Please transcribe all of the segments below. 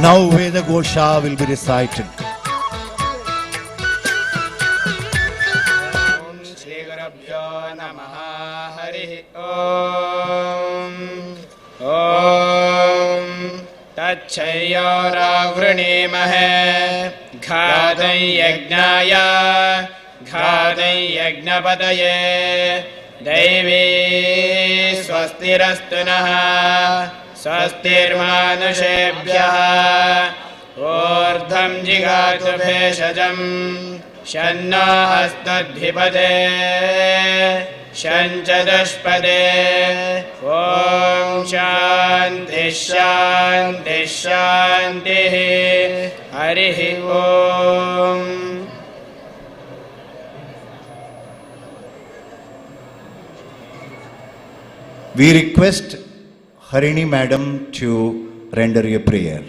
Now Veda Ghosha will be recited. Shri Gurubhyo Namaha Hari Om. Om Tachayyoravruneemahe Ghadai Yajnaya Ghadai Yajnapataye Devi Swastirastu Naha Swastirmanushabhyah Urdham Jigatu Bheshajam Shanna Hastadhipade Shanchadashpade Om Shanti Shanti Shanti Harihi Om. We request Harini Madam to render a prayer.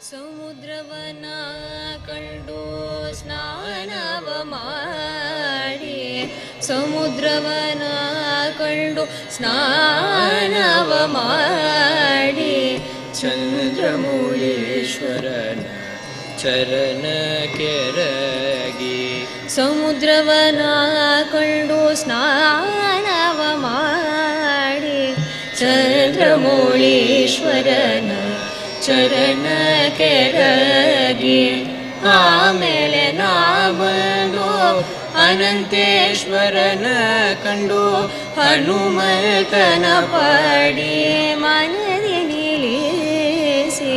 ಸಮುದ್ರವನ ಕಂಡು ಸ್ನಾನವ ಮಾಡಿ ಸಮುದ್ರವನ ಕಂಡು ಸ್ನಾನವ ಮಾಡಿ ಚಂದ್ರಮೌಳೀಶ್ವರನ ಚರಣ ಕೆರಗಿ ಸಮುದ್ರವನ ಕಂಡು ಸ್ನಾನವ ಮಾಡಿ ಚಂದ್ರಮೌಳೀಶ್ವರನ ಚರಣ ಕೆರಗಿ ಆಮೇಲೆ ನಾ ಬಂದು ಅನಂತೇಶ್ವರನ ಕಂಡು ಹನುಮಂತನ ಪಾಡಿ ಮನದಿ ನಿಲ್ಲಿಸಿ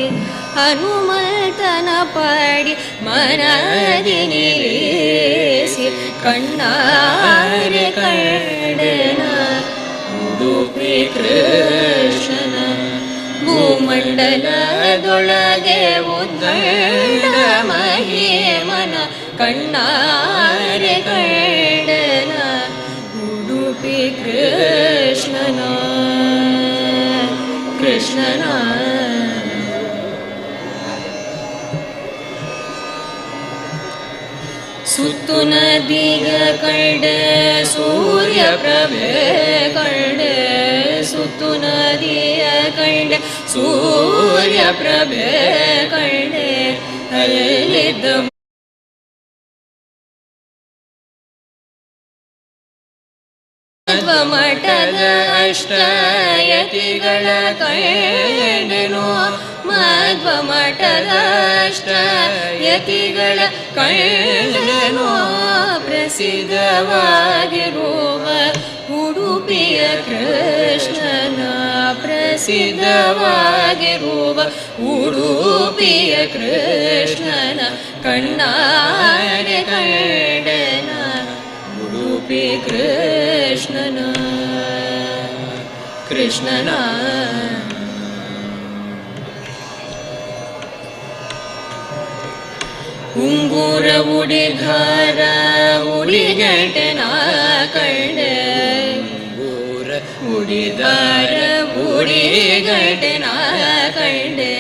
ಹನುಮಂತನ ಪಾಡಿ ಮನದಿ ನಿಲ್ಲಿಸಿ ಕಣ್ಣಾರೆ ಕಂಡನ ಉಡುಪಿ ಕೃಷ್ಣನ ಭೂಮಂಡಲದೊಳಗೆ ಉದ್ದಂಡ ಮಹಿಮನ ಕಣ್ಣಾರೆ ಕಂಡನ ಉಡುಪಿ ಕೃಷ್ಣನ ಕೃಷ್ಣನ ಸುತ್ತು ನದಿಯ ಕಂಡೆ ಸೂರ್ಯ ಪ್ರಭೆ ಕಂಡೆ ಸುತ್ತು ನದಿಯ ಕಂಡೆ ಸೂರ್ಯ ಪ್ರಭೆ ಕಂಡೆ ಅಲ್ಲಿದ್ದ ಮಠದ ಅಷ್ಟಯತಿಗಳ ಕಂಡೆನು ಮಧ್ವ ಮಠದ ಅಷ್ಟಯತಿಗಳ ಕಂಡೆನು ಪ್ರಸಿದ್ಧವಾಗಿರುವ ಉಡುಪಿಯ ಕೃಷ್ಣನ ಪ್ರಸಿದ್ಧವಾಗಿರುವ ಉಡುಪಿಯ ಕೃಷ್ಣನ ಕಣ್ಣಾರೆ ಕಂಡನ ಉಡುಪಿ ಕೃಷ್ಣನ ಕೃಷ್ಣನ ಉಂಗುರ ಉಡಿಗಾರ ಉಡಿಗಂಟೆನ ಕಂಡೆ ಉಂಗುರ ಉಡಿದಾರ ಉಡಿಗಂಟೆನ ಕಂಡೆ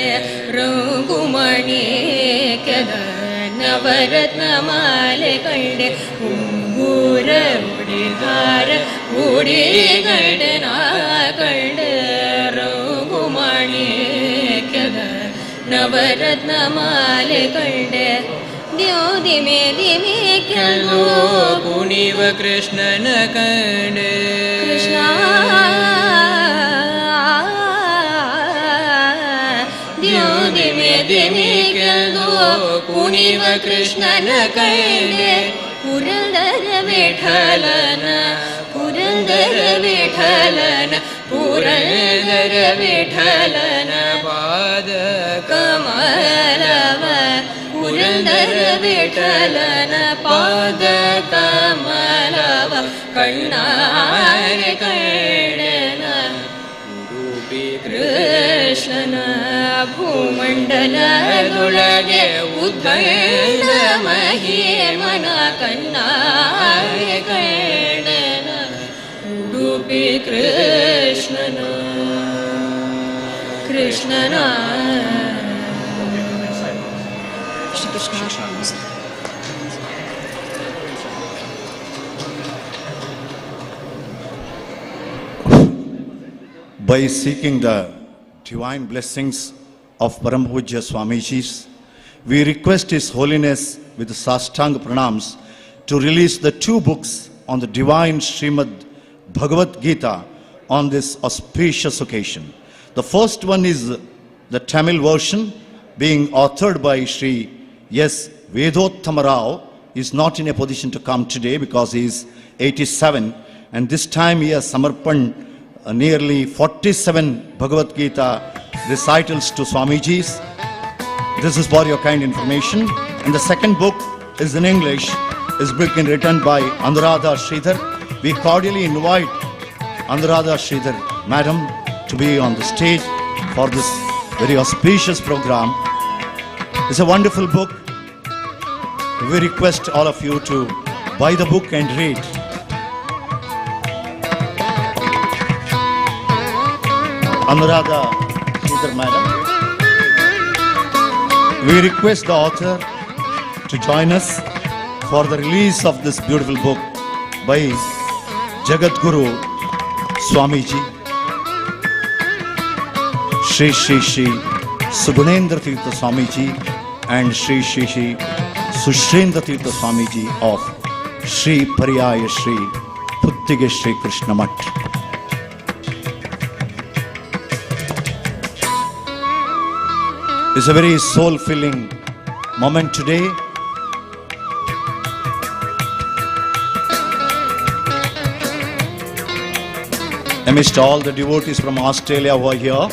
ರಂಗುಮಣಿ ಕದ ನವರತ್ನ ಮಾಲೆ ಕಂಡೆ ಉಂಗುರ ಉಡಿದಾರ ಉಡಿಗಂಟೆನ ಕಂಡೆ ರಂಗುಮಣಿ ಕದ ನವರತ್ನ ಮಾಲೆ ಕಂಡೆ ದಿಮೆ ದಿಮೆ ಕೆಲವು ಕುಣಿವ ಕೃಷ್ಣನ ಕಂಡೆ ಕೃಷ್ಣ ದಿಮೆ ದಿಮೆ ಕೆಲವು ಕುಣಿವ ಕೃಷ್ಣನ ಕಂಡೆ ಪುರಂದರ ವಿಠಲನ ಪುರಂದರ ವಿಠಲನ ಪುರಂದರ ವಿಠಲನ ಪಾದ ಕಮಲವ ಪುರಂದರ ವಿಠಲನ ಪಾದ ಕಮಲವ ಕಣ್ಣಾರೆ ಕಂಡನ ಉಡುಪಿ ಕೃಷ್ಣನ ಭೂಮಂಡಲದೊಳಗೆ ಉದ್ಭಂಡ ಮಹಿಮನ ಕಣ್ಣಾರೆ ಕಂಡನ ಉಡುಪಿ ಕೃಷ್ಣನ ಕೃಷ್ಣನ Shrikrishna. By seeking the divine blessings of Param Pujya Swamijis, we request His Holiness with Sastanga Pranams to release the 2 books on the divine Srimad Bhagavad Gita on this auspicious occasion. The first one is the Tamil version being authored by Sri S. Vedottama Rao. He is not in a position to come today because he is 87, and this time he has samarpan nearly 47 Bhagavad Gita recitals to Swamijis. This is for your kind information. And the second book is in English, is being written by Anuradha Sridhar. We cordially invite Anuradha Sridhar, Madam, to be on the stage for this very auspicious program. It's a wonderful book. We request all of you to buy the book and read. Anuradha Sridhar, Madam. We request the author to join us for the release of this beautiful book by Jagat Guru Swamiji, Shri Shri Shri Sugunendra Tirtha Swamiji and Shri Shri Shri Sushendra Tirtha Swamiji of Shri Paryaya Shri Puthige Shri Krishna Math. It's a very soul-filling moment today. Amidst all the devotees from Australia who are here,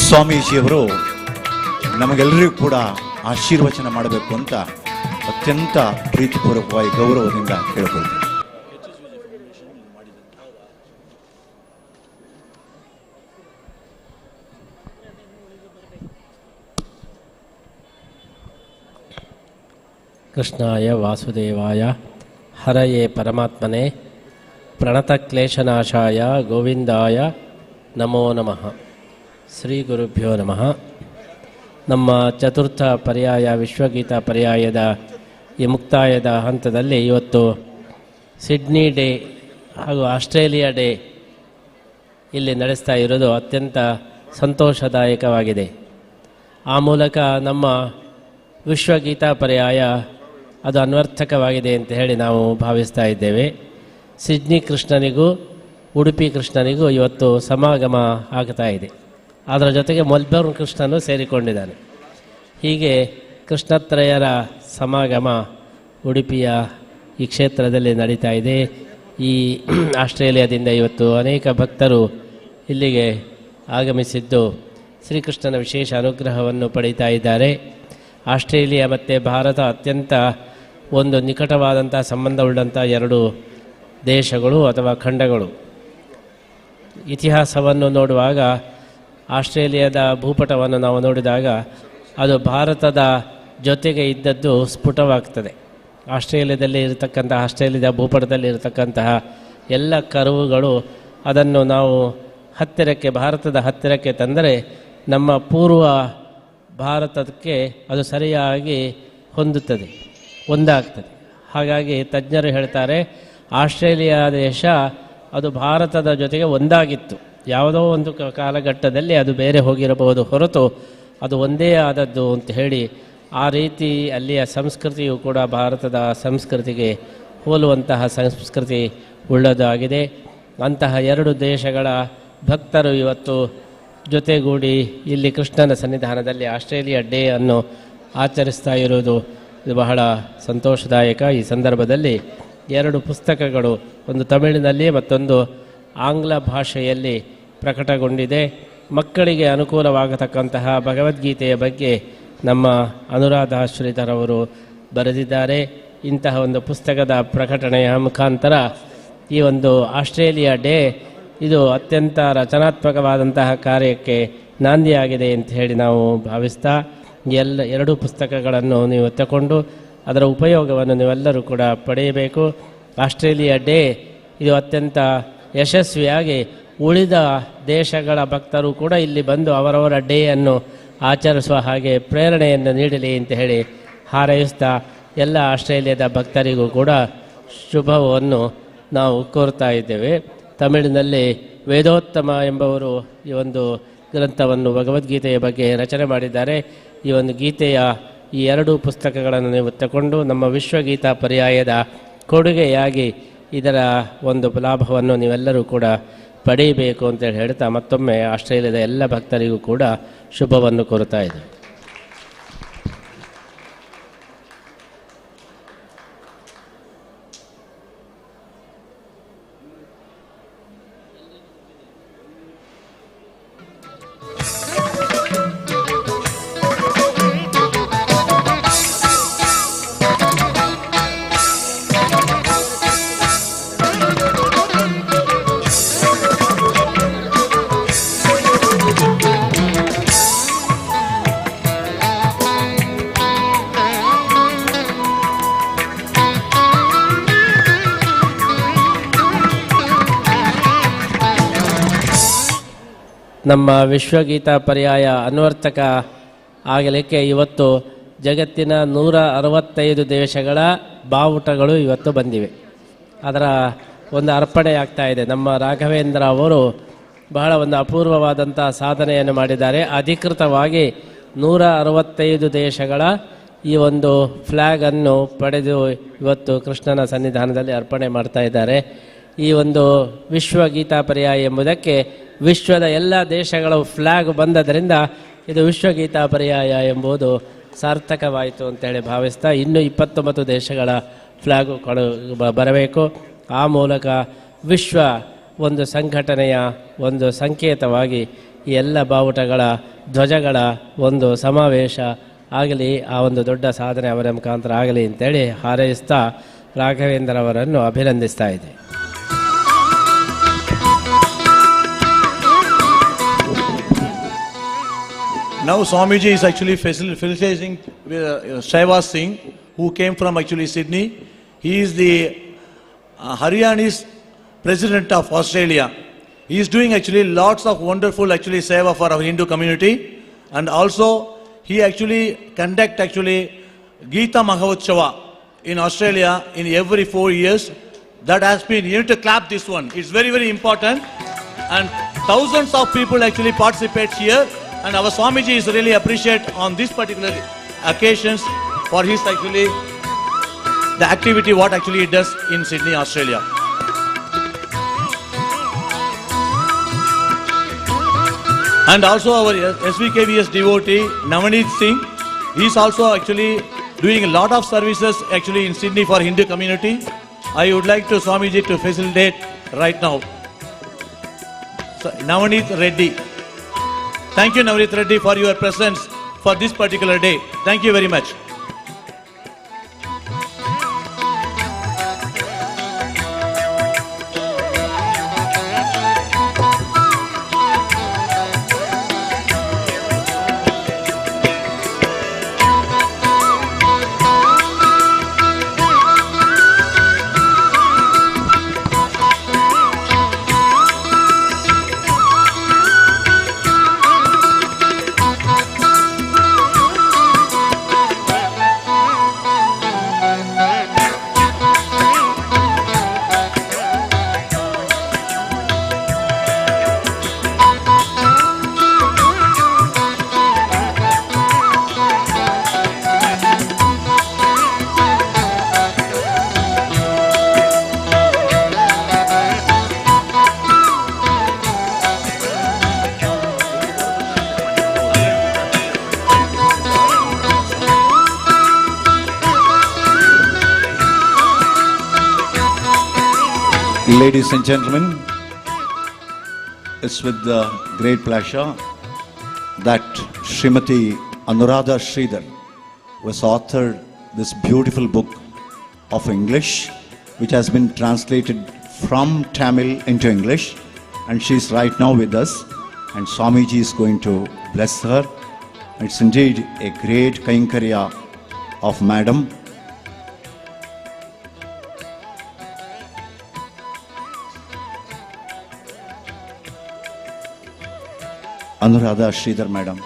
ಸ್ವಾಮೀಜಿಯವರು ನಮಗೆಲ್ಲರಿಗೂ ಕೂಡ ಆಶೀರ್ವಚನ ಮಾಡಬೇಕು ಅಂತ ಅತ್ಯಂತ ಪ್ರೀತಿಪೂರ್ವಕವಾಗಿ ಗೌರವದಿಂದ ಕೇಳಿಕೊಳ್ತೀನಿ. ಕೃಷ್ಣಾಯ ವಾಸುದೇವಾಯ ಹರಯೇ ಪರಮಾತ್ಮನೇ ಪ್ರಣತಕ್ಲೇಶನಾಶಾಯ ಗೋವಿಂದಾಯ ನಮೋ ನಮಃ. ಶ್ರೀ ಗುರುಭ್ಯೋ ನಮಃ. ನಮ್ಮ ಚತುರ್ಥ ಪರ್ಯಾಯ ವಿಶ್ವಗೀತ ಪರ್ಯಾಯದ ಈ ಮುಕ್ತಾಯದ ಹಂತದಲ್ಲಿ ಇವತ್ತು ಸಿಡ್ನಿ ಡೇ ಹಾಗೂ ಆಸ್ಟ್ರೇಲಿಯಾ ಡೇ ಇಲ್ಲಿ ನಡೆಸ್ತಾ ಇರೋದು ಅತ್ಯಂತ ಸಂತೋಷದಾಯಕವಾಗಿದೆ. ಆ ಮೂಲಕ ನಮ್ಮ ವಿಶ್ವಗೀತಾ ಪರ್ಯಾಯ ಅದು ಅನ್ವರ್ಥಕವಾಗಿದೆ ಅಂತ ಹೇಳಿ ನಾವು ಭಾವಿಸ್ತಾ ಇದ್ದೇವೆ. ಸಿಡ್ನಿ ಕೃಷ್ಣನಿಗೂ ಉಡುಪಿ ಕೃಷ್ಣನಿಗೂ ಇವತ್ತು ಸಮಾಗಮ ಆಗ್ತಾ ಇದೆ. ಅದರ ಜೊತೆಗೆ ಮೆಲ್ಬೋರ್ನ್ ಕೃಷ್ಣನೂ ಸೇರಿಕೊಂಡಿದ್ದಾನೆ. ಹೀಗೆ ಕೃಷ್ಣತ್ರಯರ ಸಮಾಗಮ ಉಡುಪಿಯ ಈ ಕ್ಷೇತ್ರದಲ್ಲಿ ನಡೀತಾ ಇದೆ. ಈ ಆಸ್ಟ್ರೇಲಿಯಾದಿಂದ ಇವತ್ತು ಅನೇಕ ಭಕ್ತರು ಇಲ್ಲಿಗೆ ಆಗಮಿಸಿದ್ದು ಶ್ರೀಕೃಷ್ಣನ ವಿಶೇಷ ಅನುಗ್ರಹವನ್ನು ಪಡೀತಾ ಇದ್ದಾರೆ. ಆಸ್ಟ್ರೇಲಿಯಾ ಮತ್ತು ಭಾರತ ಅತ್ಯಂತ ಒಂದು ನಿಕಟವಾದಂಥ ಸಂಬಂಧವುಳ್ಳಂಥ 2 ದೇಶಗಳು ಅಥವಾ ಖಂಡಗಳು. ಇತಿಹಾಸವನ್ನು ನೋಡುವಾಗ ಆಸ್ಟ್ರೇಲಿಯಾದ ಭೂಪಟವನ್ನು ನಾವು ನೋಡಿದಾಗ ಅದು ಭಾರತದ ಜೊತೆಗೆ ಇದ್ದದ್ದು ಸ್ಫುಟವಾಗ್ತದೆ. ಆಸ್ಟ್ರೇಲಿಯಾದಲ್ಲಿ ಇರತಕ್ಕಂತಹ ಆಸ್ಟ್ರೇಲಿಯಾದ ಭೂಪಟದಲ್ಲಿ ಇರತಕ್ಕಂತಹ ಎಲ್ಲ ಕರುವುಗಳು ಅದನ್ನು ನಾವು ಹತ್ತಿರಕ್ಕೆ ಭಾರತದ ಹತ್ತಿರಕ್ಕೆ ತಂದರೆ ನಮ್ಮ ಪೂರ್ವ ಭಾರತಕ್ಕೆ ಅದು ಸರಿಯಾಗಿ ಹೊಂದುತ್ತದೆ, ಒಂದಾಗ್ತದೆ. ಹಾಗಾಗಿ ತಜ್ಞರು ಹೇಳ್ತಾರೆ ಆಸ್ಟ್ರೇಲಿಯಾ ದೇಶ ಅದು ಭಾರತದ ಜೊತೆಗೆ ಒಂದಾಗಿತ್ತು. ಯಾವುದೋ ಒಂದು ಕಾಲಘಟ್ಟದಲ್ಲಿ ಅದು ಬೇರೆ ಹೋಗಿರಬಹುದು ಹೊರತು ಅದು ಒಂದೇ ಆದದ್ದು ಅಂತ ಹೇಳಿ ಆ ರೀತಿ ಅಲ್ಲಿಯ ಸಂಸ್ಕೃತಿಯು ಕೂಡ ಭಾರತದ ಸಂಸ್ಕೃತಿಗೆ ಹೋಲುವಂತಹ ಸಂಸ್ಕೃತಿ ಉಳ್ಳದಾಗಿದೆ. ಅಂತಹ 2 ದೇಶಗಳ ಭಕ್ತರು ಇವತ್ತು ಜೊತೆಗೂಡಿ ಇಲ್ಲಿ ಕೃಷ್ಣನ ಸನ್ನಿಧಾನದಲ್ಲಿ ಆಸ್ಟ್ರೇಲಿಯಾ ಡೇ ಅನ್ನು ಆಚರಿಸ್ತಾ ಇರೋದು ಇದು ಬಹಳ ಸಂತೋಷದಾಯಕ. ಈ ಸಂದರ್ಭದಲ್ಲಿ 2 ಪುಸ್ತಕಗಳು, ಒಂದು ತಮಿಳಿನಲ್ಲಿ ಮತ್ತೊಂದು ಆಂಗ್ಲ ಭಾಷೆಯಲ್ಲಿ ಪ್ರಕಟಗೊಂಡಿದೆ. ಮಕ್ಕಳಿಗೆ ಅನುಕೂಲವಾಗತಕ್ಕಂತಹ ಭಗವದ್ಗೀತೆಯ ಬಗ್ಗೆ ನಮ್ಮ ಅನುರಾಧ ಶ್ರೀಧರವರು ಬರೆದಿದ್ದಾರೆ. ಇಂತಹ ಒಂದು ಪುಸ್ತಕದ ಪ್ರಕಟಣೆಯ ಮುಖಾಂತರ ಈ ಒಂದು ಆಸ್ಟ್ರೇಲಿಯಾ ಡೇ ಇದು ಅತ್ಯಂತ ರಚನಾತ್ಮಕವಾದಂತಹ ಕಾರ್ಯಕ್ಕೆ ನಾಂದಿಯಾಗಿದೆ ಅಂತ ಹೇಳಿ ನಾವು ಭಾವಿಸ್ತಾ ಎರಡೂ ಪುಸ್ತಕಗಳನ್ನು ನೀವು ತಗೊಂಡು ಅದರ ಉಪಯೋಗವನ್ನು ನೀವೆಲ್ಲರೂ ಕೂಡ ಪಡೆಯಬೇಕು. ಆಸ್ಟ್ರೇಲಿಯಾ ಡೇ ಇದು ಅತ್ಯಂತ ಯಶಸ್ವಿಯಾಗಿ ಉಳಿದ ದೇಶಗಳ ಭಕ್ತರು ಕೂಡ ಇಲ್ಲಿ ಬಂದು ಅವರವರ ಡೇಯನ್ನು ಆಚರಿಸುವ ಹಾಗೆ ಪ್ರೇರಣೆಯನ್ನು ನೀಡಲಿ ಅಂತ ಹೇಳಿ ಹಾರೈಸ್ತಾ ಎಲ್ಲ ಆಸ್ಟ್ರೇಲಿಯಾದ ಭಕ್ತರಿಗೂ ಕೂಡ ಶುಭವನ್ನು ನಾವು ಕೋರ್ತಾ ಇದ್ದೇವೆ. ತಮಿಳಿನಲ್ಲಿ ವೇದೋತ್ತಮ ಎಂಬವರು ಈ ಒಂದು ಗ್ರಂಥವನ್ನು ಭಗವದ್ಗೀತೆಯ ಬಗ್ಗೆ ರಚನೆ ಮಾಡಿದ್ದಾರೆ. ಈ ಒಂದು ಗೀತೆಯ ಈ ಎರಡೂ ಪುಸ್ತಕಗಳನ್ನು ನೀವು ತಗೊಂಡು ನಮ್ಮ ವಿಶ್ವಗೀತಾ ಪರ್ಯಾಯದ ಕೊಡುಗೆಯಾಗಿ ಇದರ ಒಂದು ಲಾಭವನ್ನು ನೀವೆಲ್ಲರೂ ಕೂಡ ಪಡೆಯಬೇಕು ಅಂತೇಳಿ ಹೇಳ್ತಾ ಮತ್ತೊಮ್ಮೆ ಆಸ್ಟ್ರೇಲಿಯಾದ ಎಲ್ಲ ಭಕ್ತರಿಗೂ ಕೂಡ ಶುಭವನ್ನು ಕೋರುತ್ತಾ ಇದ್ದೇವೆ. ನಮ್ಮ ವಿಶ್ವಗೀತಾ ಪರ್ಯಾಯ ಅನ್ವರ್ತಕ ಆಗಲಿಕ್ಕೆ ಇವತ್ತು ಜಗತ್ತಿನ 165 ದೇಶಗಳ ಬಾವುಟಗಳು ಇವತ್ತು ಬಂದಿವೆ. ಅದರ ಒಂದು ಅರ್ಪಣೆ ಆಗ್ತಾ ಇದೆ. ನಮ್ಮ ರಾಘವೇಂದ್ರ ಅವರು ಬಹಳ ಒಂದು ಅಪೂರ್ವವಾದಂಥ ಸಾಧನೆಯನ್ನು ಮಾಡಿದ್ದಾರೆ. ಅಧಿಕೃತವಾಗಿ 165 ದೇಶಗಳ ಈ ಒಂದು ಫ್ಲ್ಯಾಗನ್ನು ಪಡೆದು ಇವತ್ತು ಕೃಷ್ಣನ ಸನ್ನಿಧಾನದಲ್ಲಿ ಅರ್ಪಣೆ ಮಾಡ್ತಾ ಇದ್ದಾರೆ. ಈ ಒಂದು ವಿಶ್ವಗೀತಾ ಪರ್ಯಾಯ ಎಂಬುದಕ್ಕೆ ವಿಶ್ವದ ಎಲ್ಲ ದೇಶಗಳ ಫ್ಲ್ಯಾಗ್ ಬಂದದರಿಂದ ಇದು ವಿಶ್ವಗೀತಾ ಪರ್ಯಾಯ ಎಂಬುದು ಸಾರ್ಥಕವಾಯಿತು ಅಂತೇಳಿ ಭಾವಿಸ್ತಾ ಇನ್ನೂ 29 ದೇಶಗಳ ಫ್ಲ್ಯಾಗು ಬರಬೇಕು. ಆ ಮೂಲಕ ವಿಶ್ವ ಒಂದು ಸಂಘಟನೆಯ ಒಂದು ಸಂಕೇತವಾಗಿ ಈ ಎಲ್ಲ ಬಾವುಟಗಳ ಧ್ವಜಗಳ ಒಂದು ಸಮಾವೇಶ ಆಗಲಿ, ಆ ಒಂದು ದೊಡ್ಡ ಸಾಧನೆ ಅವರ ಮುಖಾಂತರ ಆಗಲಿ ಅಂತೇಳಿ ಹಾರೈಸ್ತಾ ರಾಘವೇಂದ್ರ ಅವರನ್ನು ಅಭಿನಂದಿಸ್ತಾ ಇದೆ. Now Swamiji is actually facilitating Shaiva Singh, who came from actually Sydney. He is the Haryani's president of Australia. He is doing actually lots of wonderful actually seva for our Hindu community, and also he actually conduct actually Gita Mahautsava in Australia in every 4 years. That has been, you need to clap this one. It's very, very important, and thousands of people actually participate here. And our Swamiji is really appreciate on this particular occasions for his actually the activity what actually he does in Sydney, Australia. And also our SVKVS devotee Navneet Singh, he is also actually doing a lot of services actually in Sydney for Hindu community. I would like to Swamiji to facilitate right now. So, Navneet Reddy. Thank you, Navneet Reddy, for your presence for this particular day. Thank you very much. Ladies and gentlemen, it's with great pleasure that Srimati Anuradha Sridhar was authored this beautiful book of English, which has been translated from Tamil into English, and she's right now with us, and Swamiji is going to bless her. It's indeed a great Kainkarya of Madam. Anuradha Sridhar Madam.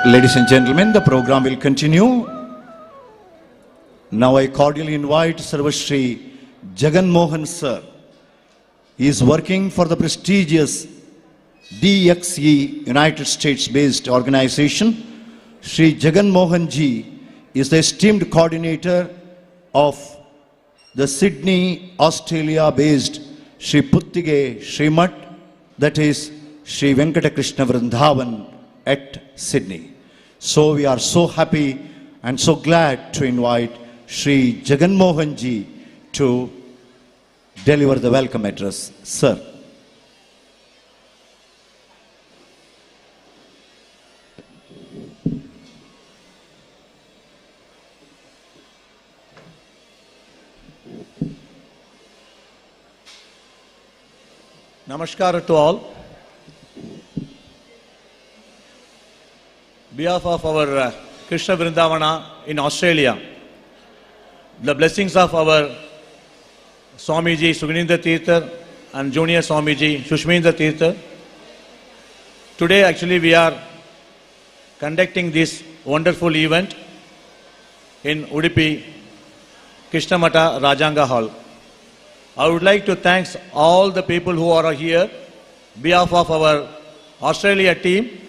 Ladies and gentlemen, the program will continue. Now I cordially invite Sarvashri Jagan Mohan Sir. He is working for the prestigious DXE United States based organization. Sri Jagan Mohan Ji is the esteemed coordinator of the Sydney, Australia based Sri Puthige Srimat, that is Sri Venkata Krishna Vrindavan at Sydney. So we are so happy and so glad to invite Sri Jagan Mohan Ji to deliver the welcome address. Sir. Namaskar to all. Behalf of our Krishna Vrindavana in Australia, the blessings of our Swamiji Suganindra Tirtha and Junior Swamiji Shushmendra Tirtha. Today actually we are conducting this wonderful event in Udupi, Krishna Matha Rajanga Hall. I would like to thank all the people who are here, behalf of our Australia team,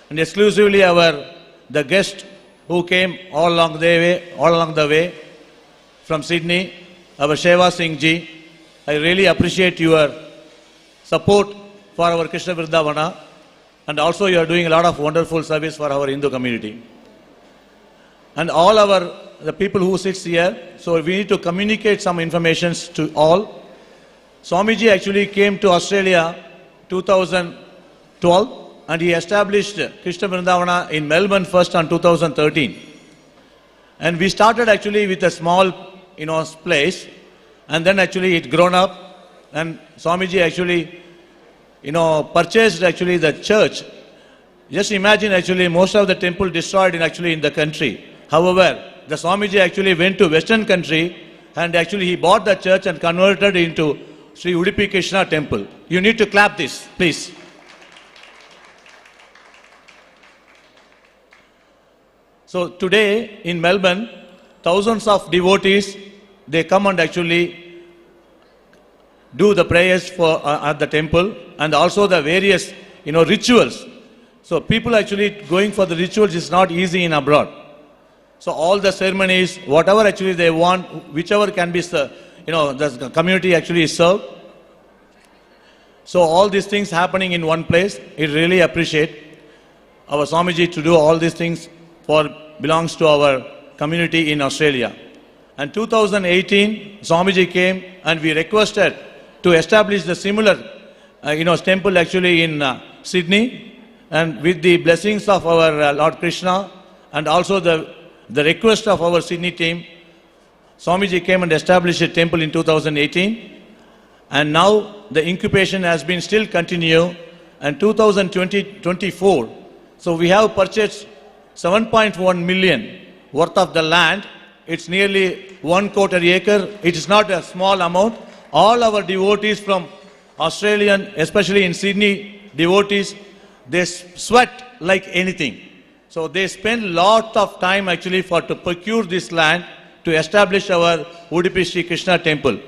and exclusively the guests who came all along the way from Sydney, our Sheva Singh Ji. I really appreciate your support for our Krishna Vrindavana, and also you are doing a lot of wonderful service for our Hindu community. And all the people who sits here, so we need to communicate some information to all. Swamiji actually came to Australia 2012, and he established Krishna Vrindavana in Melbourne first on 2013. And we started actually with a small, place, and then actually it grown up, and Swamiji actually, purchased actually the church. Just imagine actually most of the temple destroyed in the country. However, the Swamiji actually went to Western country, and actually he bought the church and converted into Sri Udupi Krishna temple. You need to clap this, please. So today in Melbourne, thousands of devotees, they come and actually do the prayers for at the temple, and also the various rituals. So people actually going for the rituals is not easy in abroad. So all the ceremonies, whatever actually they want, whichever can be the community actually is served. So all these things happening in one place, I really appreciate our Swamiji to do all these things belongs to our community in Australia. And 2018, Swamiji came and we requested to establish the similar, temple actually in Sydney, and with the blessings of our Lord Krishna and also the request of our Sydney team, Swamiji came and established a temple in 2018, and now the incubation has been still continue, and 2024, so we have purchased 7.1 million worth of the land. It's nearly 1/4 acre. It is not a small amount. All our devotees from Australian, especially in Sydney, devotees, they sweat like anything. So they spend lot of time actually to procure this land to establish our Udupi Sri Krishna temple.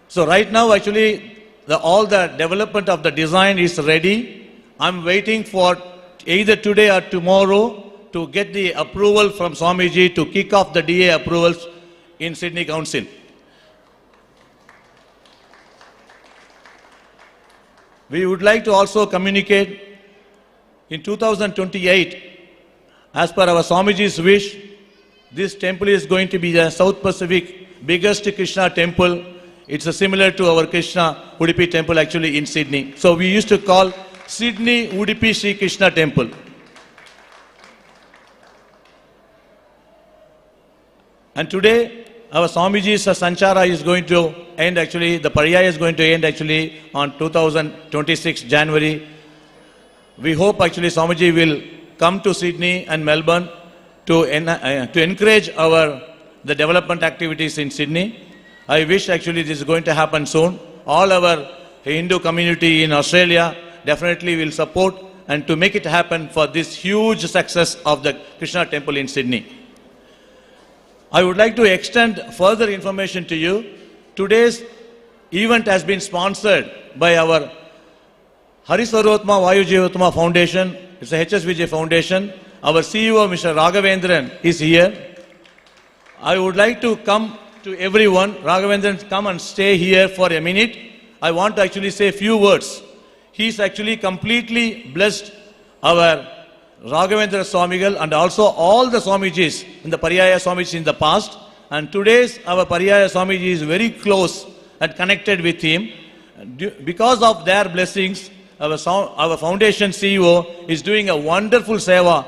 So right now actually all the development of the design is ready. I'm waiting for either today or tomorrow to get the approval from Swamiji to kick off the DA approvals in Sydney Council. We would like to also communicate in 2028, as per our Swamiji's wish, this temple is going to be the South Pacific biggest Krishna temple. It's similar to our Krishna Udupi temple actually in Sydney. So we used to call Sydney Udupi Sri Krishna temple. And today, our Swamiji's Sanchara is going to end actually, the Paryaya is going to end actually on 2026 January. We hope actually Swamiji will come to Sydney and Melbourne to encourage the development activities in Sydney. I wish actually this is going to happen soon. All our Hindu community in Australia definitely will support and to make it happen for this huge success of the Krishna temple in Sydney. I would like to extend further information to you. Today's event has been sponsored by our Harisarvotma Vayujeevatma Foundation. It's a HSVJ Foundation. Our CEO, Mr. Raghavendran, is here. I would like to come to everyone. Raghavendran, come and stay here for a minute. I want to actually say a few words. He's actually completely blessed our Raghavendra Swamigal and also all the Swamijis in the Paryaya Swamijis in the past. And today's our Paryaya Swamiji is very close and connected with him. Because of their blessings, our foundation CEO is doing a wonderful seva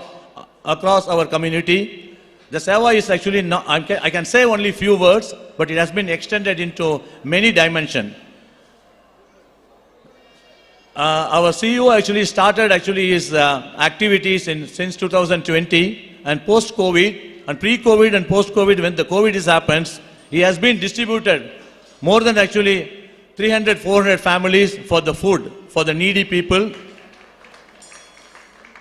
across our community. The seva is actually not, I can say only few words, but it has been extended into many dimensions. Our CEO actually started his activities since 2020 and post-COVID and pre-COVID and post-COVID. When the COVID happens, he has been distributed more than actually 300-400 families for the food for the needy people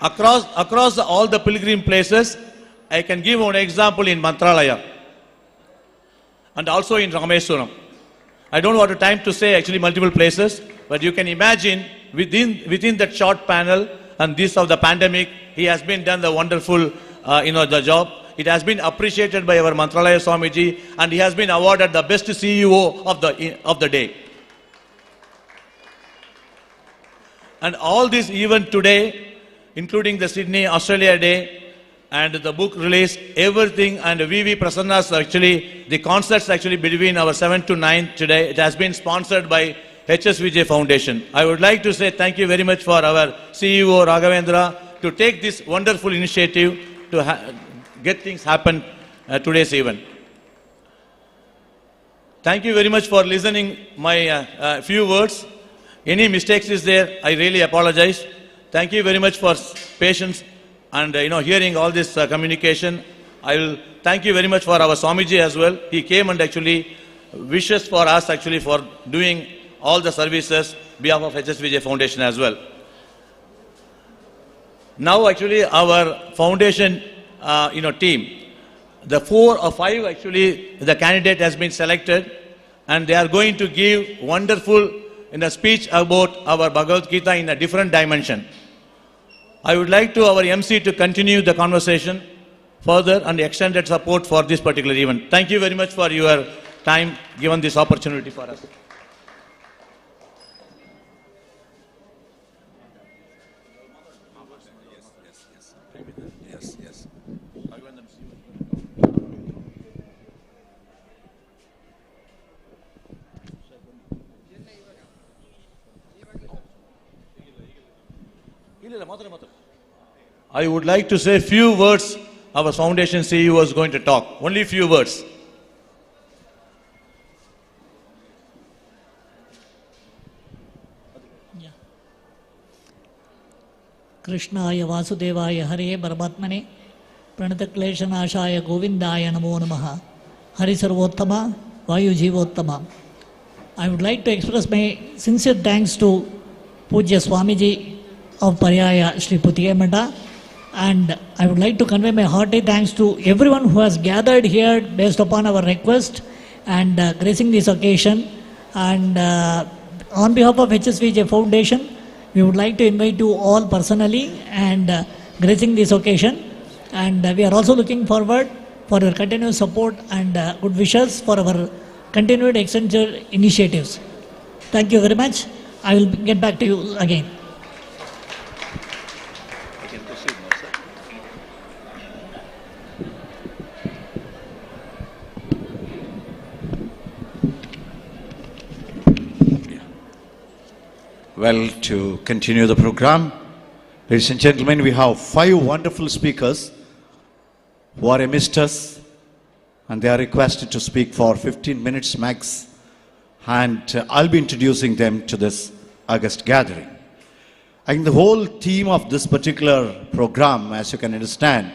across all the pilgrim places. I can give one example in Mantralaya and also in Rameswaram. I don't want time to say actually multiple places, but you can imagine within that short panel and this of the pandemic, he has been done the wonderful the job. It has been appreciated by our Mantralaya Swamiji and he has been awarded the best CEO of the day. And all this event today, including the Sydney Australia Day and the book release, everything, and VV Prasanna's actually, the concerts actually between our 7 to 9 today, it has been sponsored by HSVJ Foundation. I would like to say thank you very much for our CEO Raghavendra to take this wonderful initiative to get things happen today's event. Thank you very much for listening my few words. Any mistakes is there, I really apologize. Thank you very much for patience and hearing all this communication. I will thank you very much for our Swamiji as well. He came and actually wishes for us actually for doing all the services behalf of HSVJ Foundation as well. Now actually our foundation team, the 4 or 5 actually the candidate has been selected and they are going to give wonderful speech about our Bhagavad Gita in a different dimension. I would like to our MC to continue the conversation further and extended support for this particular event. Thank you very much for your time given this opportunity for us. I would like to say few words. Our foundation CEO is going to talk. Only few words. Krishnaya Vasudevaya Hare Paramatmane Pranatakleshanashaya Govindaya Namo Namaha Harisarvottama Vayujeevottama. I would like to express my sincere thanks to Pujya Swamiji of Paryaya, Sri Puthige Matha. And I would like to convey my hearty thanks to everyone who has gathered here based upon our request and gracing this occasion. And on behalf of HSVJ Foundation, we would like to invite you all personally and gracing this occasion. And we are also looking forward for your continued support and good wishes for our continued extension initiatives. Thank you very much. I will get back to you again. Well, to continue the program, ladies and gentlemen, we have 5 wonderful speakers who are amidst us, and they are requested to speak for 15 minutes max, and I'll be introducing them to this August gathering. I think the whole theme of this particular program, as you can understand,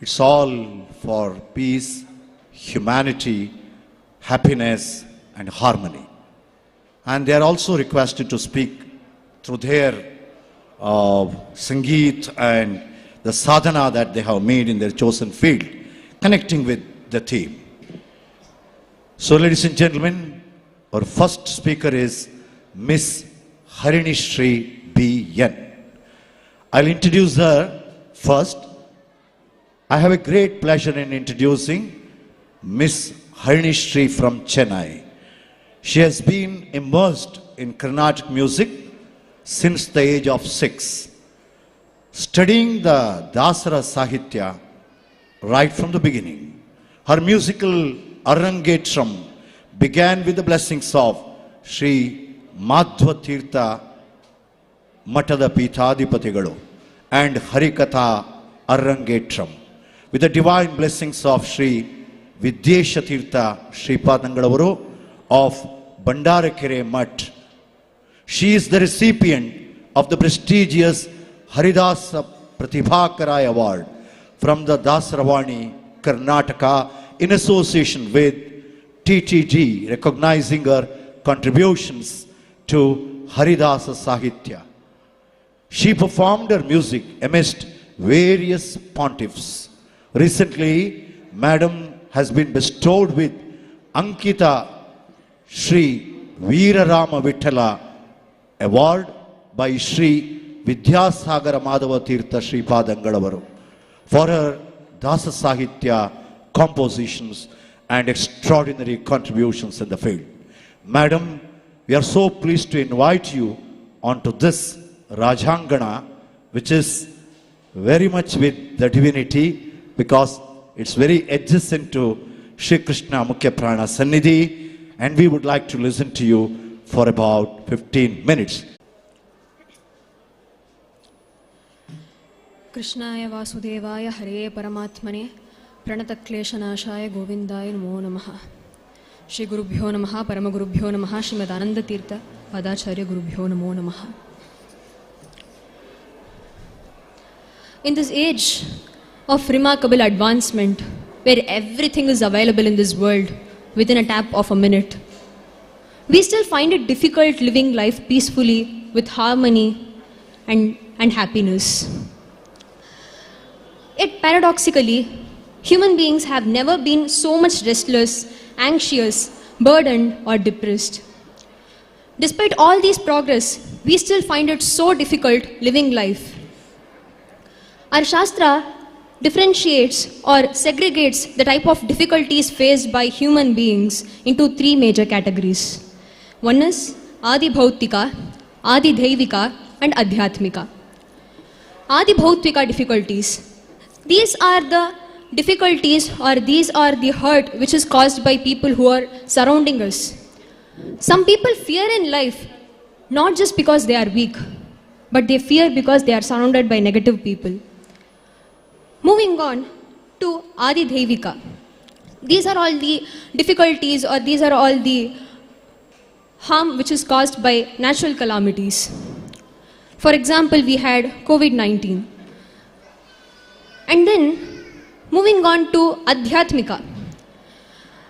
it's all for peace, humanity, happiness, and harmony. And they are also requested to speak through their Sangeet and the sadhana that they have made in their chosen field, connecting with the theme. So, ladies and gentlemen, our first speaker is Miss Harinishri B.N. I'll introduce her first. I have a great pleasure in introducing Miss Harinishri from Chennai. She has been immersed in Carnatic music since the age of 6, studying the Dasara Sahitya right from the beginning. Her musical Arangetram began with the blessings of Sri Madhva Tirtha Matada Pithadipatigalu and Harikatha Arangetram with the divine blessings of Sri Vidyesha Tirtha Sripadangalavaru of Bandarakere Mutt. She is the recipient of the prestigious Haridasa Pratibhakaraya Award from the Dasaravani, Karnataka, in association with TTG, recognizing her contributions to Haridasa Sahitya. She performed her music amidst various pontiffs. Recently, Madam has been bestowed with Ankita Sri Veerarama Vittala Award by Sri Vidyasagara Madhava Tirtha Sripadangalavaru for her Dasa Sahitya compositions and extraordinary contributions in the field. Madam, we are so pleased to invite you onto this Rajangana, which is very much with the divinity because it's very adjacent to Shri Krishna Mukhya Prana Sannidhi, and we would like to listen to you for about 15 minutes. Krishnaya Vasudevaya Hare Paramatmane Pranatakleshanashaya Govindaya Namo Namaha Shri Gurubhyo Namaha Paramagurubhyo Namaha Srimad Ananda Tirtha Padacharya Gurubhyo Namo Namaha. In this age of remarkable advancement, where everything is available in this world within a tap of a minute, we still find it difficult living life peacefully with harmony and happiness. Yet paradoxically, human beings have never been so much restless, anxious, burdened or depressed. Despite all these progress, we still find it so difficult living life. Our Shastra differentiates or segregates the type of difficulties faced by human beings into 3 major categories. One is Adi Bhautika, Adi Deivika and Adhyatmika. Adi Bhautika difficulties. These are the difficulties or these are the hurt which is caused by people who are surrounding us. Some people fear in life not just because they are weak, but they fear because they are surrounded by negative people. Moving on to Adi Deivika. These are all the difficulties or these are all the harm which is caused by natural calamities. For example, we had COVID-19. And then moving on to Adhyatmika.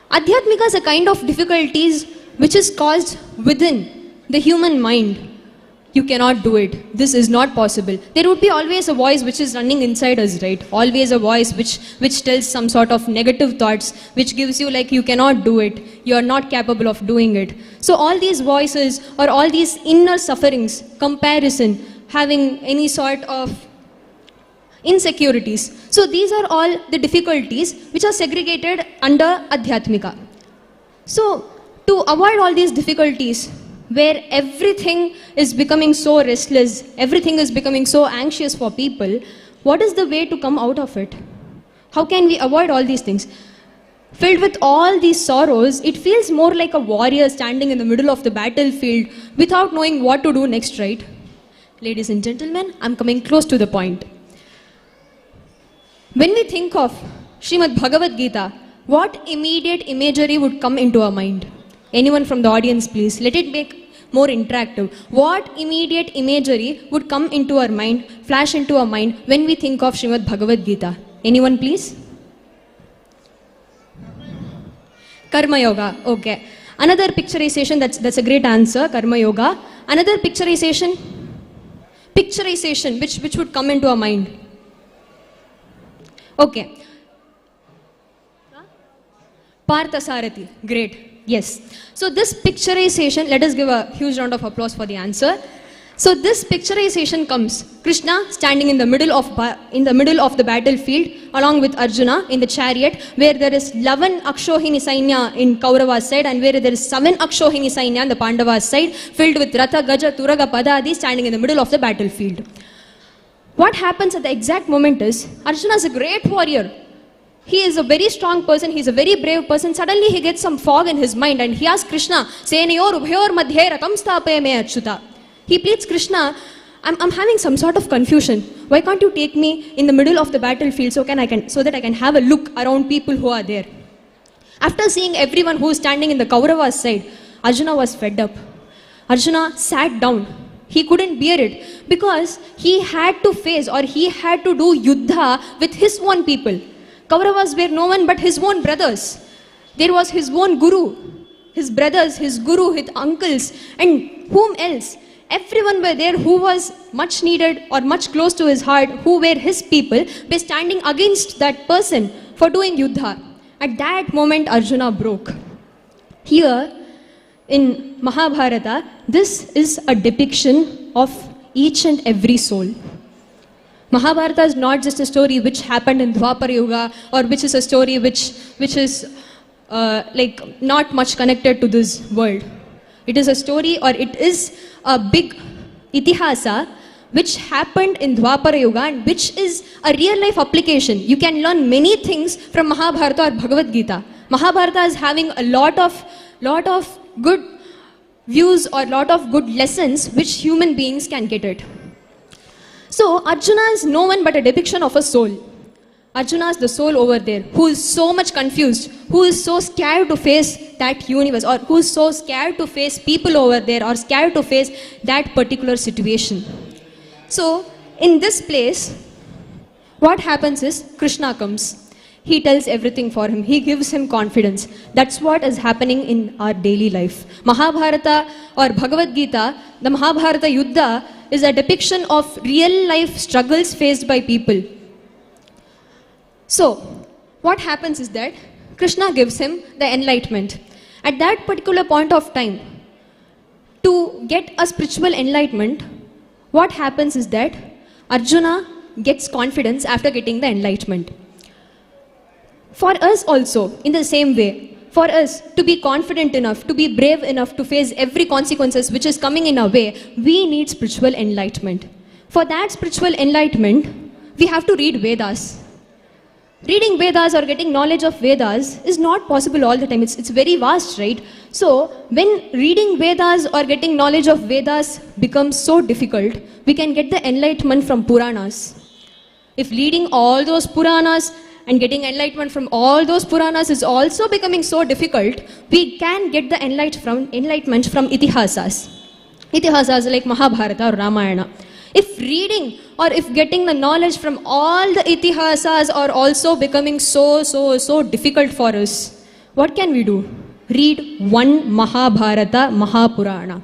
Adhyatmika is a kind of difficulties which is caused within the human mind. you cannot do it, this is not possible. There would be always a voice which is running inside us, right? Always a voice which tells some sort of negative thoughts, which gives you like you cannot do it, you are not capable of doing it. So all these voices or all these inner sufferings, comparison, having any sort of insecurities. So these are all the difficulties which are segregated under Adhyatmika. So to avoid all these difficulties, where everything is becoming so restless, everything is becoming so anxious for people, what is the way to come out of it? How can we avoid all these things? Filled with all these sorrows, it feels more like a warrior standing in the middle of the battlefield without knowing what to do next, right? Ladies and gentlemen, I'm coming close to the point. When we think of Srimad Bhagavad Gita, what immediate imagery would come into our mind? Anyone from the audience, please, let it make more interactive. What immediate imagery would come into our mind, flash into our mind when we think of Srimad Bhagavad Gita? Anyone, please? Karma Yoga, okay. Another picturization, that's a great answer, Karma Yoga. Another picturization which would come into our mind. Okay. Parthasarathi, great. Yes. So this picturization, let us give a huge round of applause for the answer. So this picturization comes Krishna standing in the middle of the battlefield along with Arjuna in the chariot, where there is 11 Akshohini Sainya in Kaurava's side and where there is 7 Akshohini Sainya on the Pandava's side, filled with Ratha, Gaja, Turaga, Padadi standing in the middle of the battlefield. What happens at the exact moment is, Arjuna is a great warrior. He is a very strong person, he is a very brave person. Suddenly he gets some fog in his mind and he asks Krishna, Senayor Ubhayor Madhye Ratham Sthapaye Me Achyuta. He pleads, Krishna, I'm having some sort of confusion. Why can't you take me in the middle of the battlefield so that I can have a look around people who are there? After seeing everyone who is standing in the Kaurava's side, Arjuna was fed up. Arjuna sat down. He couldn't bear it because he had to face or he had to do yuddha with his own people. Kauravas were no one but his own brothers. There was his own guru, his brothers, his guru, his uncles, and whom else? Everyone were there who was much needed or much close to his heart, who were his people, were standing against that person for doing yuddha. At that moment, Arjuna broke. Here, in Mahabharata, this is a depiction of each and every soul. Mahabharata is not just a story which happened in Dwapara Yuga or which is a story which is like not much connected to this world. It is a story or it is a big itihasa which happened in Dwapara Yuga and which is a real life application. You can learn many things from Mahabharata or Bhagavad Gita. Mahabharata is having a lot of good views or lot of good lessons which human beings can get it. So Arjuna is no one but a depiction of a soul. Arjuna is the soul over there who is so much confused, who is so scared to face that universe, or who is so scared to face people over there, or scared to face that particular situation. So in this place, what happens is Krishna comes. He tells everything for him. He gives him confidence. That's what is happening in our daily life. Mahabharata or Bhagavad Gita, the Mahabharata Yuddha is a depiction of real life struggles faced by people. So, what happens is that Krishna gives him the enlightenment. At that particular point of time, to get a spiritual enlightenment, what happens is that Arjuna gets confidence after getting the enlightenment. For us also, in the same way, for us to be confident enough, to be brave enough to face every consequences which is coming in our way, we need spiritual enlightenment. For that spiritual enlightenment, we have to read Vedas. Reading Vedas or getting knowledge of Vedas is not possible all the time. It's very vast, right? So, when reading Vedas or getting knowledge of Vedas becomes so difficult, we can get the enlightenment from Puranas. If reading all those Puranas and getting enlightenment from all those Puranas is also becoming so difficult, we can get the enlightenment from Itihasas. Itihasas like Mahabharata or Ramayana. If reading or if getting the knowledge from all the Itihasas are also becoming so difficult for us, what can we do? Read one Mahabharata, Mahapurana.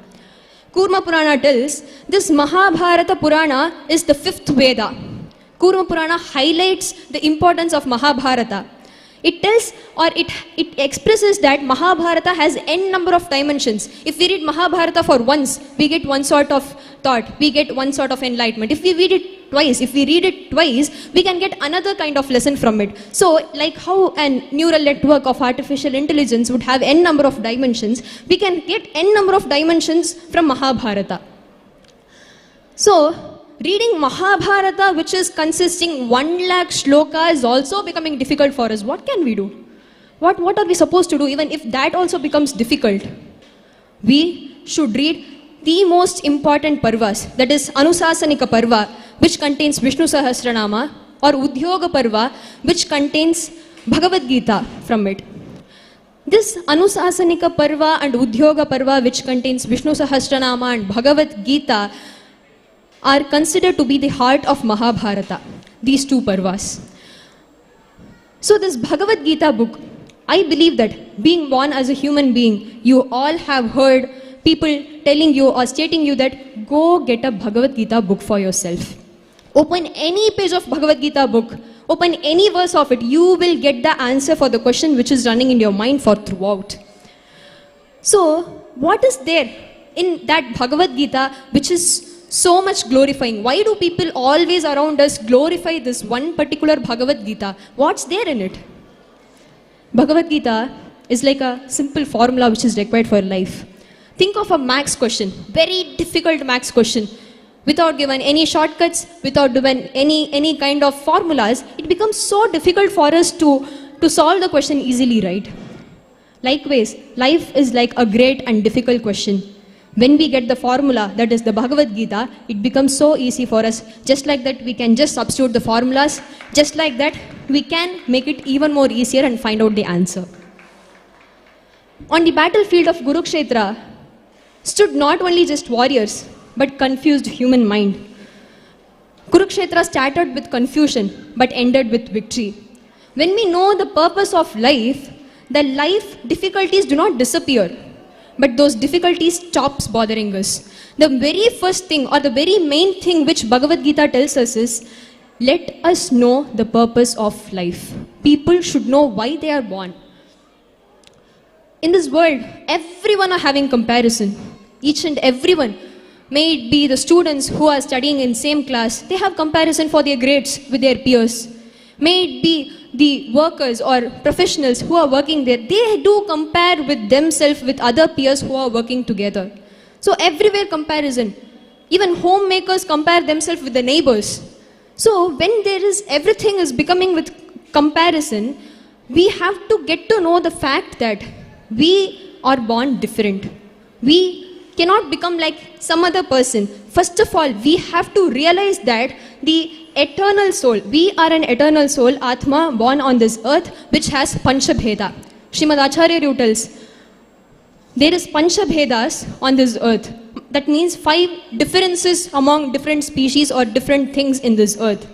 Kurma Purana tells, this Mahabharata Purana is the fifth Veda. Kurma Purana highlights the importance of Mahabharata. It tells, or it expresses that Mahabharata has n number of dimensions. If we read Mahabharata for once, we get one sort of thought, we get one sort of enlightenment. If we read it twice, we can get another kind of lesson from it. So, like how a neural network of artificial intelligence would have n number of dimensions, we can get n number of dimensions from Mahabharata. So, reading Mahabharata, which is consisting 1 lakh shloka, is also becoming difficult for us. What can we do? What are we supposed to do even if that also becomes difficult? We should read the most important parvas, that is Anusasanika Parva, which contains Vishnu Sahasranama, or Udyoga Parva, which contains Bhagavad Gita from it. This Anusasanika Parva and Udyoga Parva, which contains Vishnu Sahasranama and Bhagavad Gita, are considered to be the heart of Mahabharata, these two parvas. So this Bhagavad Gita book, I believe that being born as a human being, you all have heard people telling you or stating you that go get a Bhagavad Gita book for yourself. Open any page of Bhagavad Gita book, open any verse of it, you will get the answer for the question which is running in your mind for throughout. So what is there in that Bhagavad Gita which is so much glorifying? Why do people always around us glorify this one particular Bhagavad Gita? What's there in it? Bhagavad Gita is like a simple formula which is required for life. Think of a maths question, very difficult maths question. Without given any shortcuts, without given any kind of formulas, it becomes so difficult for us to solve the question easily, right? Likewise, life is like a great and difficult question. When we get the formula, that is the Bhagavad Gita, it becomes so easy for us. Just like that, we can just substitute the formulas. Just like that, we can make it even more easier and find out the answer. On the battlefield of Kurukshetra stood not only just warriors, but confused human mind. Kurukshetra started with confusion, but ended with victory. When we know the purpose of life, the life difficulties do not disappear, but those difficulties stops bothering us. The very first thing or the very main thing which Bhagavad Gita tells us is, let us know the purpose of life. People should know why they are born. In this world, everyone are having comparison. Each and everyone, may it be the students who are studying in same class, they have comparison for their grades with their peers. May it be the workers or professionals who are working there, they do compare with themselves with other peers who are working together. So everywhere comparison. Even homemakers compare themselves with the neighbors. So when there is, everything is becoming with comparison, we have to get to know the fact that we are born different. We cannot become like some other person. First of all, we have to realize that the eternal soul, we are an eternal soul, Atma, born on this earth, which has Panchabheda. Srimad Acharya tells, there is Panchabhedas on this earth. That means 5 differences among different species or different things in this earth.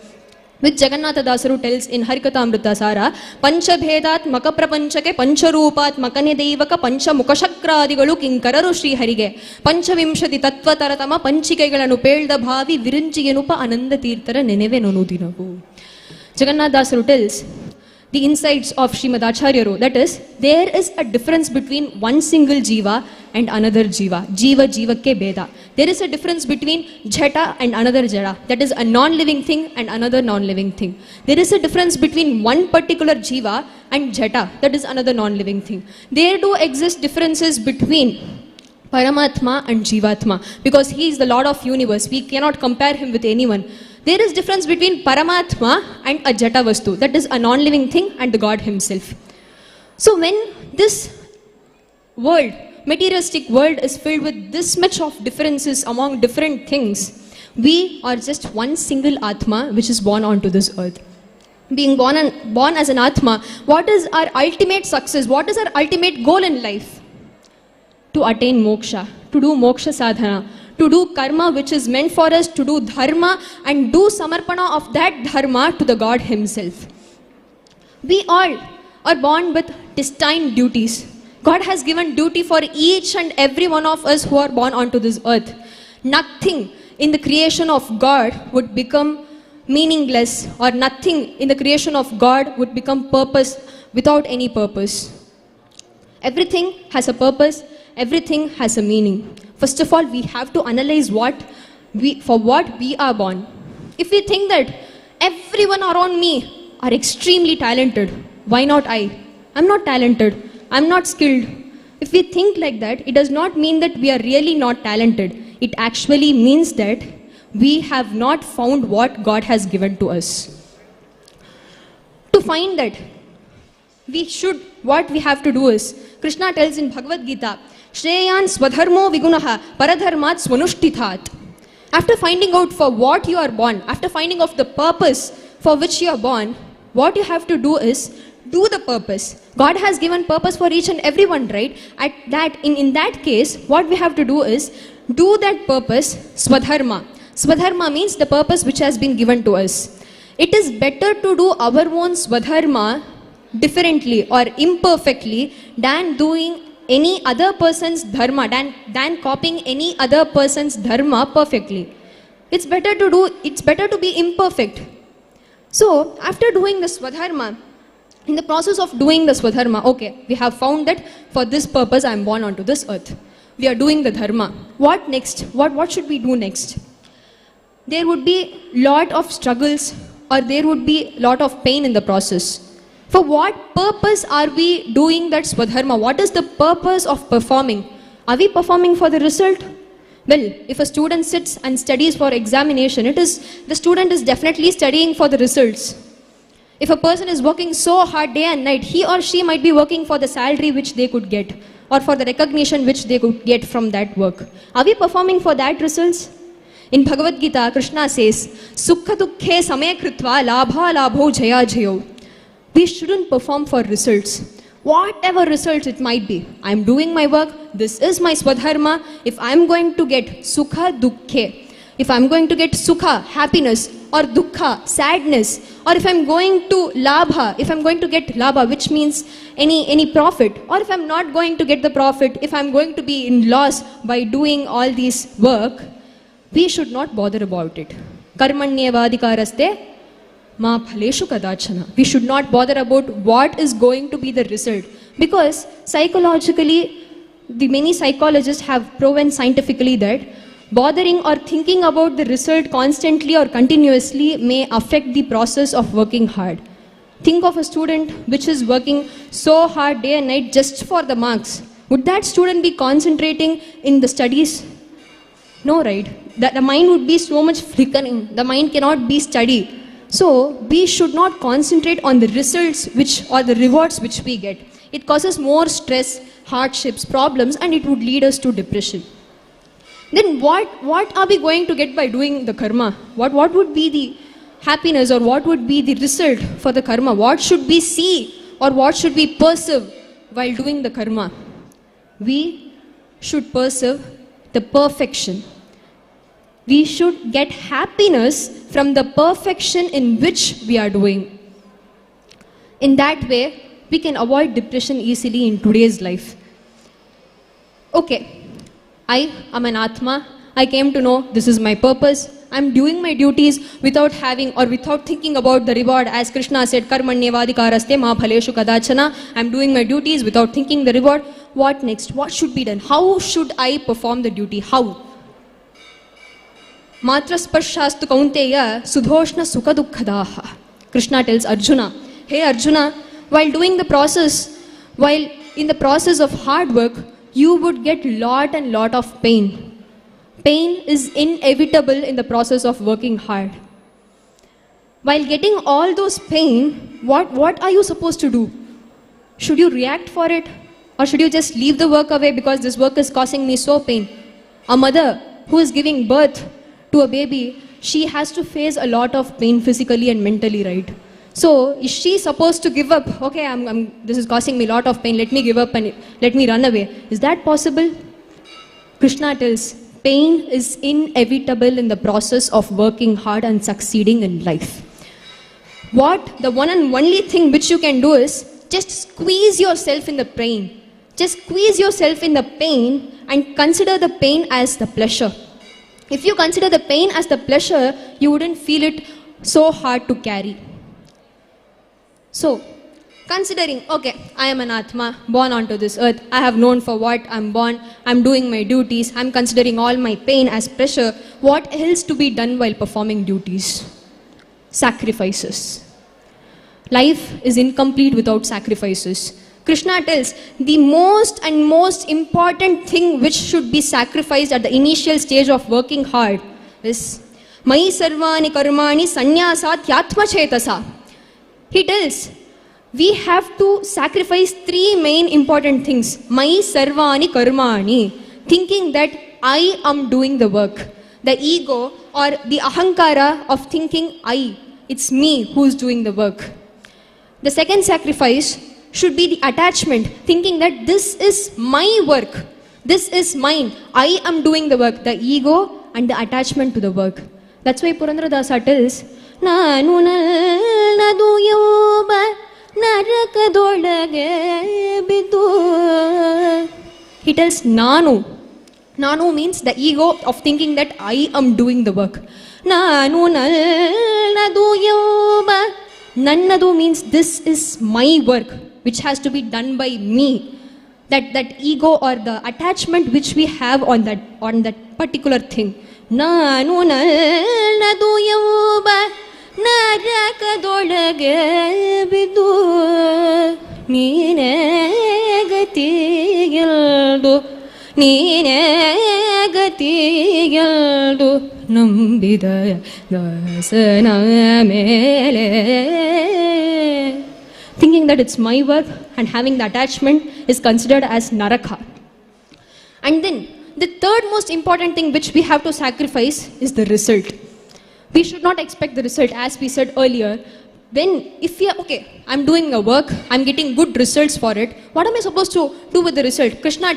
Which Jagannatha Dasaru tells in Harikatamrita Sara, Panchabhedat makaprapanchake pancharupat makane devaka pancha mukashakradigalu kinkararu Sri Harige Panchavimshati tattva panchikegalanu pelda bhavi virinchiyenupa ananda tirtara neneve nonudinavu. Jagannath Dasaru tells the insights of Srimad Acharya, that is, there is a difference between one single jiva and another jiva. Jiva ke beda. There is a difference between jhata and another jada. That is a non-living thing and another non-living thing. There is a difference between one particular jiva and jhata. That is another non-living thing. There do exist differences between Paramatma and Jivatma, because he is the Lord of universe. We cannot compare him with anyone. There is difference between Paramatma and a Jata Vastu, that is a non-living thing, and the God himself. So when this world, materialistic world, is filled with this much of differences among different things, we are just one single Atma which is born onto this earth. Being born as an Atma, what is our ultimate success? What is our ultimate goal in life? To attain moksha, to do moksha sadhana, to do karma which is meant for us, to do dharma and do samarpana of that dharma to the God himself. We all are born with destined duties. God has given duty for each and every one of us who are born onto this earth. Nothing in the creation of God would become meaningless, or nothing in the creation of God would become purpose without any purpose. Everything has a purpose, everything has a meaning. First of all, we have to analyze for what we are born. If we think that everyone around me are extremely talented, why not I? I'm not talented, I'm not skilled. If we think like that, it does not mean that we are really not talented. It actually means that we have not found what God has given to us. To find that, what we have to do is, Krishna tells in Bhagavad Gita, Shreyan swadharmo vigunaha paradharmat swanushtithat. After finding out for what you are born, after finding out the purpose for which you are born, what you have to do is do the purpose. God has given purpose for each and everyone, right? In that case, what we have to do is do that purpose, swadharma. Swadharma means the purpose which has been given to us. It is better to do our own swadharma differently or imperfectly than doing any other person's dharma, than copying any other person's dharma perfectly. It's better to be imperfect. So, after doing the swadharma, in the process of doing the swadharma, okay, we have found that for this purpose I am born onto this earth. We are doing the dharma. What next? What should we do next? There would be lot of struggles, or there would be lot of pain in the process. For what purpose are we doing that swadharma? What is the purpose of performing? Are we performing for the result? Well, if a student sits and studies for examination, the student is definitely studying for the results. If a person is working so hard day and night, he or she might be working for the salary which they could get, or for the recognition which they could get from that work. Are we performing for that results? In Bhagavad Gita, Krishna says, Sukha dukkhe samaya kritva labha labho jaya jayo. We shouldn't perform for results. Whatever results it might be. I'm doing my work. This is my swadharma. If I'm going to get sukha dukkhe, if I'm going to get sukha, happiness, or dukkha, sadness, or if I'm going to labha, if I'm going to get labha, which means any profit, or if I'm not going to get the profit, if I'm going to be in loss by doing all this work, we should not bother about it. Karmanyevadikaraste ma phaleshu kadachana. We should not bother about what is going to be the result, because psychologically, the many psychologists have proven scientifically that bothering or thinking about the result constantly or continuously may affect the process of working hard. Think of a student which is working so hard day and night just for the marks. Would that student be concentrating in the studies? No, right? The mind would be so much flickering. The mind cannot be studied. So, we should not concentrate on the results or the rewards which we get. It causes more stress, hardships, problems, and it would lead us to depression. Then what are we going to get by doing the karma? What would be the happiness, or what would be the result for the karma? What should we see, or what should we perceive while doing the karma? We should perceive the perfection. We should get happiness from the perfection in which we are doing. In that way, we can avoid depression easily in today's life. Okay, I am an Atma. I came to know this is my purpose. I am doing my duties without thinking about the reward. As Krishna said, Karmanyevadikaraste ma phaleshu kadachana. I am doing my duties without thinking the reward. What next? What should be done? How should I perform the duty? How? Matra sparshastu kaunteya sudhoshna sukha dukkhadaha. Krishna tells Arjuna, hey Arjuna, while in the process of hard work, you would get lot of pain. Pain is inevitable in the process of working hard. While getting all those pain, what are you supposed to do? Should you react for it? Or should you just leave the work away because this work is causing me so pain? A mother who is giving birth to a baby, she has to face a lot of pain physically and mentally, right? So, is she supposed to give up? Okay, this is causing me a lot of pain, let me give up and let me run away. Is that possible? Krishna tells, pain is inevitable in the process of working hard and succeeding in life. The one and only thing which you can do is just squeeze yourself in the pain. Just squeeze yourself in the pain and consider the pain as the pleasure. If you consider the pain as the pleasure, you wouldn't feel it so hard to carry. So, considering, okay, I am an Atma, born onto this earth, I have known for what I'm born, I'm doing my duties, I'm considering all my pain as pressure, what else to be done while performing duties? Sacrifices. Life is incomplete without sacrifices. Krishna tells the most and most important thing which should be sacrificed at the initial stage of working hard is Mai sarvani karmani sanyasat yatma chetasa. He tells we have to sacrifice three main important things. Mai sarvani karmani, thinking that I am doing the work. The ego or the ahankara of thinking it's me who's doing the work. The second sacrifice should be the attachment, thinking that this is my work, this is mine, I am doing the work, the ego and the attachment to the work. That's why Purandaradasa tells, Nanu nalladu yoba narakadolage bidu. He tells Nanu. Nanu means the ego of thinking that I am doing the work. Nanu nalladu yoba. Nannadu means this is my work, which has to be done by me. That ego or the attachment which we have on that particular thing. Nanu nalladu yoba narakadolage bidu. Neene gatiyaldu, neene gatiyaldu. Nambida dasana mele. Thinking that it's my work and having the attachment is considered as naraka. And then the third most important thing which we have to sacrifice is the result. We should not expect the result, as we said earlier. If we are, okay, I'm doing a work, I'm getting good results for it, what am I supposed to do with the result? Krishna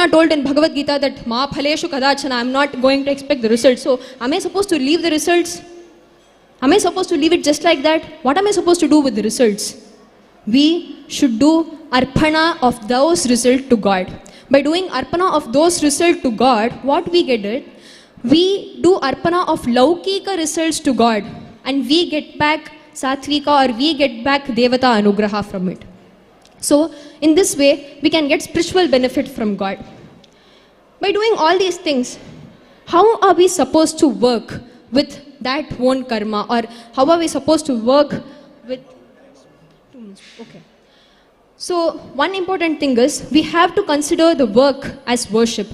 told in Bhagavad Gita that Ma phaleshu kadachana, I'm not going to expect the results. So, am I supposed to leave the results? Am I supposed to leave it just like that? What am I supposed to do with the results? We should do arpana of those results to God. By doing arpana of those results to God, what we get it? We do arpana of laukika results to God, and we get back satvika, or we get back devata anugraha from it. So, in this way, we can get spiritual benefit from God. By doing all these things, how are we supposed to work with that own karma, or how are we supposed to work with... Okay. So, one important thing is, we have to consider the work as worship.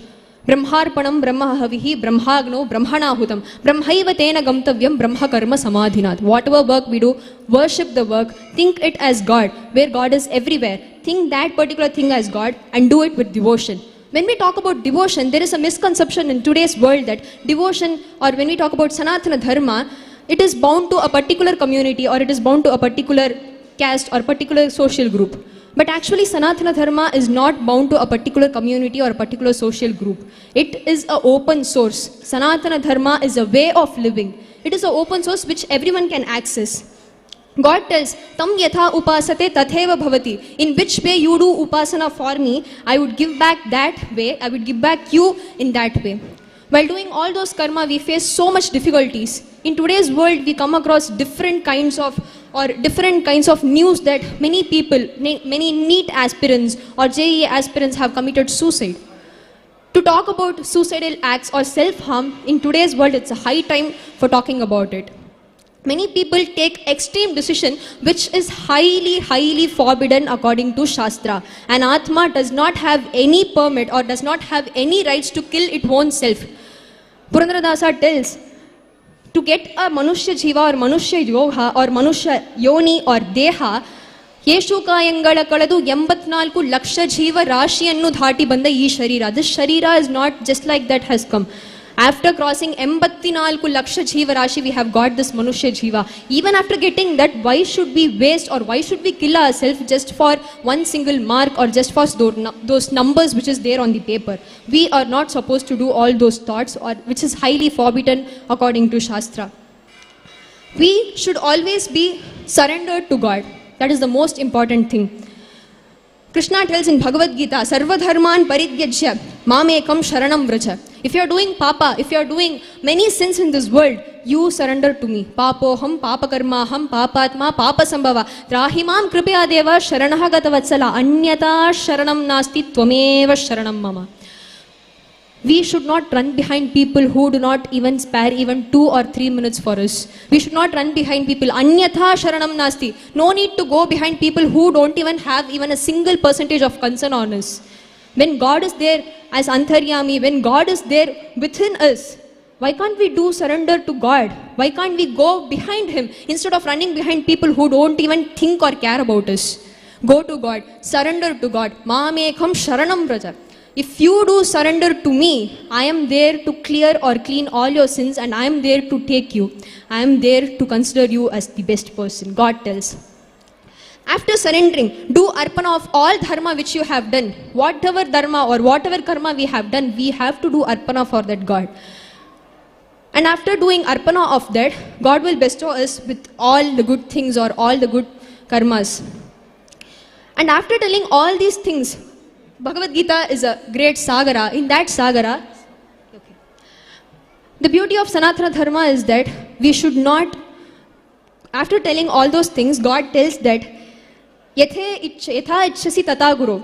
Brahmarpanam brahmahavihi brahmagno brahmanahutam brahmaiva tena gamtavyam brahma karma samadhinat. Whatever work we do, worship the work, think it as God, where God is everywhere. Think that particular thing as God and do it with devotion. When we talk about devotion, there is a misconception in today's world that devotion, or when we talk about Sanatana Dharma, it is bound to a particular community, or it is bound to a particular caste or particular social group. But actually, Sanatana Dharma is not bound to a particular community or a particular social group. It is an open source. Sanatana Dharma is a way of living. It is an open source which everyone can access. God tells, Tam yatha upasate tatheva bhavati. In which way you do upasana for me, I would give back that way, I would give back you in that way. While doing all those karma, we face so much difficulties. In today's world, we come across different kinds of news that many people, many NEET aspirants or JEE aspirants have committed suicide. To talk about suicidal acts or self-harm, in today's world, it's a high time for talking about it. Many people take extreme decision which is highly forbidden according to Shastra. An Atma does not have any permit or does not have any rights to kill its own self. Purandaradasa tells, to get a Manushya Jiva or Manushya Yoga or Manushya Yoni or Deha, Yeshu Kayangala Kaladu Yambatnalku Laksha Jiva Rashiyannu Dhati Banda Ee Sharira. This Sharira is not just like that has come. After crossing 84 Laksha Jiva Rashi, we have got this Manushya Jiva. Even after getting that, why should we waste or why should we kill ourselves just for one single mark or just for those numbers which is there on the paper? We are not supposed to do all those thoughts, or which is highly forbidden according to Shastra. We should always be surrendered to God. That is the most important thing. Krishna tells in Bhagavad Gita, Sarva dharman parityajya mamekam sharanam vraja. If you are doing papa, if you are doing many sins in this world, you surrender to me. Papoham, papakarmaham, papatma, papasambhava. Trahimam kripya deva sharanaha gatavatsala. Anyata sharanam nasti tvameva sharanam mama. We should not run behind people who do not even spare even 2 or 3 minutes for us. We should not run behind people. Anyatha sharanam nasti. No need to go behind people who don't even have even a single percentage of concern on us. When God is there as Antaryami, when God is there within us, why can't we do surrender to God? Why can't we go behind Him instead of running behind people who don't even think or care about us? Go to God. Surrender to God. Mamekam sharanam vraja. If you do surrender to me, I am there to clear or clean all your sins, and I am there to take you. I am there to consider you as the best person. God tells. After surrendering, do arpana of all dharma which you have done. Whatever dharma or whatever karma we have done, we have to do arpana for that God. And after doing arpana of that, God will bestow us with all the good things or all the good karmas. And after telling all these things, Bhagavad Gita is a great sagara. In that sagara, the beauty of Sanatana Dharma is that we should not, after telling all those things, God tells that Yatha itchasi tata guru.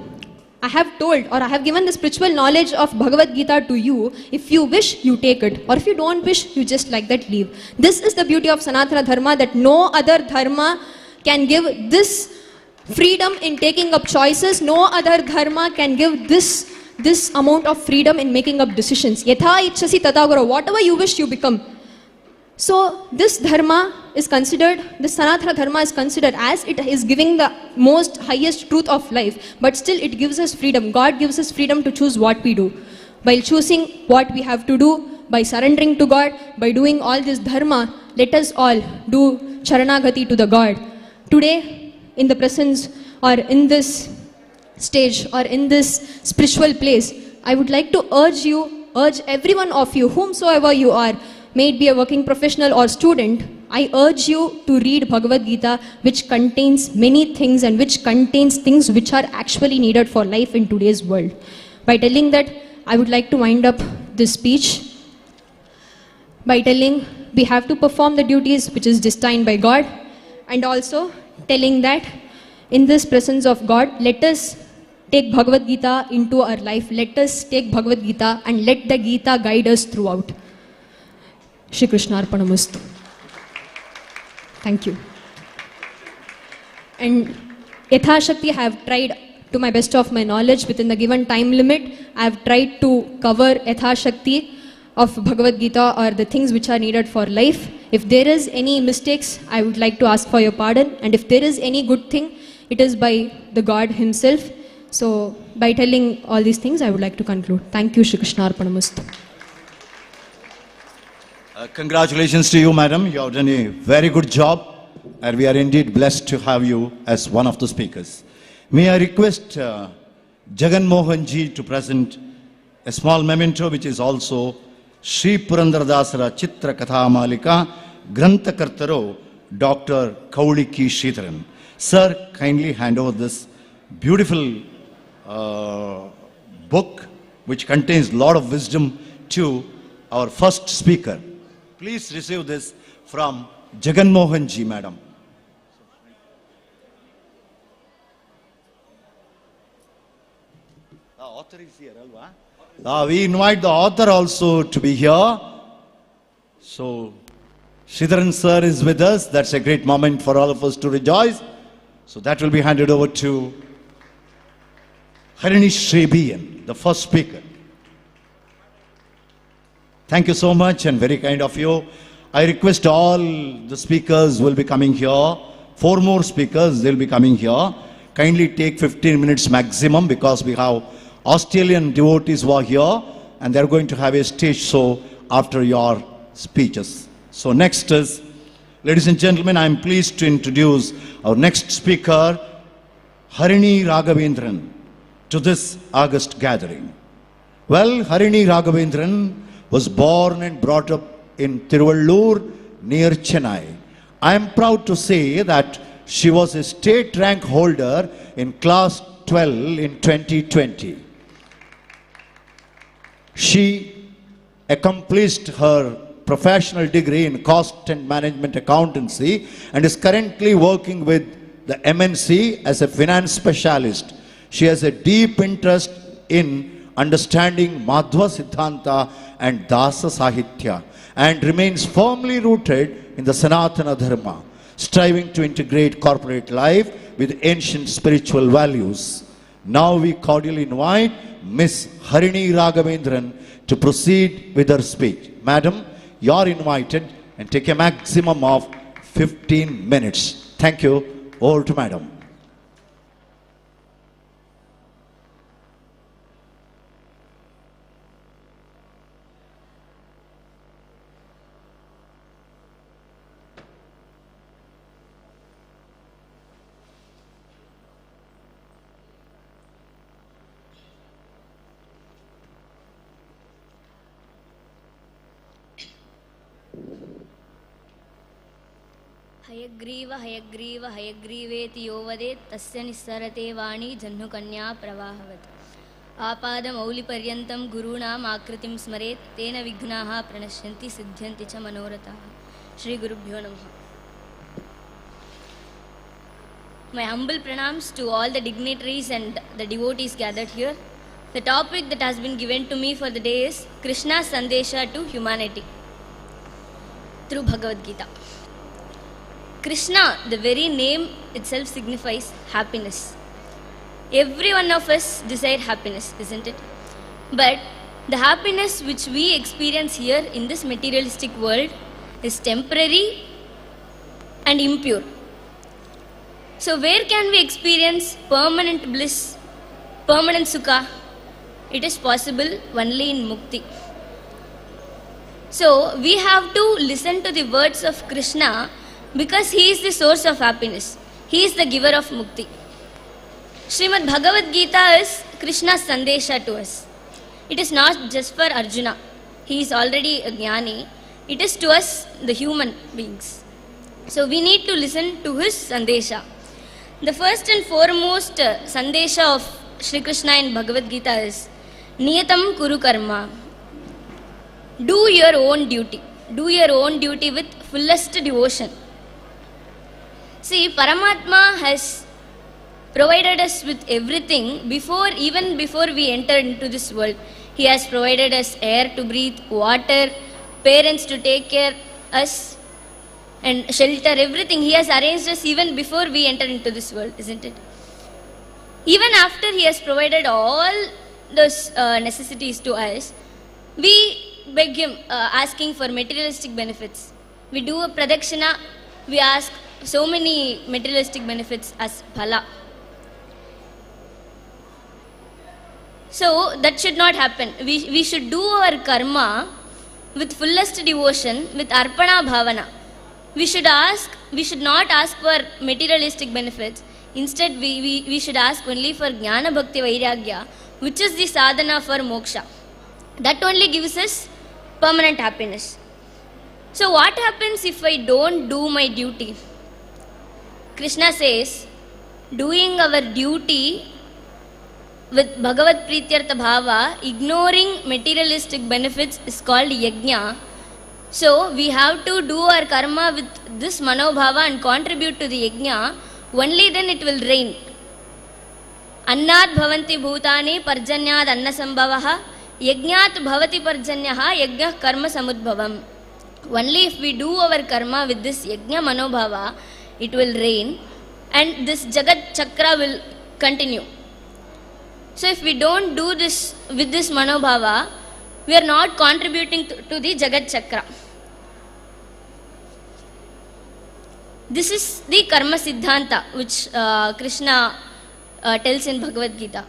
I have told or I have given the spiritual knowledge of Bhagavad Gita to you. If you wish, you take it. Or if you don't wish, you just like that leave. This is the beauty of Sanatana Dharma, that no other dharma can give this freedom in taking up choices. No other dharma can give this amount of freedom in making up decisions. Yatha itchasi tata guru. Whatever you wish, you become. So this dharma is considered, this Sanatana Dharma is considered as it is giving the most highest truth of life, but still it gives us freedom. God gives us freedom to choose what we do. By choosing what we have to do, by surrendering to God, by doing all this dharma, let us all do charanagati to the God. Today, in the presence or in this stage or in this spiritual place, I would like to urge every one of you, whomsoever you are, may it be a working professional or student, I urge you to read Bhagavad Gita, which contains many things and which contains things which are actually needed for life in today's world. By telling that, I would like to wind up this speech by telling we have to perform the duties which is destined by God, and also telling that in this presence of God, let us take Bhagavad Gita into our life. Let us take Bhagavad Gita and let the Gita guide us throughout. Shri Krishna Arpanamastu. Thank you. And Yatha Shakti, I have tried to my best of my knowledge within the given time limit. I have tried to cover Yatha Shakti of Bhagavad Gita or the things which are needed for life. If there is any mistakes, I would like to ask for your pardon. And if there is any good thing, it is by the God Himself. So by telling all these things, I would like to conclude. Thank you, Shri Krishna Arpanamastu. Congratulations to you, madam. You have done a very good job, and we are indeed blessed to have you as one of the speakers. May I request Jagan Mohan ji to present a small memento, which is also Sri Purandaradasara Chitra Katha Malika Grantha Kartaro, Dr. Kauliki Sridharan. Sir, kindly hand over this beautiful book, which contains a lot of wisdom, to our first speaker. Please receive this from Jagan Mohan ji, madam. The author is here, alva? We invite the author also to be here. So, Sridharan sir is with us. That's a great moment for all of us to rejoice. So that will be handed over to Harini Shrebian, the first speaker. Thank you so much and very kind of you. I request all the speakers will be coming here. 4 more speakers, they'll be coming here. Kindly take 15 minutes maximum, because we have Australian devotees who are here and they're going to have a stage show after your speeches. So next is, ladies and gentlemen, I'm pleased to introduce our next speaker, Harini Raghavendran, to this August gathering. Well, Harini Raghavendran was born and brought up in Tiruvallur near Chennai. I am proud to say that she was a state rank holder in class 12 in 2020. She accomplished her professional degree in cost and management accountancy and is currently working with the MNC as a finance specialist. She has a deep interest in understanding Madhva Siddhanta and Dasa Sahitya and remains firmly rooted in the Sanatana Dharma, striving to integrate corporate life with ancient spiritual values. Now we cordially invite Miss Harini Raghavendran to proceed with her speech. Madam, you are invited and take a maximum of 15 minutes. Thank you. Over to Madam. Hayagriva Hayagriva हयग्रीवेति यो वदेत् तस्य निस्सरते वाणी जह्नुकन्या प्रवाहवत् आपादमौलिपर्यन्तं गुरूणाम् आकृतिं स्मरेत् तेन विघ्नाः प्रणश्यन्ति सिद्ध्यन्ति च मनोरथाः. श्रीगुरुभ्यो नमः. My humble pranams to all the dignitaries and the devotees gathered here. The topic that has been given to me for the day is Krishna's Sandesha to humanity through Bhagavad Gita. Krishna, the very name itself signifies happiness. Every one of us desire happiness, isn't it? But the happiness which we experience here in this materialistic world is temporary and impure. So where can we experience permanent bliss, permanent sukha? It is possible only in mukti. So we have to listen to the words of Krishna because he is the source of happiness. He is the giver of mukti. Srimad Bhagavad Gita is Krishna's Sandesha to us. It is not just for Arjuna. He is already a jnani. It is to us, the human beings. So we need to listen to his Sandesha. The first and foremost Sandesha of Shri Krishna in Bhagavad Gita is Niyatam Kuru Karma. Do your own duty. Do your own duty with fullest devotion. See, Paramatma has provided us with everything even before we enter into this world. He has provided us air to breathe, water, parents to take care of us, and shelter, everything. He has arranged us even before we enter into this world, isn't it? Even after he has provided all those necessities to us, we beg him, asking for materialistic benefits. We do a pradakshina, we ask so many materialistic benefits as phala. So that should not happen. We should do our karma with fullest devotion, with arpana bhavana. We should not ask for materialistic benefits. Instead, we should ask only for jnana bhakti vairagya, which is the sadhana for moksha. That only gives us permanent happiness. So what happens if I don't do my duty? Krishna says, doing our duty with Bhagavad Prityartha Bhava, ignoring materialistic benefits is called yajna. So we have to do our karma with this manobhava and contribute to the yajna. Only then it will rain. Annat bhavanti bhutani parjanyad annasambhavaha yajnat bhavati parjanyaha yajna karma samudbhavam. Only if we do our karma with this yajna manobhava, it will rain and this Jagat Chakra will continue. So if we don't do this with this manobhava, we are not contributing to the Jagat Chakra. This is the Karma Siddhanta which Krishna tells in Bhagavad Gita.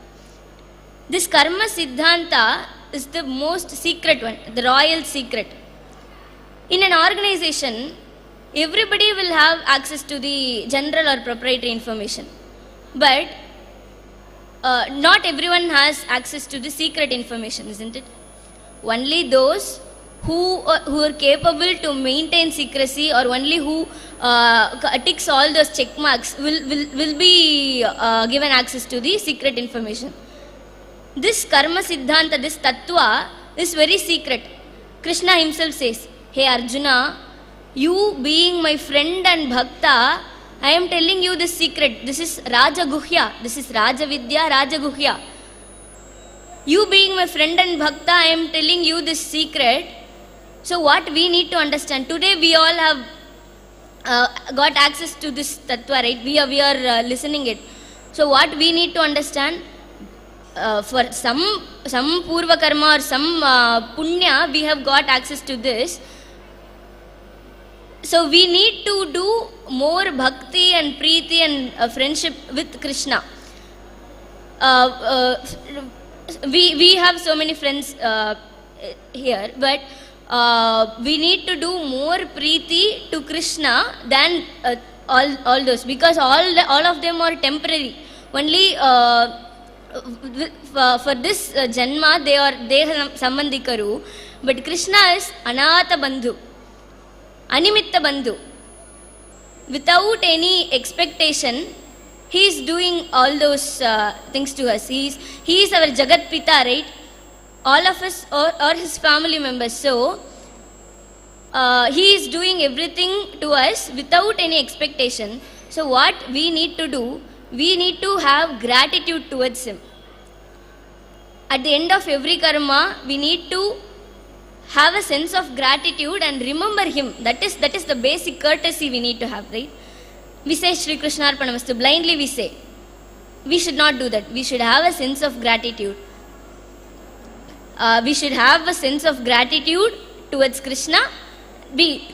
This Karma Siddhanta is the most secret one, the royal secret. In an organization, everybody will have access to the general or proprietary information. But not everyone has access to the secret information, isn't it? Only those who are capable to maintain secrecy, or only who ticks all those check marks will be given access to the secret information. This karma siddhanta, this tattva is very secret. Krishna himself says, hey Arjuna, you being my friend and bhakta, I am telling you this secret. This is Raja Guhya. This is Raja Vidya, Raja Guhya. You being my friend and bhakta, I am telling you this secret. So what we need to understand, today we all have got access to this tattva, right? We are listening it. So what we need to understand, for some purva karma or some punya, we have got access to this. So we need to do more bhakti and preeti and friendship with Krishna. We have so many friends here, but we need to do more preeti to Krishna than all those, because all of them are temporary. Only for this janma they are sambandhikaru, but Krishna is anata bandhu, animitta bandhu. Without any expectation, he is doing all those things to us. He is our Jagat Pita, right? All of us are his family members. So he is doing everything to us without any expectation. So what we need to do, we need to have gratitude towards him. At the end of every karma, we need to have a sense of gratitude and remember him. That is the basic courtesy we need to have, right? We say Shri Krishna Arpanamastu, blindly we say. We should not do that. We should have a sense of gratitude. We should have a sense of gratitude towards Krishna,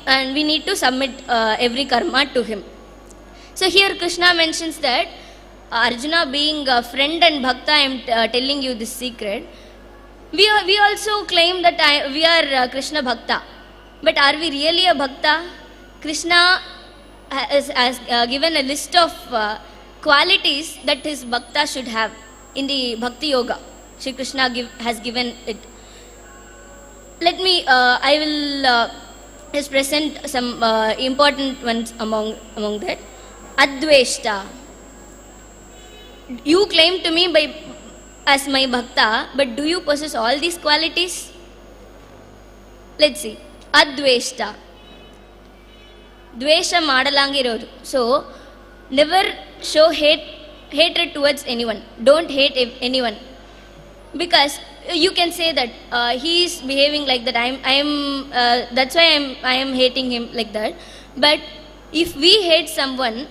and we need to submit every karma to him. So here Krishna mentions that Arjuna being a friend and bhakta, I am telling you this secret. We also claim that we are Krishna bhakta, but are we really a bhakta? Krishna has given a list of qualities that his bhakta should have in the Bhakti Yoga. Shri Krishna has given it. Let me, I will just present some important ones among that. Adveshta. You claim to me as my bhakta, but do you possess all these qualities? Let's see. Adveshta. Dvesha madalangirodu. So, never show hatred towards anyone. Don't hate anyone. Because you can say that he is behaving like that. That's why I am hating him like that. But if we hate someone,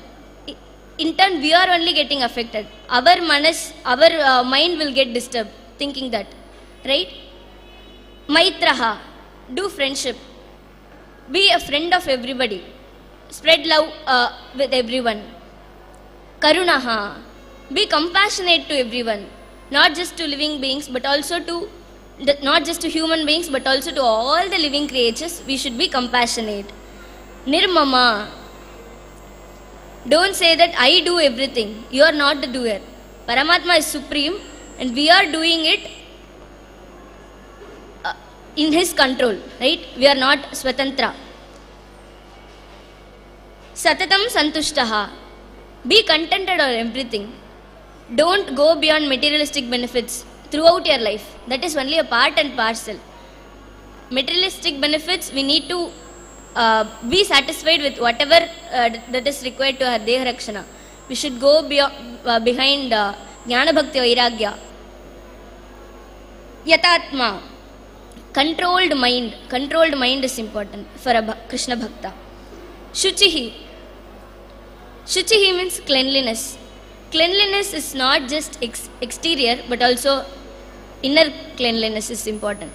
in turn we are only getting affected. Our mind will get disturbed thinking that, right? Maitraha, do friendship. Be a friend of everybody. Spread love with everyone. Karunaha, be compassionate to everyone. Not just to living beings, but also not just to human beings, but also to all the living creatures. We should be compassionate. Nirmama, don't say that I do everything. You are not the doer. Paramatma is supreme, and we are doing it in his control, right? We are not swatantra. Satatam santushtaha, be contented on everything. Don't go beyond materialistic benefits throughout your life. That is only a part and parcel. Materialistic benefits, we need to be satisfied with whatever that is required to our Deha Rakshana. We should go behind Jnana Bhakti Vairagya. Yatatma, controlled mind. Controlled mind is important for a Krishna Bhakta. Shuchihi. Shuchihi means cleanliness. Cleanliness is not just exterior, but also inner cleanliness is important.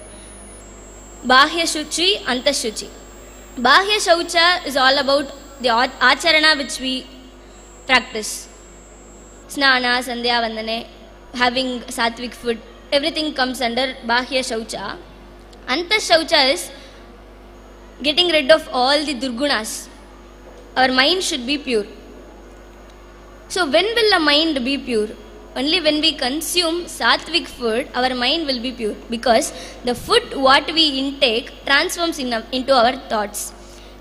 Bahya Shuchi, Anta Shuchi. Bahya Shaucha is all about the acharana which we practice. Snana, Sandhya, Vandane, having sattvic food, everything comes under Bahya Shaucha. Anta Shaucha is getting rid of all the durgunas. Our mind should be pure. So when will a mind be pure? only when we consume sattvic food, our mind will be pure. Because the food what we intake transforms into our thoughts.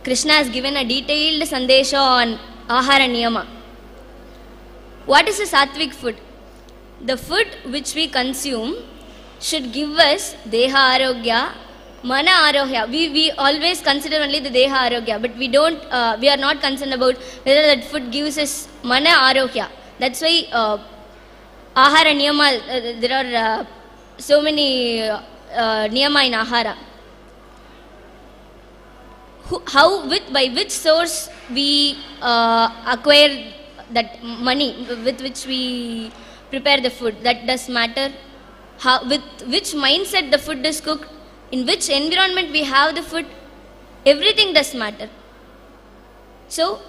Krishna has given a detailed sandesha on ahara niyama. What is a sattvic food? The food which we consume should give us deha arogya, mana arogya. We always consider only the deha arogya, but we are not concerned about whether that food gives us mana arogya. That's why ahara niyama, there are so many niyama in ahara. By which source we acquire that money with which we prepare the food, that does matter. With which mindset the food is cooked, in which environment we have the food, everything does matter. So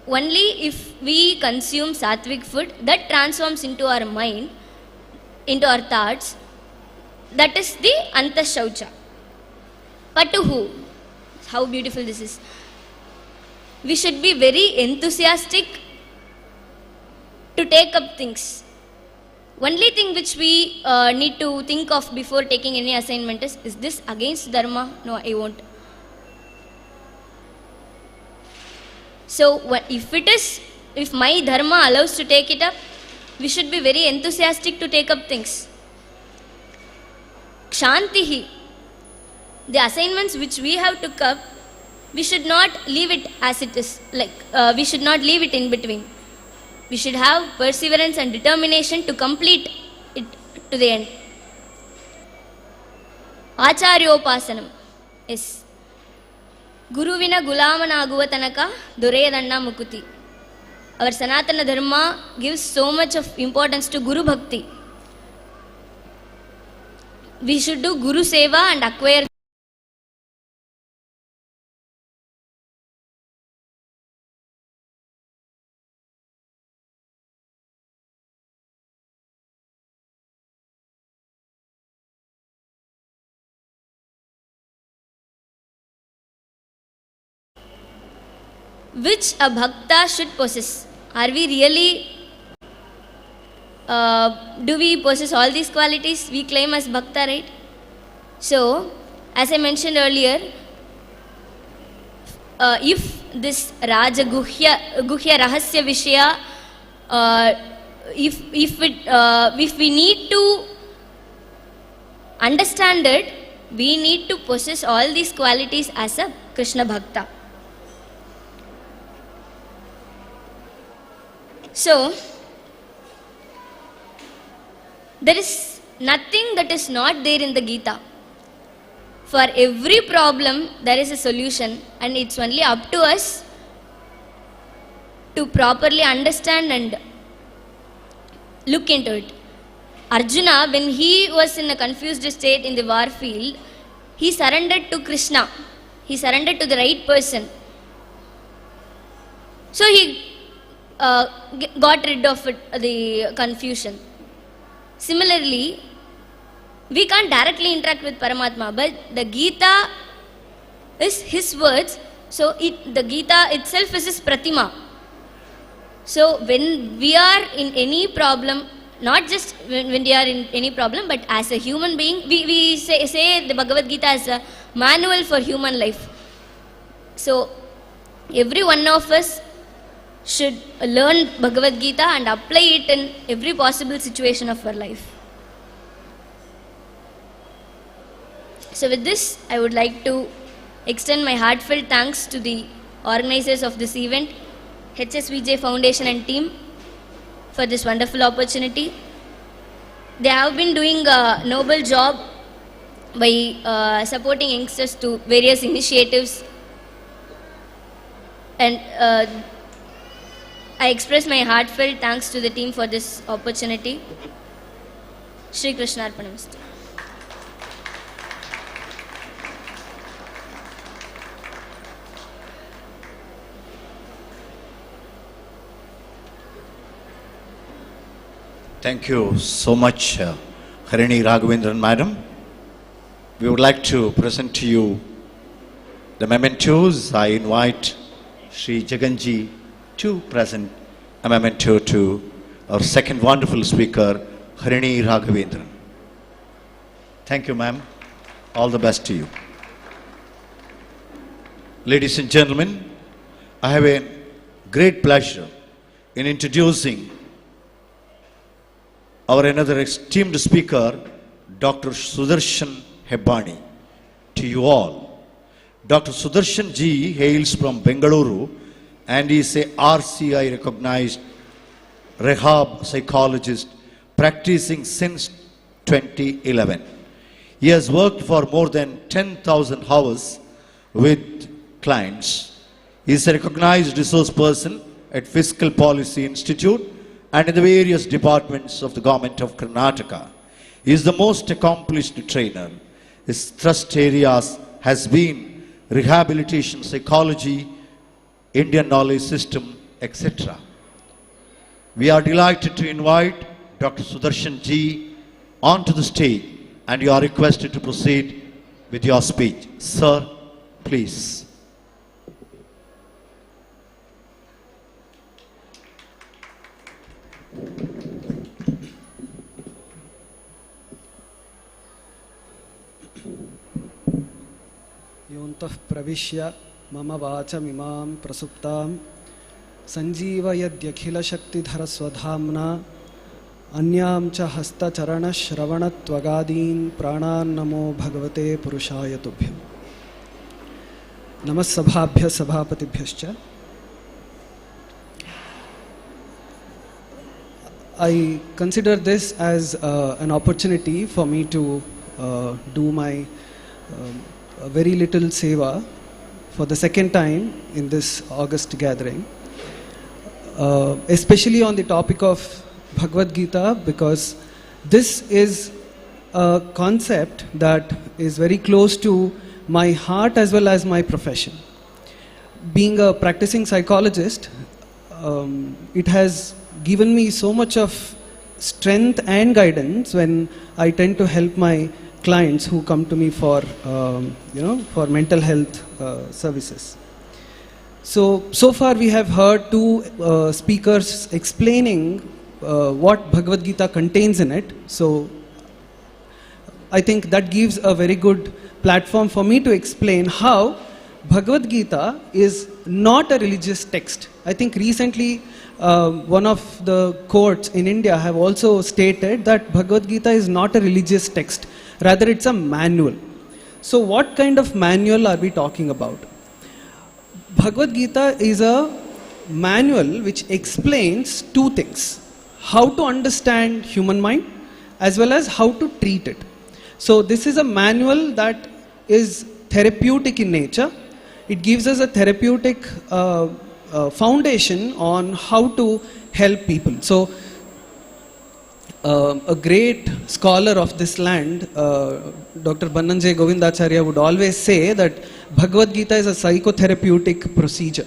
only if we consume sattvic food, that transforms into our mind, into our thoughts, that is the antashaucha. But to who? How beautiful this is. We should be very enthusiastic to take up things. Only thing which we need to think of before taking any assignment is this against dharma? No, I won't. So if my dharma allows to take it up, we should be very enthusiastic to take up things. Kshantihi. The assignments which we have took up, we should not leave it as it is. We should not leave it in between. We should have perseverance and determination to complete it to the end. Acharyopasanam. Yes. Guruvina gulamanaguva tanaka doreyadanna mukuti. Our Sanatana Dharma gives so much of importance to Guru Bhakti. We should do Guru Seva and acquire which a bhakta should possess. Are we really, do we possess all these qualities we claim as bhakta, right? So, as I mentioned earlier, if this Raja Guhya Rahasya Vishaya, if we need to understand it, we need to possess all these qualities as a Krishna Bhakta. So, there is nothing that is not there in the Gita. For every problem, there is a solution, and it's only up to us to properly understand and look into it. Arjuna, when he was in a confused state in the war field, he surrendered to Krishna. He surrendered to the right person. So he got rid of the confusion. Similarly, we can't directly interact with Paramatma, but the Gita is his words, so the Gita itself is his pratima. So when we are in any problem, not just when we are in any problem, but as a human being, we say the Bhagavad Gita as a manual for human life. So every one of us should learn Bhagavad Gita and apply it in every possible situation of our life. So with this, I would like to extend my heartfelt thanks to the organizers of this event, HSVJ Foundation and team, for this wonderful opportunity. They have been doing a noble job by supporting youngsters to various initiatives, and I express my heartfelt thanks to the team for this opportunity. Shri Krishna Arpanamastu. Thank you so much, Harini Raghavendran Madam. We would like to present to you the mementos. I invite Sri Jaganji to present a memento to our second wonderful speaker, Harini Raghavendran. Thank you, ma'am. All the best to you. Ladies and gentlemen, I have a great pleasure in introducing our another esteemed speaker, Dr. Sudarshan Hebbani, to you all. Dr. Sudarshan ji hails from Bengaluru and is a RCI recognized rehab psychologist practicing since 2011. He has worked for more than 10,000 hours with clients. He is a recognized resource person at Fiscal Policy Institute and in the various departments of the government of Karnataka. He is the most accomplished trainer. His thrust areas has been rehabilitation psychology, Indian knowledge system, etc. We are delighted to invite Dr. Sudarshan ji onto the stage and you are requested to proceed with your speech. Sir, please. योऽन्तः प्रविश्य मम वाचमिमां प्रसुप्तां सञ्जीवयद्यखिलशक्तिधरस्वधाम्ना अन्यां च हस्तचरणश्रवणत्वगादीन् प्राणान् नमो भगवते पुरुषाय तुभ्यम्। नमः सभाभ्यः सभापतिभ्यश्च। I consider this as an opportunity for me to do my very little seva for the second time in this August gathering, especially on the topic of Bhagavad Gita, because this is a concept that is very close to my heart as well as my profession. Being a practicing psychologist, it has given me so much of strength and guidance when I tend to help my clients who come to me for for mental health services. So far we have heard two speakers explaining what Bhagavad Gita contains in it. So I think that gives a very good platform for me to explain how Bhagavad Gita is not a religious text. I think recently one of the courts in India have also stated that Bhagavad Gita is not a religious text. Rather, it's a manual. So what kind of manual are we talking about? Bhagavad Gita is a manual which explains two things: how to understand human mind as well as how to treat it. So this is a manual that is therapeutic in nature. It gives us a therapeutic foundation on how to help people. So a great scholar of this land, Dr. Bannanjay Govindacharya, would always say that Bhagavad Gita is a psychotherapeutic procedure.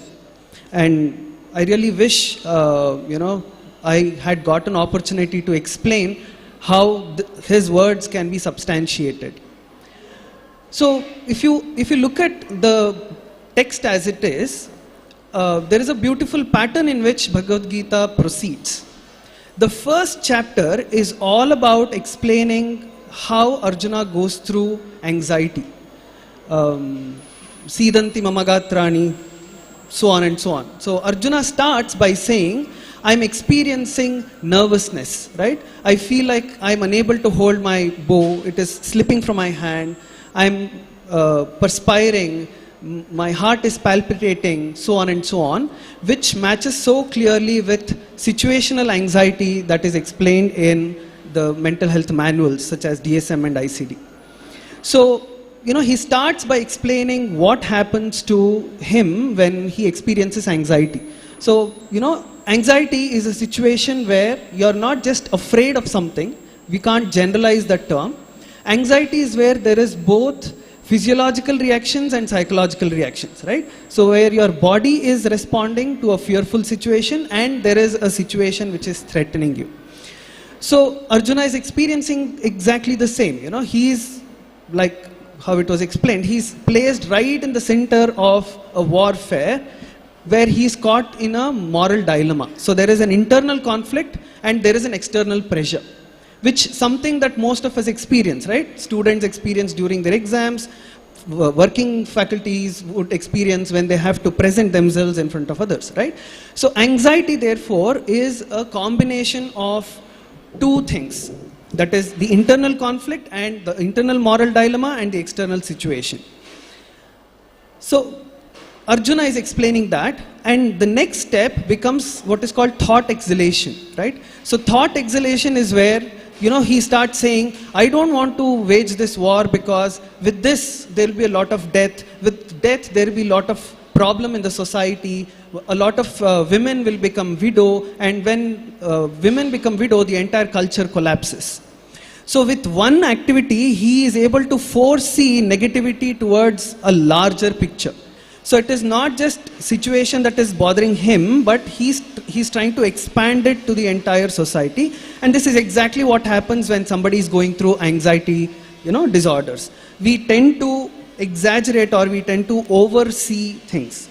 And I really wish, I had got an opportunity to explain how his words can be substantiated. So if you look at the text as it is, there is a beautiful pattern in which Bhagavad Gita proceeds. The first chapter is all about explaining how Arjuna goes through anxiety. Sidanti mamagatrani, so on and so on. So Arjuna starts by saying, I'm experiencing nervousness, right? I feel like I'm unable to hold my bow. It is slipping from my hand. I'm perspiring. My heart is palpitating, so on and so on, which matches so clearly with situational anxiety that is explained in the mental health manuals such as DSM and ICD. So, he starts by explaining what happens to him when he experiences anxiety. So, anxiety is a situation where you're not just afraid of something. We can't generalize that term. Anxiety is where there is both physiological reactions and psychological reactions, right? So where your body is responding to a fearful situation and there is a situation which is threatening you. So Arjuna is experiencing exactly the same. He is like how it was explained. He's placed right in the center of a warfare where he's caught in a moral dilemma. So there is an internal conflict and there is an external pressure, which something that most of us experience, right? Students experience during their exams, working faculties would experience when they have to present themselves in front of others, right? So anxiety, therefore, is a combination of two things. That is the internal conflict and the internal moral dilemma and the external situation. So Arjuna is explaining that, and the next step becomes what is called thought exhalation, right? So thought exhalation is where, he starts saying, I don't want to wage this war because with this there will be a lot of death. With death there will be a lot of problem in the society. A lot of women will become widow, and when women become widow, the entire culture collapses. So with one activity, he is able to foresee negativity towards a larger picture. So it is not just situation that is bothering him, but he's trying to expand it to the entire society. And this is exactly what happens when somebody is going through anxiety, disorders. We tend to exaggerate, or we tend to oversee things.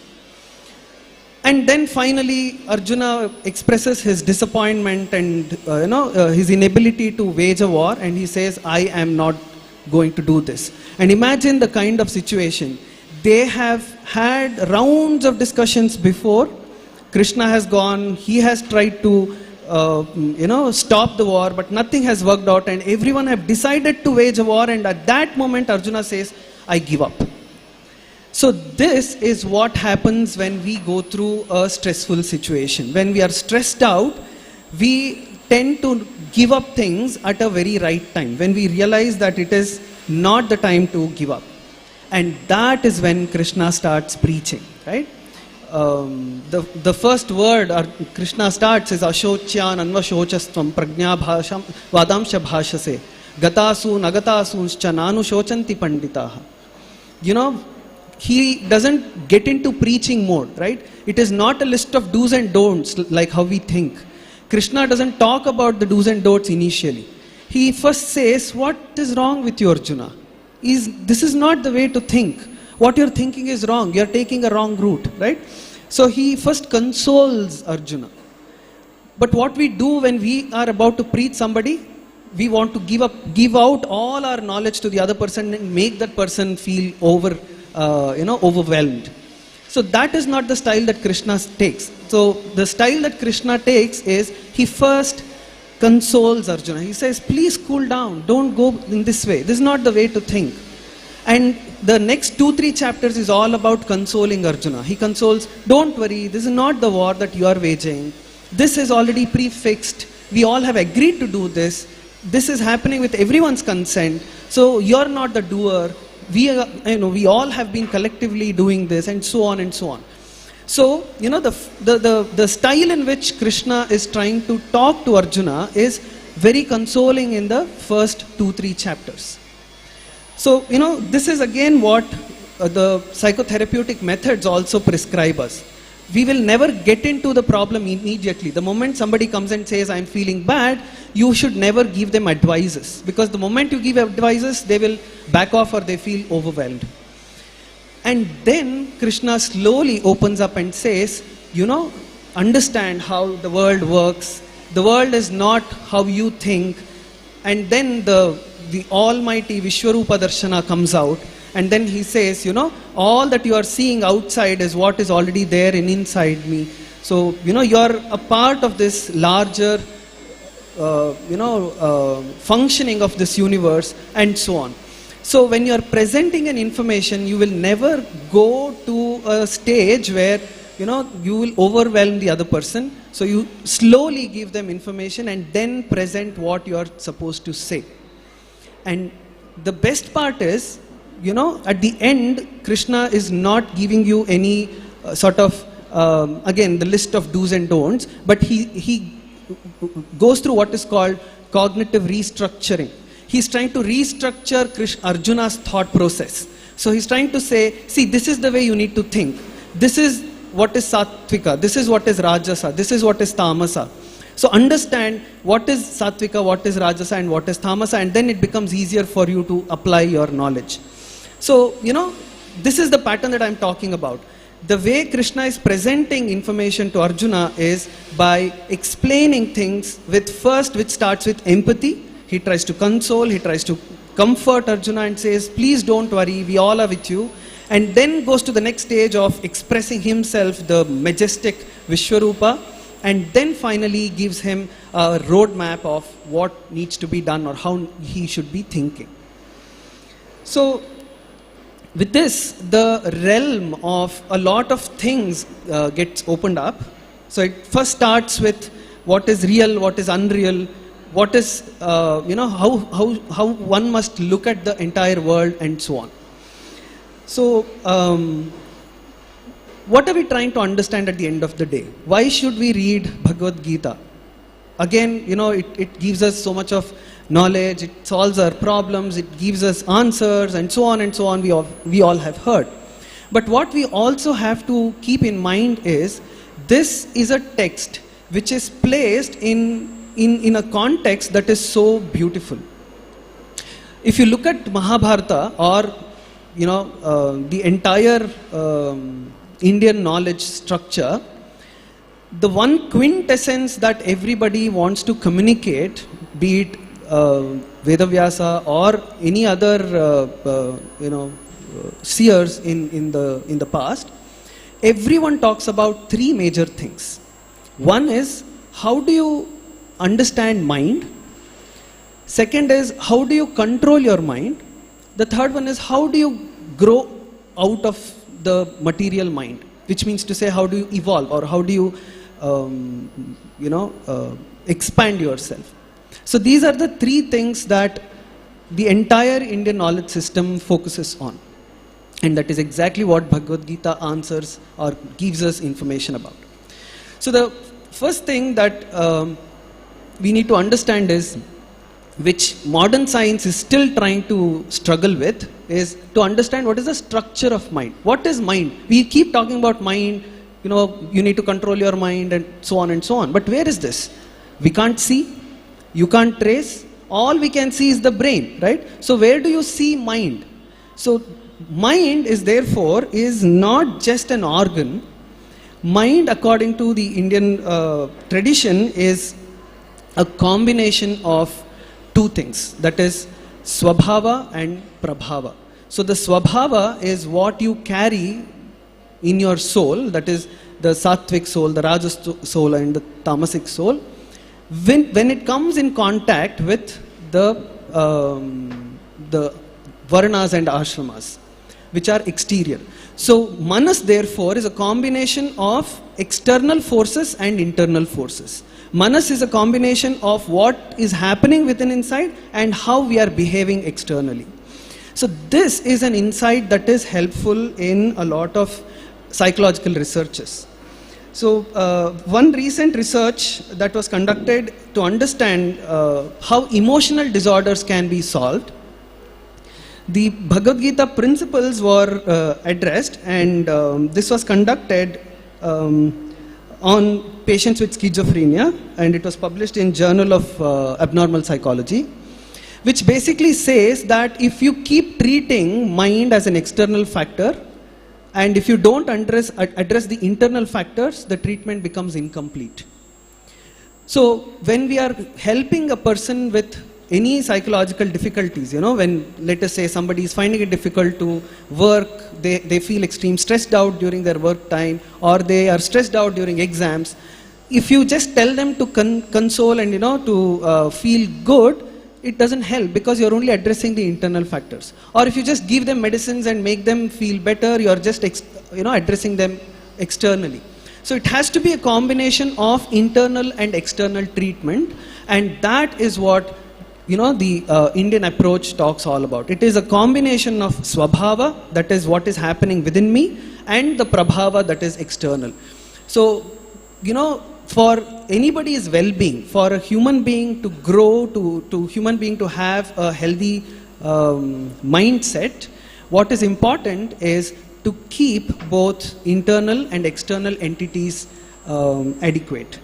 And then finally, Arjuna expresses his disappointment and his inability to wage a war, and he says, I am not going to do this. And imagine the kind of situation. They have had rounds of discussions before. Krishna has gone, he has tried to stop the war, but nothing has worked out, and everyone have decided to wage a war, and at that moment Arjuna says, I give up. So this is what happens when we go through a stressful situation. When we are stressed out, we tend to give up things at a very right time, when we realize that it is not the time to give up. And that is when Krishna starts preaching, right? The first word Krishna starts is Ashocyan Anvashochastvam Prajna Bhasham Vadamsha Bhashase Gatasu Nagatasuncha Nanu Shochanti Panditaha. He doesn't get into preaching mode, right? It is not a list of do's and don'ts like how we think. Krishna doesn't talk about the do's and don'ts initially. He first says, what is wrong with you, Arjuna? This is not the way to think. What you're thinking is wrong. You're taking a wrong route, right? So he first consoles Arjuna. But what we do when we are about to preach somebody, we want to give out all our knowledge to the other person and make that person feel overwhelmed. So that is not the style that Krishna takes. So the style that Krishna takes is, he first consoles Arjuna. He says, please cool down. Don't go in this way. This is not the way to think. And the next 2-3 chapters is all about consoling Arjuna. He consoles, don't worry, this is not the war that you are waging. This is already prefixed. We all have agreed to do this. This is happening with everyone's consent. So you're not the doer. We all have been collectively doing this, and so on and so on. So, the style in which Krishna is trying to talk to Arjuna is very consoling in the first 2-3 chapters. So, this is again what the psychotherapeutic methods also prescribe us. We will never get into the problem immediately. The moment somebody comes and says, I'm feeling bad, you should never give them advices. Because the moment you give advices, they will back off or they feel overwhelmed. And then Krishna slowly opens up and says, understand how the world works. The world is not how you think. And then the almighty Vishwarupa Darshana comes out. And then he says, all that you are seeing outside is what is already there and inside me. So, you're a part of this larger, functioning of this universe, and so on. So when you are presenting an information, you will never go to a stage where, you will overwhelm the other person. So you slowly give them information and then present what you are supposed to say. And the best part is, at the end, Krishna is not giving you any again, the list of do's and don'ts, but he goes through what is called cognitive restructuring. He's trying to restructure Arjuna's thought process. So he's trying to say, see, this is the way you need to think. This is what is sattvika, this is what is rajasa, this is what is tamasa. So understand what is sattvika, what is rajasa, and what is tamasa, and then it becomes easier for you to apply your knowledge. So, this is the pattern that I'm talking about. the way Krishna is presenting information to Arjuna is by explaining things which starts with empathy. He tries to console, he tries to comfort Arjuna and says, please don't worry, we all are with you. And then goes to the next stage of expressing himself, the majestic Vishwarupa, and then finally gives him a roadmap of what needs to be done or how he should be thinking. So, with this, the realm of a lot of things gets opened up. So it first starts with what is real, what is unreal, what is, how one must look at the entire world and so on. So, what are we trying to understand at the end of the day? Why should we read Bhagavad Gita? Again, it gives us so much of knowledge, it solves our problems, it gives us answers and so on, we all have heard. But what we also have to keep in mind is, this is a text which is placed in a context that is so beautiful. If you look at Mahabharata or the entire Indian knowledge structure, the one quintessence that everybody wants to communicate, be it Vedavyasa or any other seers in the past, everyone talks about three major things. One is, how do you understand mind? Second is, how do you control your mind? The third one is, how do you grow out of the material mind? Which means to say, how do you evolve, or how do you expand yourself? So these are the three things that the entire Indian knowledge system focuses on. And that is exactly what Bhagavad Gita answers or gives us information about. So the first thing that we need to understand is, which modern science is still trying to struggle with, is to understand what is the structure of mind. What is mind? We keep talking about mind, you need to control your mind and so on and so on. But where is this? We can't see, you can't trace, all we can see is the brain, right? So where do you see mind? So mind is therefore not just an organ. Mind, according to the Indian tradition, is a combination of two things, that is Swabhava and Prabhava. So the Swabhava is what you carry in your soul, that is the Sattvic soul, the Rajas soul and the Tamasic soul. When it comes in contact with the Varnas and Ashramas, which are exterior. So Manas therefore is a combination of external forces and internal forces. Manas is a combination of what is happening within inside and how we are behaving externally. So this is an insight that is helpful in a lot of psychological researches. So one recent research that was conducted to understand how emotional disorders can be solved, the Bhagavad Gita principles were addressed, and this was conducted on patients with schizophrenia, and it was published in Journal of Abnormal Psychology, which basically says that if you keep treating mind as an external factor, and if you don't address the internal factors, the treatment becomes incomplete. So when we are helping a person with any psychological difficulties, when, let us say, somebody is finding it difficult to work, they feel extreme stressed out during their work time, or they are stressed out during exams, if you just tell them to console and to feel good, it doesn't help, because you're only addressing the internal factors. Or if you just give them medicines and make them feel better, you're just addressing them externally. So it has to be a combination of internal and external treatment, and that is what the Indian approach talks all about. It is a combination of Swabhava, that is what is happening within me, and the Prabhava, that is external. So, for anybody's well-being, for a human being to grow, to human being to have a healthy mindset, what is important is to keep both internal and external entities adequate.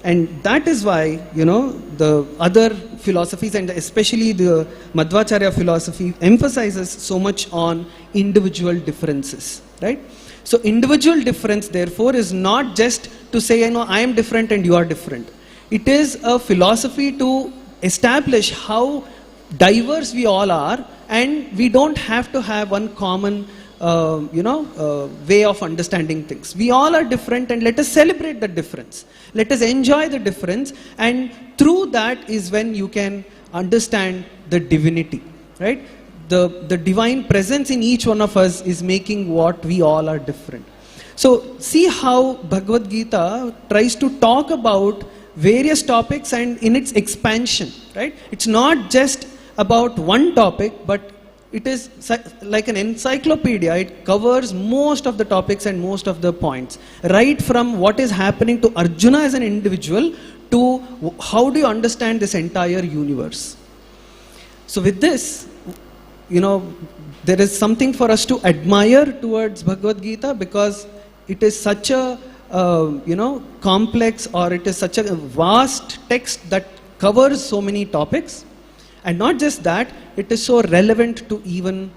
And that is why, the other philosophies, and especially the Madhvacharya philosophy, emphasizes so much on individual differences, right? So individual difference, therefore, is not just to say, I am different and you are different. It is a philosophy to establish how diverse we all are, and we don't have to have one common way of understanding things. We all are different, and let us celebrate the difference. Let us enjoy the difference, and through that is when you can understand the divinity, right? The divine presence in each one of us is making what we all are different. So see how Bhagavad Gita tries to talk about various topics and in its expansion, right? It's not just about one topic, but it is like an encyclopedia. It covers most of the topics and most of the points, right from what is happening to Arjuna as an individual to how do you understand this entire universe. So with this, there is something for us to admire towards Bhagavad Gita, because it is such a complex, or it is such a vast text that covers so many topics. And not just that, it is so relevant to even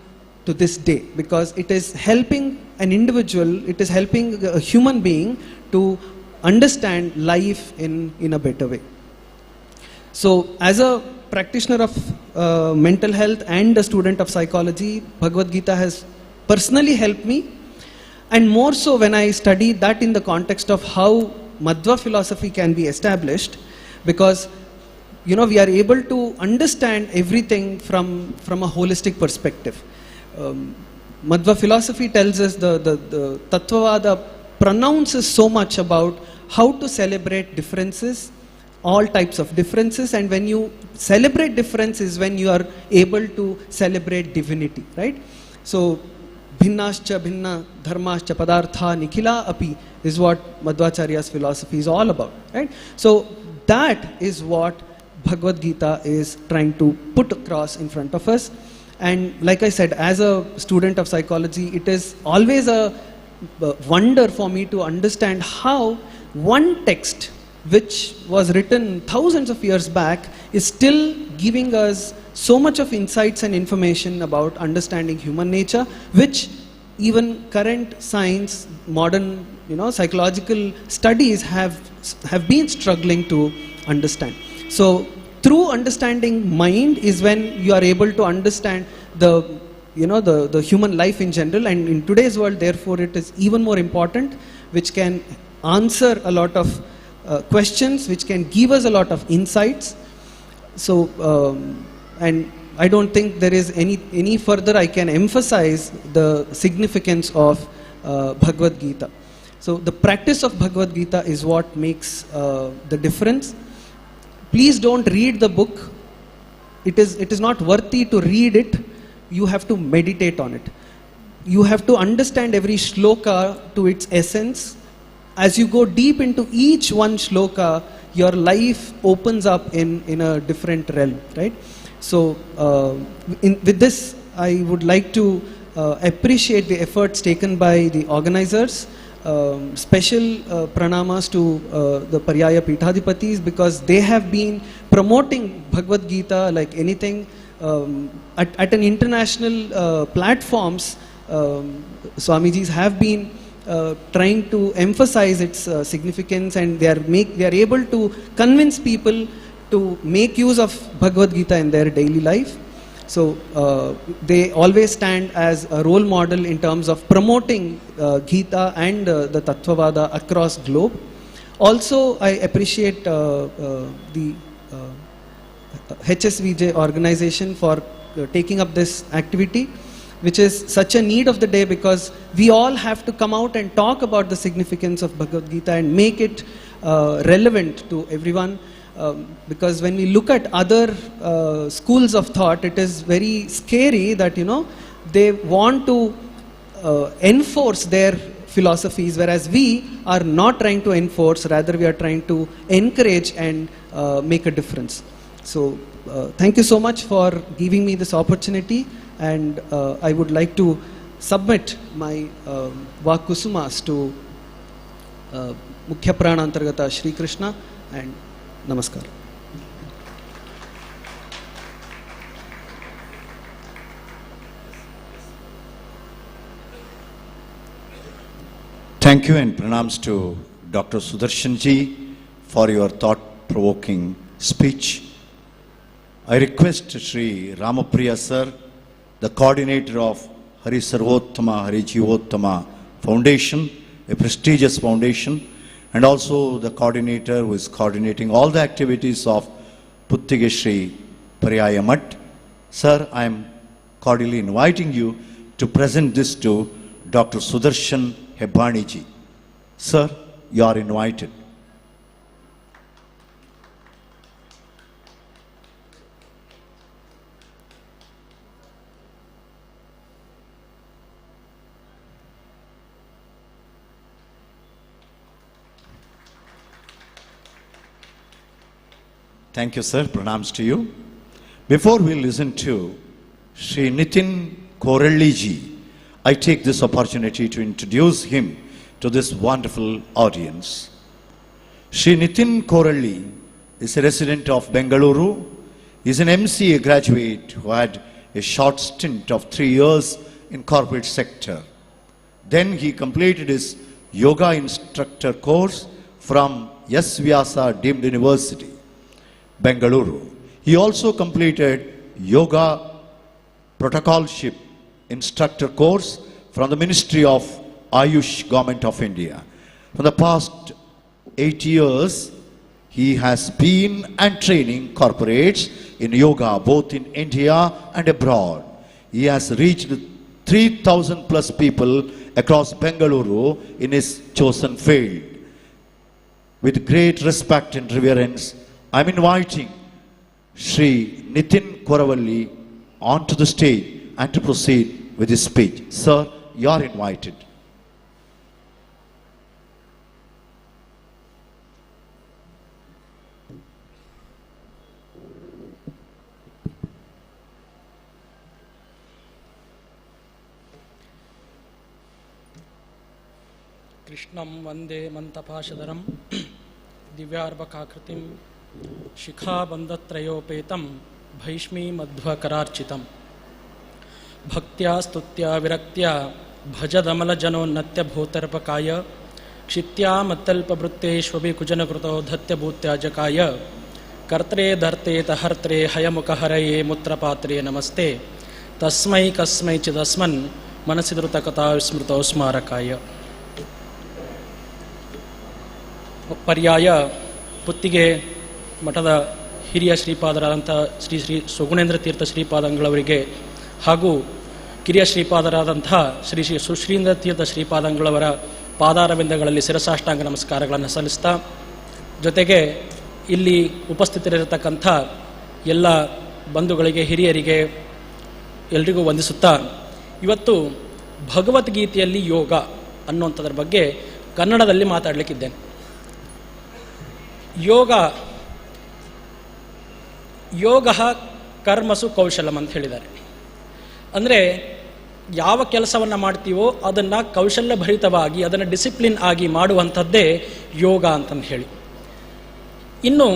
to this day, because it is helping an individual, it is helping a human being to understand life in a better way. So as a practitioner of mental health and a student of psychology, Bhagavad Gita has personally helped me, and more so when I studied that in the context of how Madhva philosophy can be established, because we are able to understand everything from a holistic perspective. Madhva philosophy tells us, the Tattvavada pronounces so much about how to celebrate differences, all types of differences, and when you celebrate difference is when you are able to celebrate divinity, right? So, bhinnascha bhinna dharmascha padartha nikhila api is what Madhvacharya's philosophy is all about, right? So, that is what Bhagavad Gita is trying to put across in front of us. And like I said, as a student of psychology, it is always a wonder for me to understand how one text which was written thousands of years back is still giving us so much of insights and information about understanding human nature, which even current science, modern psychological studies have been struggling to understand. So through understanding mind is when you are able to understand the human life in general, and in today's world, therefore, it is even more important, which can answer a lot of questions, which can give us a lot of insights. So, and I don't think there is any further I can emphasize the significance of Bhagavad Gita. So the practice of Bhagavad Gita is what makes the difference. Please don't read the book. It is not worthy to read it. You have to meditate on it. You have to understand every shloka to its essence. As you go deep into each one shloka, your life opens up in a different realm, right? So with this, I would like to appreciate the efforts taken by the organizers. Special pranamas to the Paryaya Pithadipatis, because they have been promoting Bhagavad Gita like anything at an international platforms. Swamijis have been trying to emphasize its significance, and they are able to convince people to make use of Bhagavad Gita in their daily life. So they always stand as a role model in terms of promoting Gita and the Tattvavada across globe. Also, I appreciate the HSVJ organization for taking up this activity, which is such a need of the day, because we all have to come out and talk about the significance of Bhagavad Gita and make it relevant to everyone. Because when we look at other schools of thought, it is very scary that they want to enforce their philosophies, whereas we are not trying to enforce, rather we are trying to encourage and make a difference. So thank you so much for giving me this opportunity, and I would like to submit my Vakusumas to Mukhya Prana Antargata Shri Krishna, and Namaskar. Thank you and pranams to Dr. Sudarshan ji for your thought-provoking speech. I request Sri Ramapriya sir, the coordinator of Hari Sarvottama Hari Jivottama Foundation, a prestigious foundation, and also the coordinator who is coordinating all the activities of Puthige Matha. Sir, I am cordially inviting you to present this to Dr. Sudarshan Hebbani ji. Sir, you are invited. Thank you, sir. Pranams to you. Before we listen to Sri Nitin Korelli ji, I take this opportunity to introduce him to this wonderful audience. Sri Nitin Korelli is a resident of Bengaluru. He is an MCA graduate who had a short stint of 3 years in corporate sector. Then he completed his yoga instructor course from S. Vyasa Deemed University, Bengaluru. He also completed yoga protocolship instructor course from the Ministry of Ayush, Government of India. For the past 8 years, he has been and training corporates in yoga both in India and abroad. He has reached 3,000 plus people across Bengaluru in his chosen field. With great respect and reverence, I am inviting Sri Nitin Korelli onto the stage and to proceed with his speech. Sir, you are invited. Krishnam Vande Mantapashadaram Divyarbakakratim Shikha Bandatrayopetam Bhaishmi Madhva Kararchitam Bhaktya Stutya Viraktya Bhajadamala Jano Natya Bhotarpakaya Kshitya Matalpa Brutteshvabi Kujanakruto Dhatya Bhutya Jakaya Kartre Dharte Tahartre Hayamuka Haraye Mutrapatre Namaste Tasmai Kasmai Chidasman Manasidrutakata Smrto Smarakaya ಪರ್ಯಾಯ ಪುತ್ತಿಗೆ ಮಠದ ಹಿರಿಯ ಶ್ರೀಪಾದರಾದಂಥ ಶ್ರೀ ಸುಗುಣೇಂದ್ರ ತೀರ್ಥ ಶ್ರೀಪಾದಂಗಳವರಿಗೆ ಹಾಗೂ ಕಿರಿಯ ಶ್ರೀಪಾದರಾದಂಥ ಶ್ರೀ ಸುಶ್ರೀಂದ್ರ ತೀರ್ಥ ಶ್ರೀಪಾದಂಗಳವರ ಪಾದಾರವಿಂದಗಳಲ್ಲಿ ಶಿರಸಾಷ್ಟಾಂಗ ನಮಸ್ಕಾರಗಳನ್ನು ಸಲ್ಲಿಸ್ತಾ, ಜೊತೆಗೆ ಇಲ್ಲಿ ಉಪಸ್ಥಿತರಿರತಕ್ಕಂಥ ಎಲ್ಲ ಬಂಧುಗಳಿಗೆ, ಹಿರಿಯರಿಗೆ ಎಲ್ರಿಗೂ ವಂದಿಸುತ್ತಾ, ಇವತ್ತು ಭಗವದ್ಗೀತೆಯಲ್ಲಿ ಯೋಗ ಅನ್ನುವಂಥದ್ರ ಬಗ್ಗೆ ಕನ್ನಡದಲ್ಲಿ ಮಾತಾಡಲಿಕ್ಕಿದ್ದೇನೆ. ಯೋಗ ಕರ್ಮಸು ಕೌಶಲಂ ಅಂತ ಹೇಳಿದ್ದಾರೆ. ಅಂದರೆ ಯಾವ ಕೆಲಸವನ್ನು ಮಾಡ್ತೀವೋ ಅದನ್ನು ಕೌಶಲ್ಯಭರಿತವಾಗಿ, ಅದನ್ನು ಡಿಸಿಪ್ಲಿನ್ ಆಗಿ ಮಾಡುವಂಥದ್ದೇ ಯೋಗ ಅಂತಂದು ಹೇಳಿ. ಇನ್ನು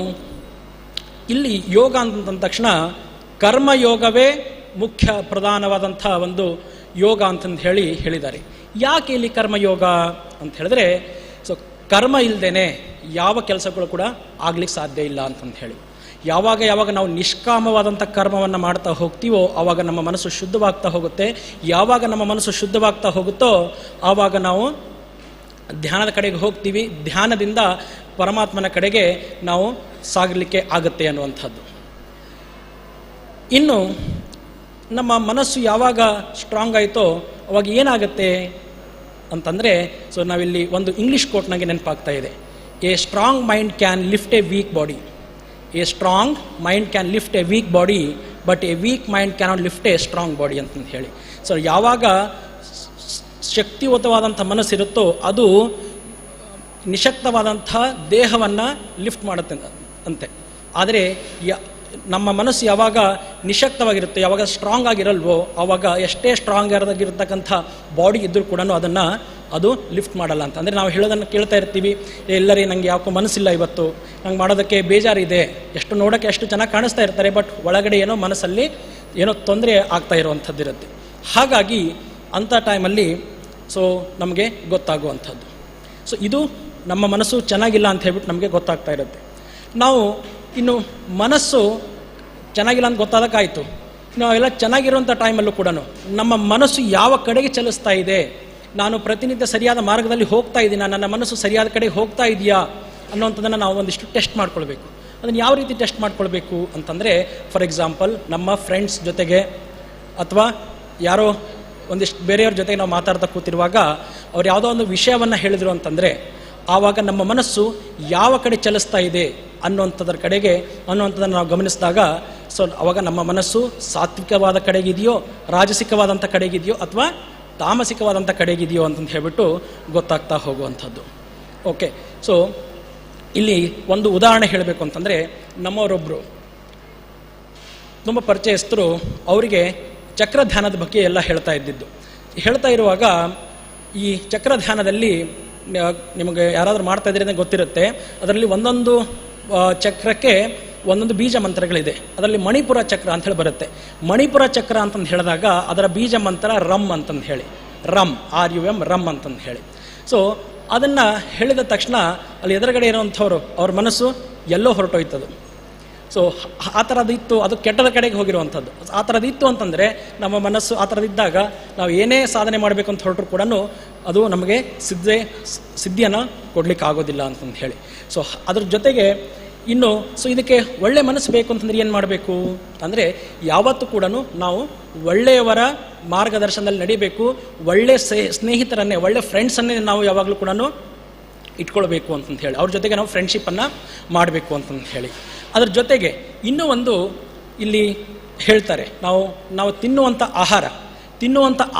ಇಲ್ಲಿ ಯೋಗ ಅಂತಂದ ತಕ್ಷಣ ಕರ್ಮಯೋಗವೇ ಮುಖ್ಯ ಪ್ರಧಾನವಾದಂಥ ಒಂದು ಯೋಗ ಅಂತಂದು ಹೇಳಿದ್ದಾರೆ. ಯಾಕೆ ಇಲ್ಲಿ ಕರ್ಮಯೋಗ ಅಂತ ಹೇಳಿದ್ರೆ, ಕರ್ಮ ಇಲ್ಲದೇನೆ ಯಾವ ಕೆಲಸಗಳು ಕೂಡ ಆಗ್ಲಿಕ್ಕೆ ಸಾಧ್ಯ ಇಲ್ಲ ಅಂತಂದು ಹೇಳಿ. ಯಾವಾಗ ನಾವು ನಿಷ್ಕಾಮವಾದಂಥ ಕರ್ಮವನ್ನು ಮಾಡ್ತಾ ಹೋಗ್ತೀವೋ ಆವಾಗ ನಮ್ಮ ಮನಸ್ಸು ಶುದ್ಧವಾಗ್ತಾ ಹೋಗುತ್ತೆ. ಯಾವಾಗ ನಮ್ಮ ಮನಸ್ಸು ಶುದ್ಧವಾಗ್ತಾ ಹೋಗುತ್ತೋ ಆವಾಗ ನಾವು ಧ್ಯಾನದ ಕಡೆಗೆ ಹೋಗ್ತೀವಿ. ಧ್ಯಾನದಿಂದ ಪರಮಾತ್ಮನ ಕಡೆಗೆ ನಾವು ಸಾಗಲಿಕ್ಕೆ ಆಗುತ್ತೆ ಅನ್ನುವಂಥದ್ದು. ಇನ್ನು ನಮ್ಮ ಮನಸ್ಸು ಯಾವಾಗ ಸ್ಟ್ರಾಂಗ್ ಆಯಿತೋ ಅವಾಗ ಏನಾಗುತ್ತೆ ಅಂತಂದರೆ, ನಾವಿಲ್ಲಿ ಒಂದು ಇಂಗ್ಲೀಷ್ ಕೋಟ್ ನನಗೆ ನೆನಪಾಗ್ತಾ ಇದೆ. A strong mind can lift a weak body. A strong mind can lift a weak body, but a weak mind cannot lift a strong body ಅಂತಂದು ಹೇಳಿ. ಯಾವಾಗ ಶಕ್ತಿಯುತವಾದಂಥ ಮನಸ್ಸಿರುತ್ತೋ ಅದು ನಿಶಕ್ತವಾದಂಥ ದೇಹವನ್ನು ಲಿಫ್ಟ್ ಮಾಡುತ್ತೆ ಅಂತೆ. ಆದರೆ ನಮ್ಮ ಮನಸ್ಸು ಯಾವಾಗ ನಿಶಕ್ತವಾಗಿರುತ್ತೆ, ಯಾವಾಗ ಸ್ಟ್ರಾಂಗ್ ಆಗಿರಲ್ವೋ ಆವಾಗ ಎಷ್ಟೇ ಸ್ಟ್ರಾಂಗ್ ಆಗಿರತಕ್ಕಂಥ ಬಾಡಿ ಇದ್ದರೂ ಕೂಡ ಅದು ಲಿಫ್ಟ್ ಮಾಡಲ್ಲ ಅಂತ. ಅಂದರೆ ನಾವು ಹೇಳೋದನ್ನು ಕೇಳ್ತಾ ಇರ್ತೀವಿ, ಎಲ್ಲರೇ ನನಗೆ ಯಾಕೋ ಮನಸ್ಸಿಲ್ಲ, ಇವತ್ತು ನಂಗೆ ಮಾಡೋದಕ್ಕೆ ಬೇಜಾರಿದೆ, ಎಷ್ಟು ನೋಡೋಕ್ಕೆ ಎಷ್ಟು ಚೆನ್ನಾಗಿ ಕಾಣಿಸ್ತಾ ಇರ್ತಾರೆ, ಬಟ್ ಒಳಗಡೆ ಏನೋ ಮನಸ್ಸಲ್ಲಿ ಏನೋ ತೊಂದರೆ ಆಗ್ತಾ ಇರುವಂಥದ್ದಿರುತ್ತೆ. ಹಾಗಾಗಿ ಅಂಥ ಟೈಮಲ್ಲಿ ನಮಗೆ ಗೊತ್ತಾಗುವಂಥದ್ದು ಸೊ ಇದು ನಮ್ಮ ಮನಸ್ಸು ಚೆನ್ನಾಗಿಲ್ಲ ಅಂತ ಹೇಳ್ಬಿಟ್ಟು ನಮಗೆ ಗೊತ್ತಾಗ್ತಾ ಇರುತ್ತೆ. ನಾವು ಇನ್ನು ಮನಸ್ಸು ಚೆನ್ನಾಗಿಲ್ಲ ಅಂತ ಗೊತ್ತಾದಕ್ಕಾಯಿತು, ನಾವೆಲ್ಲ ಚೆನ್ನಾಗಿರುವಂಥ ಟೈಮಲ್ಲೂ ಕೂಡ ನಮ್ಮ ಮನಸ್ಸು ಯಾವ ಕಡೆಗೆ ಚಲಿಸ್ತಾ ಇದೆ, ನಾನು ಪ್ರತಿನಿತ್ಯ ಸರಿಯಾದ ಮಾರ್ಗದಲ್ಲಿ ಹೋಗ್ತಾ ಇದ್ದೀನ, ನನ್ನ ಮನಸ್ಸು ಸರಿಯಾದ ಕಡೆಗೆ ಹೋಗ್ತಾ ಇದೆಯಾ ಅನ್ನೋಂಥದ್ದನ್ನು ನಾವು ಒಂದಿಷ್ಟು ಟೆಸ್ಟ್ ಮಾಡ್ಕೊಳ್ಬೇಕು. ಅದನ್ನು ಯಾವ ರೀತಿ ಟೆಸ್ಟ್ ಮಾಡ್ಕೊಳ್ಬೇಕು ಅಂತಂದರೆ, ಫಾರ್ ಎಕ್ಸಾಂಪಲ್ ನಮ್ಮ ಫ್ರೆಂಡ್ಸ್ ಜೊತೆಗೆ ಅಥವಾ ಯಾರೋ ಒಂದಿಷ್ಟು ಬೇರೆಯವ್ರ ಜೊತೆಗೆ ನಾವು ಮಾತಾಡ್ತಾ ಕೂತಿರುವಾಗ ಅವ್ರು ಯಾವುದೋ ಒಂದು ವಿಷಯವನ್ನು ಹೇಳಿದರು ಅಂತಂದರೆ, ಆವಾಗ ನಮ್ಮ ಮನಸ್ಸು ಯಾವ ಕಡೆ ಚಲಿಸ್ತಾ ಇದೆ ಅನ್ನುವಂಥದ್ದನ್ನು ನಾವು ಗಮನಿಸಿದಾಗ, ಸೊ ಆವಾಗ ನಮ್ಮ ಮನಸ್ಸು ಸಾತ್ವಿಕವಾದ ಕಡೆಗಿದೆಯೋ, ರಾಜಸಿಕವಾದಂಥ ಕಡೆಗಿದೆಯೋ ಅಥವಾ ತಾಮಸಿಕವಾದಂಥ ಕಡೆಗಿದೆಯೋ ಅಂತಂದು ಹೇಳ್ಬಿಟ್ಟು ಗೊತ್ತಾಗ್ತಾ ಹೋಗುವಂಥದ್ದು. ಓಕೆ, ಸೊ ಇಲ್ಲಿ ಒಂದು ಉದಾಹರಣೆ ಹೇಳಬೇಕು ಅಂತಂದರೆ, ನಮ್ಮವರೊಬ್ಬರು ತುಂಬ ಪರಿಚಯಸ್ಥರು, ಅವರಿಗೆ ಚಕ್ರಧ್ಯಾನದ ಬಗ್ಗೆ ಎಲ್ಲ ಹೇಳ್ತಾ ಇರುವಾಗ, ಈ ಚಕ್ರಧ್ಯಾನದಲ್ಲಿ ನಿಮಗೆ ಯಾರಾದರೂ ಮಾಡ್ತಾ ಇದ್ರೆ ಗೊತ್ತಿರುತ್ತೆ, ಅದರಲ್ಲಿ ಒಂದೊಂದು ಚಕ್ರಕ್ಕೆ ಒಂದೊಂದು ಬೀಜ ಮಂತ್ರಗಳಿದೆ. ಅದರಲ್ಲಿ ಮಣಿಪುರ ಚಕ್ರ ಅಂತ ಹೇಳಿ ಬರುತ್ತೆ. ಮಣಿಪುರ ಚಕ್ರ ಅಂತಂದು ಹೇಳಿದಾಗ ಅದರ ಬೀಜ ಮಂತ್ರ ರಮ್ ಅಂತಂದು ಹೇಳಿ, ರಮ್ RUM ರಮ್ ಅಂತಂದು ಹೇಳಿ. ಸೊ ಅದನ್ನು ಹೇಳಿದ ತಕ್ಷಣ ಅಲ್ಲಿ ಎದುರುಗಡೆ ಇರುವಂಥವ್ರು ಅವ್ರ ಮನಸ್ಸು ಎಲ್ಲೋ ಹೊರಟೋಯ್ತದು. ಸೊ ಆ ಥರದಿತ್ತು, ಅದು ಕೆಟ್ಟದ ಕಡೆಗೆ ಹೋಗಿರುವಂಥದ್ದು. ಆ ಥರದಿತ್ತು ಅಂತಂದರೆ ನಮ್ಮ ಮನಸ್ಸು ಆ ಥರದಿದ್ದಾಗ ನಾವು ಏನೇ ಸಾಧನೆ ಮಾಡಬೇಕು ಅಂತ ಹೊರಟರು ಕೂಡ ಅದು ನಮಗೆ ಸಿದ್ಧಿಯನ್ನು ಕೊಡಲಿಕ್ಕೆ ಆಗೋದಿಲ್ಲ ಅಂತಂದು ಹೇಳಿ. ಸೊ ಅದ್ರ ಜೊತೆಗೆ ಇನ್ನು ಇದಕ್ಕೆ ಒಳ್ಳೆ ಮನಸ್ಸು ಬೇಕು ಅಂತಂದ್ರೆ ಏನು ಮಾಡಬೇಕು ಅಂದರೆ, ಯಾವತ್ತೂ ಕೂಡ ನಾವು ಒಳ್ಳೆಯವರ ಮಾರ್ಗದರ್ಶನದಲ್ಲಿ ನಡಿಬೇಕು. ಒಳ್ಳೆ ಸ್ನೇಹಿತರನ್ನೇ, ಒಳ್ಳೆ ಫ್ರೆಂಡ್ಸನ್ನೇ ನಾವು ಯಾವಾಗಲೂ ಕೂಡ ಇಟ್ಕೊಳ್ಬೇಕು ಅಂತಂದು ಹೇಳಿ, ಅವ್ರ ಜೊತೆಗೆ ನಾವು ಫ್ರೆಂಡ್ಶಿಪ್ಪನ್ನು ಮಾಡಬೇಕು ಅಂತಂದು ಹೇಳಿ. ಅದ್ರ ಜೊತೆಗೆ ಇನ್ನೂ ಒಂದು ಇಲ್ಲಿ ಹೇಳ್ತಾರೆ, ನಾವು ತಿನ್ನುವಂಥ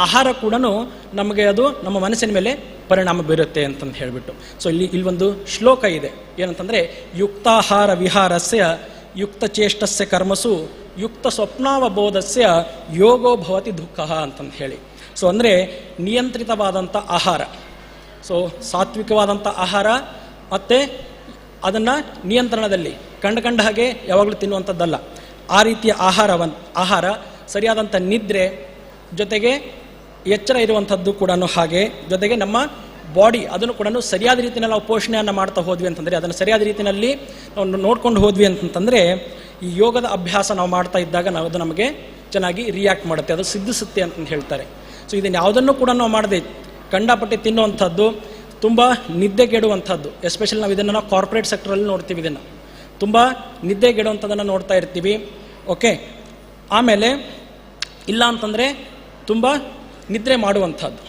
ಆಹಾರ ಕೂಡ ನಮಗೆ ಅದು ನಮ್ಮ ಮನಸ್ಸಿನ ಮೇಲೆ ಪರಿಣಾಮ ಬೀರುತ್ತೆ ಅಂತಂದು ಹೇಳಿಬಿಟ್ಟು. ಸೊ ಇಲ್ಲಿ ಒಂದು ಶ್ಲೋಕ ಇದೆ, ಏನಂತಂದರೆ, ಯುಕ್ತಾಹಾರ ವಿಹಾರಸ್ಯ ಯುಕ್ತ ಚೇಷ್ಟಸ್ಯ ಕರ್ಮಸು ಯುಕ್ತ ಸ್ವಪ್ನಾವಬೋಧಸ್ಯ ಯೋಗೋ ಭವತಿ ದುಃಖ ಅಂತಂದು ಹೇಳಿ. ಸೊ ಅಂದರೆ ನಿಯಂತ್ರಿತವಾದಂಥ ಆಹಾರ, ಸೊ ಸಾತ್ವಿಕವಾದಂಥ ಆಹಾರ ಮತ್ತು ಅದನ್ನು ನಿಯಂತ್ರಣದಲ್ಲಿ ಕಂಡ ಹಾಗೆ ಯಾವಾಗಲೂ ತಿನ್ನುವಂಥದ್ದಲ್ಲ. ಆ ರೀತಿಯ ಆಹಾರ, ಸರಿಯಾದಂಥ ನಿದ್ರೆ, ಜೊತೆಗೆ ಎಚ್ಚರ ಇರುವಂಥದ್ದು ಕೂಡ ಹಾಗೆ, ಜೊತೆಗೆ ನಮ್ಮ ಬಾಡಿ ಅದನ್ನು ಕೂಡ ಸರಿಯಾದ ರೀತಿಯಲ್ಲಿ ನಾವು ಪೋಷಣೆಯನ್ನು ಮಾಡ್ತಾ ಹೋದ್ವಿ ಅಂತಂದರೆ, ಅದನ್ನು ಸರಿಯಾದ ರೀತಿಯಲ್ಲಿ ನಾವು ನೋಡ್ಕೊಂಡು ಹೋದ್ವಿ ಅಂತಂತಂದರೆ, ಈ ಯೋಗದ ಅಭ್ಯಾಸ ನಾವು ಮಾಡ್ತಾ ಇದ್ದಾಗ ಅದು ನಮಗೆ ಚೆನ್ನಾಗಿ ರಿಯಾಕ್ಟ್ ಮಾಡುತ್ತೆ, ಅದು ಸಿದ್ಧಿಸುತ್ತೆ ಅಂತಂದು ಹೇಳ್ತಾರೆ. ಸೊ ಇದನ್ನು ಯಾವುದನ್ನು ಕೂಡ ನಾವು ಮಾಡದೆ ಕಂಡಪಟ್ಟೆ ತಿನ್ನುವಂಥದ್ದು, ತುಂಬ ನಿದ್ದೆಗೆಡುವಂಥದ್ದು, ಎಸ್ಪೆಷಲಿ ನಾವು ಕಾರ್ಪೊರೇಟ್ ಸೆಕ್ಟರಲ್ಲಿ ನೋಡ್ತೀವಿ, ಇದನ್ನು ತುಂಬ ನಿದ್ದೆಗೆಡುವಂಥದ್ದನ್ನು ನೋಡ್ತಾ ಇರ್ತೀವಿ. ಓಕೆ, ಆಮೇಲೆ ಇಲ್ಲ ಅಂತಂದರೆ ತುಂಬ ನಿದ್ರೆ ಮಾಡುವಂಥದ್ದು,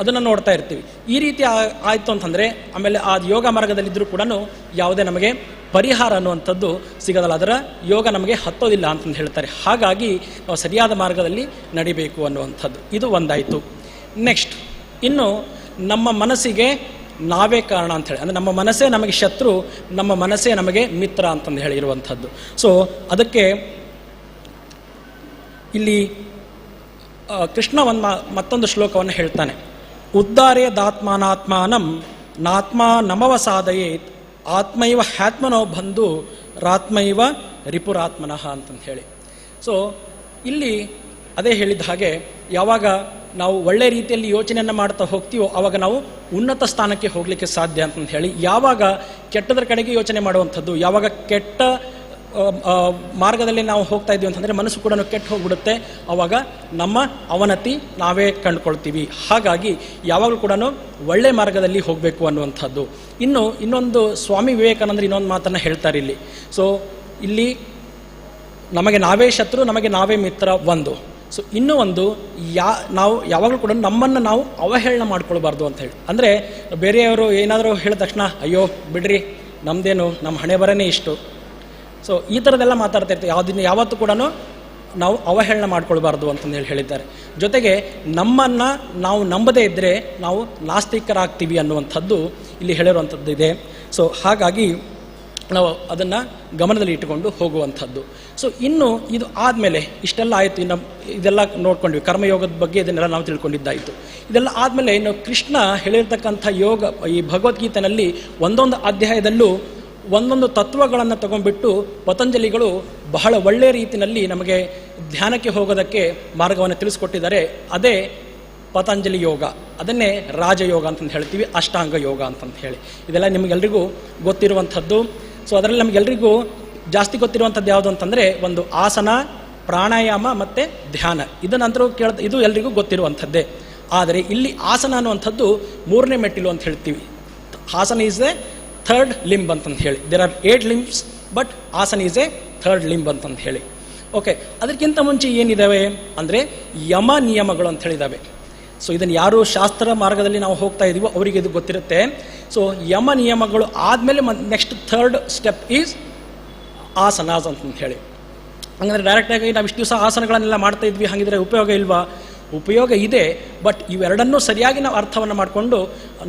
ಅದನ್ನು ನೋಡ್ತಾ ಇರ್ತೀವಿ. ಈ ರೀತಿ ಆಯಿತು ಅಂತಂದರೆ ಆಮೇಲೆ ಆ ಯೋಗ ಮಾರ್ಗದಲ್ಲಿದ್ದರೂ ಕೂಡ ಯಾವುದೇ ನಮಗೆ ಪರಿಹಾರ ಅನ್ನುವಂಥದ್ದು ಸಿಗೋದಲ್ಲ, ಅದರ ಯೋಗ ನಮಗೆ ಹತ್ತೋದಿಲ್ಲ ಅಂತಂದು ಹೇಳ್ತಾರೆ. ಹಾಗಾಗಿ ನಾವು ಸರಿಯಾದ ಮಾರ್ಗದಲ್ಲಿ ನಡಿಬೇಕು ಅನ್ನುವಂಥದ್ದು, ಇದು ಒಂದಾಯಿತು. ನೆಕ್ಸ್ಟ್, ಇನ್ನು ನಮ್ಮ ಮನಸ್ಸಿಗೆ ನಾವೇ ಕಾರಣ ಅಂಥೇಳಿ, ಅಂದರೆ ನಮ್ಮ ಮನಸ್ಸೇ ನಮಗೆ ಶತ್ರು, ನಮ್ಮ ಮನಸ್ಸೇ ನಮಗೆ ಮಿತ್ರ ಅಂತಂದು ಹೇಳಿರುವಂಥದ್ದು. ಸೊ ಅದಕ್ಕೆ ಇಲ್ಲಿ ಕೃಷ್ಣ ಮತ್ತೊಂದು ಶ್ಲೋಕವನ್ನು ಹೇಳ್ತಾನೆ, ಉದ್ಧಾರೇ ದಾತ್ಮಾನಾತ್ಮಾನಂ ನಾತ್ಮ ನಮವಸಾದಯೇತ್ ಆತ್ಮೈವ ಹ್ಯಾತ್ಮನೋ ಬಂಧು ರಾತ್ಮೈವ ರಿಪುರಾತ್ಮನಃ ಅಂತಂದು ಹೇಳಿ. ಸೊ ಇಲ್ಲಿ ಅದೇ ಹೇಳಿದ ಹಾಗೆ, ಯಾವಾಗ ನಾವು ಒಳ್ಳೆ ರೀತಿಯಲ್ಲಿ ಯೋಚನೆಯನ್ನು ಮಾಡ್ತಾ ಹೋಗ್ತೀವೋ ಆವಾಗ ನಾವು ಉನ್ನತ ಸ್ಥಾನಕ್ಕೆ ಹೋಗಲಿಕ್ಕೆ ಸಾಧ್ಯ ಅಂತಂದು ಹೇಳಿ. ಯಾವಾಗ ಕೆಟ್ಟದರ ಕಡೆಗೆ ಯೋಚನೆ ಮಾಡುವಂಥದ್ದು, ಯಾವಾಗ ಕೆಟ್ಟ ಮಾರ್ಗದಲ್ಲಿ ನಾವು ಹೋಗ್ತಾ ಇದ್ದೀವಿ ಅಂತಂದರೆ ಮನಸ್ಸು ಕೂಡ ಕೆಟ್ಟು ಹೋಗ್ಬಿಡುತ್ತೆ, ಆವಾಗ ನಮ್ಮ ಅವನತಿ ನಾವೇ ಕಂಡುಕೊಳ್ತೀವಿ. ಹಾಗಾಗಿ ಯಾವಾಗಲೂ ಕೂಡ ಒಳ್ಳೆ ಮಾರ್ಗದಲ್ಲಿ ಹೋಗಬೇಕು ಅನ್ನುವಂಥದ್ದು. ಇನ್ನೊಂದು ಸ್ವಾಮಿ ವಿವೇಕಾನಂದರು ಇನ್ನೊಂದು ಮಾತನ್ನು ಹೇಳ್ತಾರೆ ಇಲ್ಲಿ. ಸೊ ಇಲ್ಲಿ ನಮಗೆ ನಾವೇ ಶತ್ರು, ನಮಗೆ ನಾವೇ ಮಿತ್ರ ಒಂದು. ಸೊ ಇನ್ನೂ ಒಂದು, ನಾವು ಯಾವಾಗಲೂ ಕೂಡ ನಮ್ಮನ್ನು ನಾವು ಅವಹೇಳನ ಮಾಡ್ಕೊಳ್ಬಾರ್ದು ಅಂತ ಹೇಳಿ. ಅಂದರೆ ಬೇರೆಯವರು ಏನಾದರೂ ಹೇಳಿದ ತಕ್ಷಣ, ಅಯ್ಯೋ ಬಿಡ್ರಿ ನಮ್ಮದೇನು, ನಮ್ಮ ಹಣೆ ಬರನೇ ಇಷ್ಟು, ಸೊ ಈ ಥರದ್ದೆಲ್ಲ ಮಾತಾಡ್ತಾ ಇರ್ತೀವಿ. ಯಾವತ್ತೂ ಕೂಡ ನಾವು ಅವಹೇಳನ ಮಾಡ್ಕೊಳ್ಬಾರ್ದು ಅಂತಂದು ಹೇಳಿದ್ದಾರೆ. ಜೊತೆಗೆ ನಮ್ಮನ್ನು ನಾವು ನಂಬದೇ ಇದ್ದರೆ ನಾವು ನಾಸ್ತಿಕರಾಗ್ತೀವಿ ಅನ್ನುವಂಥದ್ದು ಇಲ್ಲಿ ಹೇಳಿರುವಂಥದ್ದು ಇದೆ. ಸೊ ಹಾಗಾಗಿ ನಾವು ಅದನ್ನು ಗಮನದಲ್ಲಿ ಇಟ್ಟುಕೊಂಡು ಹೋಗುವಂಥದ್ದು. ಸೊ ಇನ್ನು ಇದು ಆದಮೇಲೆ ಇಷ್ಟೆಲ್ಲ ಆಯಿತು, ಇನ್ನು ಇದೆಲ್ಲ ನೋಡ್ಕೊಂಡ್ವಿ, ಕರ್ಮಯೋಗದ ಬಗ್ಗೆ ಇದನ್ನೆಲ್ಲ ನಾವು ತಿಳ್ಕೊಂಡಿದ್ದಾಯಿತು. ಇದೆಲ್ಲ ಆದಮೇಲೆ ಇನ್ನು ಕೃಷ್ಣ ಹೇಳಿರ್ತಕ್ಕಂಥ ಯೋಗ, ಈ ಭಗವದ್ಗೀತೆಯಲ್ಲಿ ಒಂದೊಂದು ಅಧ್ಯಾಯದಲ್ಲೂ ಒಂದೊಂದು ತತ್ವಗಳನ್ನು ತಗೊಂಡ್ಬಿಟ್ಟು ಪತಂಜಲಿಗಳು ಬಹಳ ಒಳ್ಳೆಯ ರೀತಿಯಲ್ಲಿ ನಮಗೆ ಧ್ಯಾನಕ್ಕೆ ಹೋಗೋದಕ್ಕೆ ಮಾರ್ಗವನ್ನು ತಿಳಿಸ್ಕೊಟ್ಟಿದ್ದಾರೆ. ಅದೇ ಪತಂಜಲಿ ಯೋಗ, ಅದನ್ನೇ ರಾಜಯೋಗ ಅಂತಂದು ಹೇಳ್ತೀವಿ, ಅಷ್ಟಾಂಗ ಯೋಗ ಅಂತಂದು ಹೇಳಿ. ಇದೆಲ್ಲ ನಿಮಗೆಲ್ರಿಗೂ ಗೊತ್ತಿರುವಂಥದ್ದು. ಸೊ ಅದರಲ್ಲಿ ನಮಗೆಲ್ರಿಗೂ ಜಾಸ್ತಿ ಗೊತ್ತಿರುವಂಥದ್ದು ಯಾವುದು ಅಂತಂದರೆ ಒಂದು ಆಸನ, ಪ್ರಾಣಾಯಾಮ ಮತ್ತು ಧ್ಯಾನ. ಇದನ್ನಂತರೂ ಇದು ಎಲ್ರಿಗೂ ಗೊತ್ತಿರುವಂಥದ್ದೇ. ಆದರೆ ಇಲ್ಲಿ ಆಸನ ಅನ್ನುವಂಥದ್ದು 3ನೇ ಮೆಟ್ಟಿಲು ಅಂತ ಹೇಳ್ತೀವಿ. ಆಸನ ಈಸ್ ಎ 3rd ಲಿಂಬ್ ಅಂತಂದು ಹೇಳಿ. ದೇರ್ ಆರ್ 8 limbs ಬಟ್ ಆಸನ ಈಸ್ ಎ 3rd ಲಿಂಬ್ ಅಂತಂದು ಹೇಳಿ. ಓಕೆ, ಅದಕ್ಕಿಂತ ಮುಂಚೆ ಏನಿದ್ದಾವೆ ಅಂದರೆ ಯಮ ನಿಯಮಗಳು ಅಂತ ಹೇಳಿದ್ದಾವೆ. ಸೊ ಇದನ್ನು ಯಾರು ಶಾಸ್ತ್ರ ಮಾರ್ಗದಲ್ಲಿ ನಾವು ಹೋಗ್ತಾ ಇದ್ದೀವೋ ಅವರಿಗೆ ಇದು ಗೊತ್ತಿರುತ್ತೆ. ಸೊ ಯಮ ನಿಯಮಗಳು ಆದಮೇಲೆ next 3rd step is asanas ಅಂತಂದು ಹೇಳಿ. ಹಂಗಂದ್ರೆ ಡೈರೆಕ್ಟಾಗಿ ನಾವು ಇಷ್ಟು ದಿವಸ ಆಸನಗಳನ್ನೆಲ್ಲ ಮಾಡ್ತಾ ಇದ್ವಿ, ಹಾಗಿದ್ರೆ ಉಪಯೋಗ ಇಲ್ವಾ? ಉಪಯೋಗ ಇದೆ, ಬಟ್ ಇವೆರಡನ್ನೂ ಸರಿಯಾಗಿ ನಾವು ಅರ್ಥವನ್ನು ಮಾಡಿಕೊಂಡು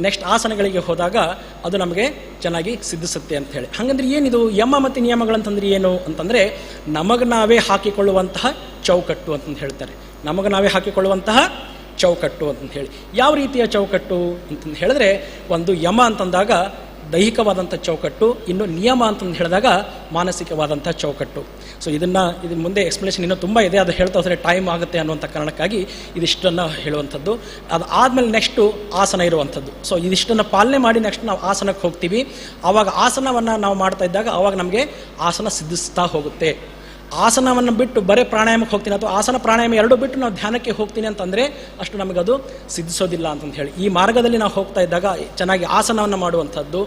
ನೆಕ್ಸ್ಟ್ ಆಸನಗಳಿಗೆ ಹೋದಾಗ ಅದು ನಮಗೆ ಚೆನ್ನಾಗಿ ಸಿದ್ಧಿಸುತ್ತೆ ಅಂತ ಹೇಳಿ. ಹಾಗಂದ್ರೆ ಏನಿದು ಯಮ ಮತ್ತು ನಿಯಮಗಳಂತಂದ್ರೆ ಏನು ಅಂತಂದರೆ ನಮಗೆ ನಾವೇ ಹಾಕಿಕೊಳ್ಳುವಂತಹ ಚೌಕಟ್ಟು ಅಂತಂದು ಹೇಳ್ತಾರೆ. ನಮಗೆ ನಾವೇ ಹಾಕಿಕೊಳ್ಳುವಂತಹ ಚೌಕಟ್ಟು ಅಂತಂದು ಹೇಳಿ. ಯಾವ ರೀತಿಯ ಚೌಕಟ್ಟು ಅಂತಂದು ಹೇಳಿದ್ರೆ, ಒಂದು ಯಮ ಅಂತಂದಾಗ ದೈಹಿಕವಾದಂಥ ಚೌಕಟ್ಟು, ಇನ್ನು ನಿಯಮ ಅಂತಂದು ಹೇಳಿದಾಗ ಮಾನಸಿಕವಾದಂಥ ಚೌಕಟ್ಟು. ಸೊ ಇದನ್ನು ಮುಂದೆ ಎಕ್ಸ್ಪ್ಲನೇಷನ್ ಇನ್ನೂ ತುಂಬ ಇದೆ, ಅದು ಹೇಳ್ತಾ ಹೋದರೆ ಟೈಮ್ ಆಗುತ್ತೆ ಅನ್ನುವಂಥ ಕಾರಣಕ್ಕಾಗಿ ಇದಿಷ್ಟನ್ನು ಹೇಳುವಂಥದ್ದು. ಅದು ಆದಮೇಲೆ ನೆಕ್ಸ್ಟು ಆಸನ ಇರುವಂಥದ್ದು. ಸೊ ಇದಿಷ್ಟನ್ನು ಪಾಲನೆ ಮಾಡಿ ನೆಕ್ಸ್ಟ್ ನಾವು ಆಸನಕ್ಕೆ ಹೋಗ್ತೀವಿ. ಆವಾಗ ಆಸನವನ್ನು ನಾವು ಮಾಡ್ತಾ ಇದ್ದಾಗ ಆವಾಗ ನಮಗೆ ಆಸನ ಸಿದ್ಧಿಸ್ತಾ ಹೋಗುತ್ತೆ. ಆಸನವನ್ನು ಬಿಟ್ಟು ಬರೀ ಪ್ರಾಣಾಯಾಮಕ್ಕೆ ಹೋಗ್ತೀನಿ ಅಥವಾ ಆಸನ ಪ್ರಾಣಾಯಾಮ ಎರಡೂ ಬಿಟ್ಟು ನಾವು ಧ್ಯಾನಕ್ಕೆ ಹೋಗ್ತೀನಿ ಅಂತಂದರೆ ಅಷ್ಟು ನಮಗದು ಸಿದ್ಧಿಸೋದಿಲ್ಲ ಅಂತಂದು ಹೇಳಿ. ಈ ಮಾರ್ಗದಲ್ಲಿ ನಾವು ಹೋಗ್ತಾ ಇದ್ದಾಗ ಚೆನ್ನಾಗಿ ಆಸನವನ್ನು ಮಾಡುವಂಥದ್ದು,